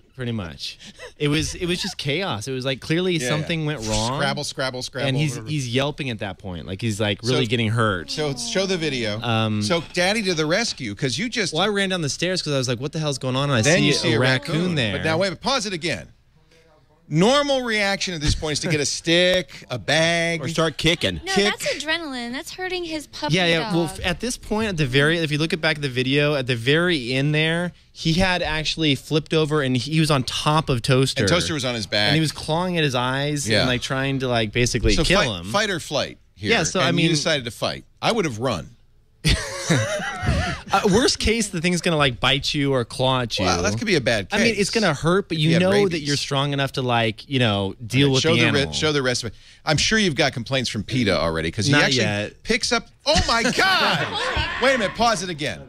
It was just chaos. It was like clearly something went wrong. Scrabble, and he's yelping at that point, like he's like really getting hurt. So show the video. So Daddy to the rescue, because you just. Well, I ran down the stairs because I was like, what the hell's going on? And I see a raccoon there. But now wait, pause it again. Normal reaction at this point is to get a stick, a bag, or start kicking. No, that's adrenaline. That's hurting his puppy dog. Well, at this point, if you look back at the video, at the very end there, he had actually flipped over and he was on top of Toaster. And Toaster was on his back. And he was clawing at his eyes and like trying to like basically kill him. Fight or flight here. Yeah, so and you decided to fight. I would have run. Worst case, the thing's gonna like bite you or claw at you. Wow, that could be a bad case. I mean, it's gonna hurt, but you know that you're strong enough to like, deal with the animal. Show the rest of it. I'm sure you've got complaints from PETA already because he actually picks up. Oh my God! Wait a minute. Pause it again.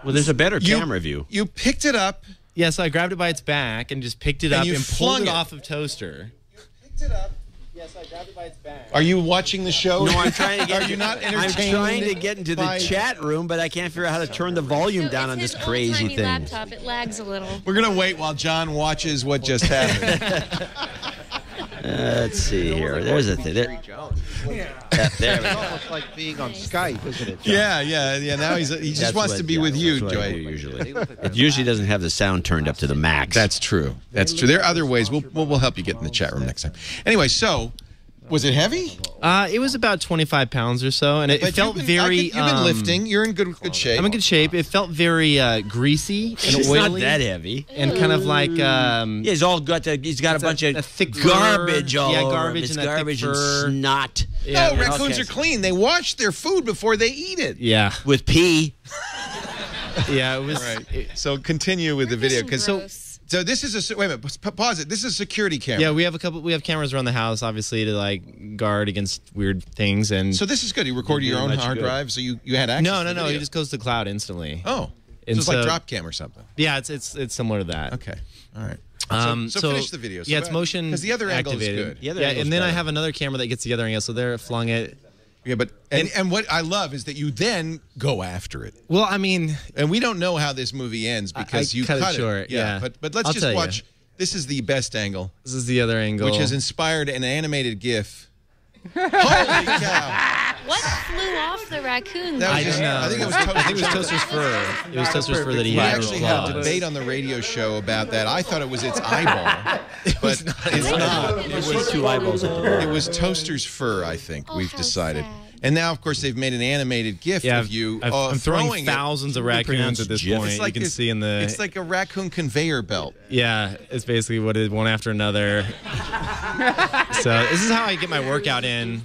Well, there's a better camera view. You picked it up. Yeah, so I grabbed it by its back and just picked it up and pulled it off of Toaster. You picked it up. Yes, I grabbed it by its back. Are you watching the show? No, I'm trying to get. Are you not entertained? I'm trying to get into the chat room, but I can't figure out how to turn the volume down on this crazy thing. Laptop. It lags a little. We're gonna wait while John watches what just happened. Let's see here. There's a thing. There we go. It's almost like being on Skype, isn't it, John? Yeah. Now he just wants to be with you, Joy. Usually, it usually doesn't have the sound turned up to the max. That's true. That's true. There are other ways. We'll help you get in the chat room next time. Anyway, so was it heavy? It was about 25 pounds or so, and it felt very. You've been lifting. You're in good shape. I'm in good shape. It felt very greasy and it's oily. Not that heavy. And kind of like. He's got a bunch of thick garbage all over. Garbage him. and Garbage thick fur. and snot. Yeah, no, raccoons are clean. They wash their food before they eat it. Yeah, with pee. Yeah, it was. Right. So continue with the video because So this is a wait a minute. Pause it. This is a security camera. Yeah, we have cameras around the house, obviously, to like guard against weird things. And so this is good. You recorded your own hard drive, so you had access. No. to the video. It just goes to the cloud instantly. Oh, so it's like Dropcam or something. Yeah, it's similar to that. Okay, all right. So finish the video. Yeah, it's motion because the other angle activated. is good. And then I have another camera that gets the other angle. So there, flung it. Yeah, but and what I love is that you then go after it. Well, I mean, and we don't know how this movie ends because you cut it short. Yeah, but let's just watch. This is the best angle. This is the other angle, which has inspired an animated GIF. Holy cow! What flew off the raccoon? I don't know. I think it was Toaster's fur. It was Toaster's fur that he had. We actually had a debate on the radio show about that. I thought it was its eyeball, but it's not. It was 2 eyeballs. It was Toaster's fur. I think we've decided. And now, of course, they've made an animated GIF of you. I'm throwing thousands of raccoons at this point. Like you can see in the. It's like a raccoon conveyor belt. Yeah, it's basically what it is, one after another. So this is how I get my workout in.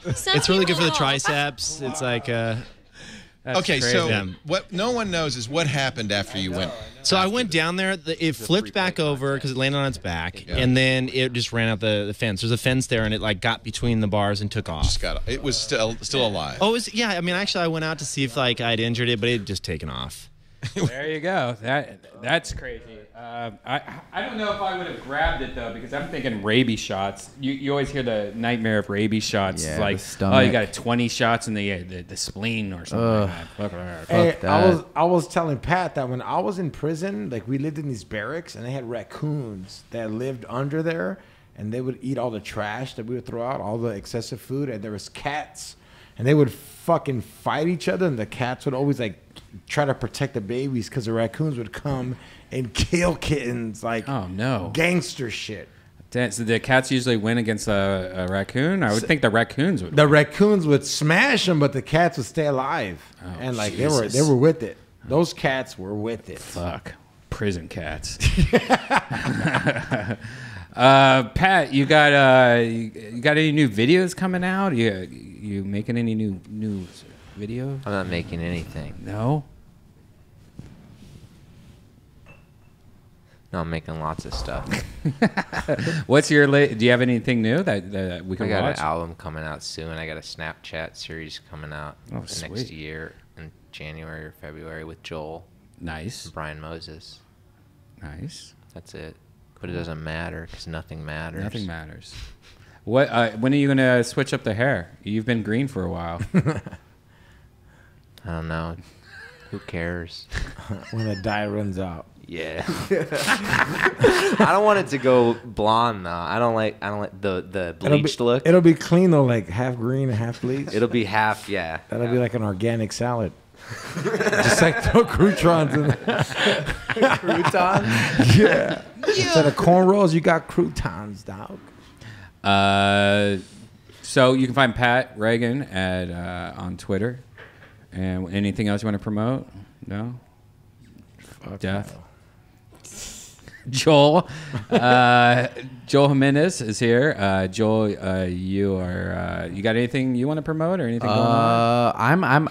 It's really good for the triceps. It's like. Okay, so what no one knows is what happened after you went. So I went down there. It flipped back over because it landed on its back, and then it just ran out the fence. There's a fence there, and it like got between the bars and took off. It was still alive. Oh, yeah. I mean, actually, I went out to see if like I'd injured it, but it had just taken off. There you go. That's crazy. I don't know if I would have grabbed it though, because I'm thinking rabies shots. You always hear the nightmare of rabies shots. Yeah, like, oh, you got 20 shots in the spleen or something like that. Fuck that. I was telling Pat that when I was in prison, like we lived in these barracks and they had raccoons that lived under there, and they would eat all the trash that we would throw out, all the excessive food, and there was cats, and they would fucking fight each other, and the cats would always like try to protect the babies because the raccoons would come and kill kittens, like gangster shit. So the cats usually win against a raccoon? I would think the raccoons would. The raccoons would smash them, but the cats would stay alive. And like they were with it. Those cats were with it. Fuck. Prison cats. Pat, you got any new videos coming out? You making any new videos? I'm not making anything. No? No, I'm making lots of stuff. What's your do you have anything new that we can watch? I got an album coming out soon. I got a Snapchat series coming out next year in January or February with Joel. Nice. And Brian Moses. Nice. That's it. But it doesn't matter because nothing matters. Nothing matters. What? When are you gonna switch up the hair? You've been green for a while. I don't know. Who cares? When the dye runs out. Yeah. I don't want it to go blonde though. I don't like the bleached look. It'll be clean though, like half green and half bleached. It'll be half, yeah. That'll be like an organic salad. Just like throw croutons in there. Croutons? Yeah. Instead of cornrows, you got croutons, dog. So you can find Pat Reagan on Twitter. And anything else you want to promote? No? Fuck Death. no. Joel Jimenez is here. Joel, you got anything you want to promote or anything going on?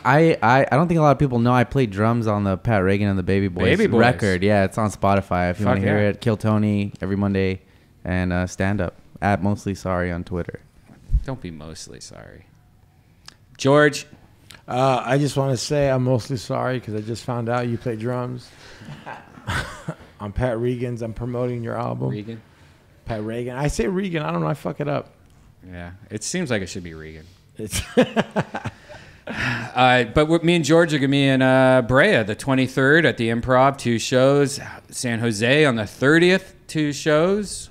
I don't think a lot of people know I played drums on the Pat Reagan and the Baby Boys record. Yeah, it's on Spotify if you want to hear it. Kill Tony every Monday, and stand up at Mostly Sorry on Twitter. Don't be mostly sorry. George. I just want to say I'm mostly sorry because I just found out you play drums. I'm Pat Regan's. I'm promoting your album. Regan? Pat Regan. I say Regan. I don't know. I fuck it up. Yeah. It seems like it should be Regan. But me and George are going to be in Brea the 23rd at the Improv, 2 shows. San Jose on the 30th, 2 shows.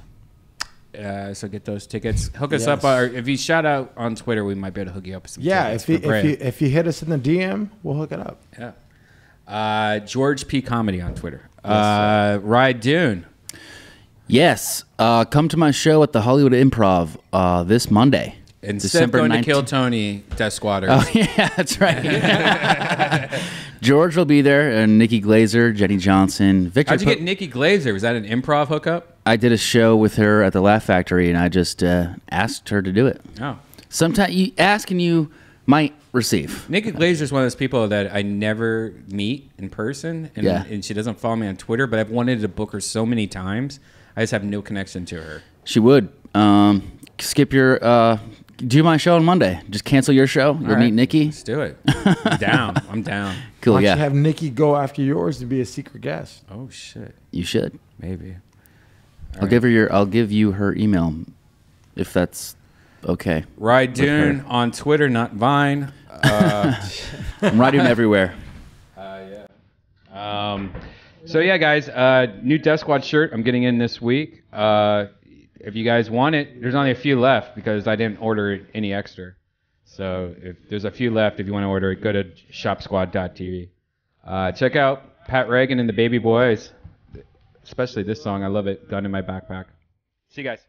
So get those tickets. Hook us up. If you shout out on Twitter, we might be able to hook you up with some tickets. If you hit us in the DM, we'll hook it up. Yeah. George P. Comedy on Twitter. Ride Dune. Yes. Come to my show at the Hollywood Improv this Monday. Instead of going 19th. To Kill Tony, Death Squatters. Oh, yeah, that's right. George will be there, and Nikki Glazer, Jenny Johnson, Victor. How'd you get Nikki Glazer? Was that an improv hookup? I did a show with her at the Laugh Factory, and I just asked her to do it. Oh. Sometimes you ask and you might receive. Nikki Glazer is one of those people that I never meet in person, and she doesn't follow me on Twitter, but I've wanted to book her so many times. I just have no connection to her. She would. Skip your... do my show on Monday. Just cancel your show. You'll meet Nikki. Let's do it. I'm down. I'm down. Cool. Why don't you have Nikki go after yours to be a secret guest? Oh shit. You should. Maybe. I'll give you her email, if that's okay. Ride Dune on Twitter, not Vine. I'm Ride Dune everywhere. So yeah, guys, new Death Squad shirt. I'm getting in this week. If you guys want it, there's only a few left because I didn't order any extra. So if there's a few left, if you want to order it, go to shopsquad.tv. Check out Pat Reagan and the Baby Boys, especially this song. I love it. Gun in My Backpack. See you guys.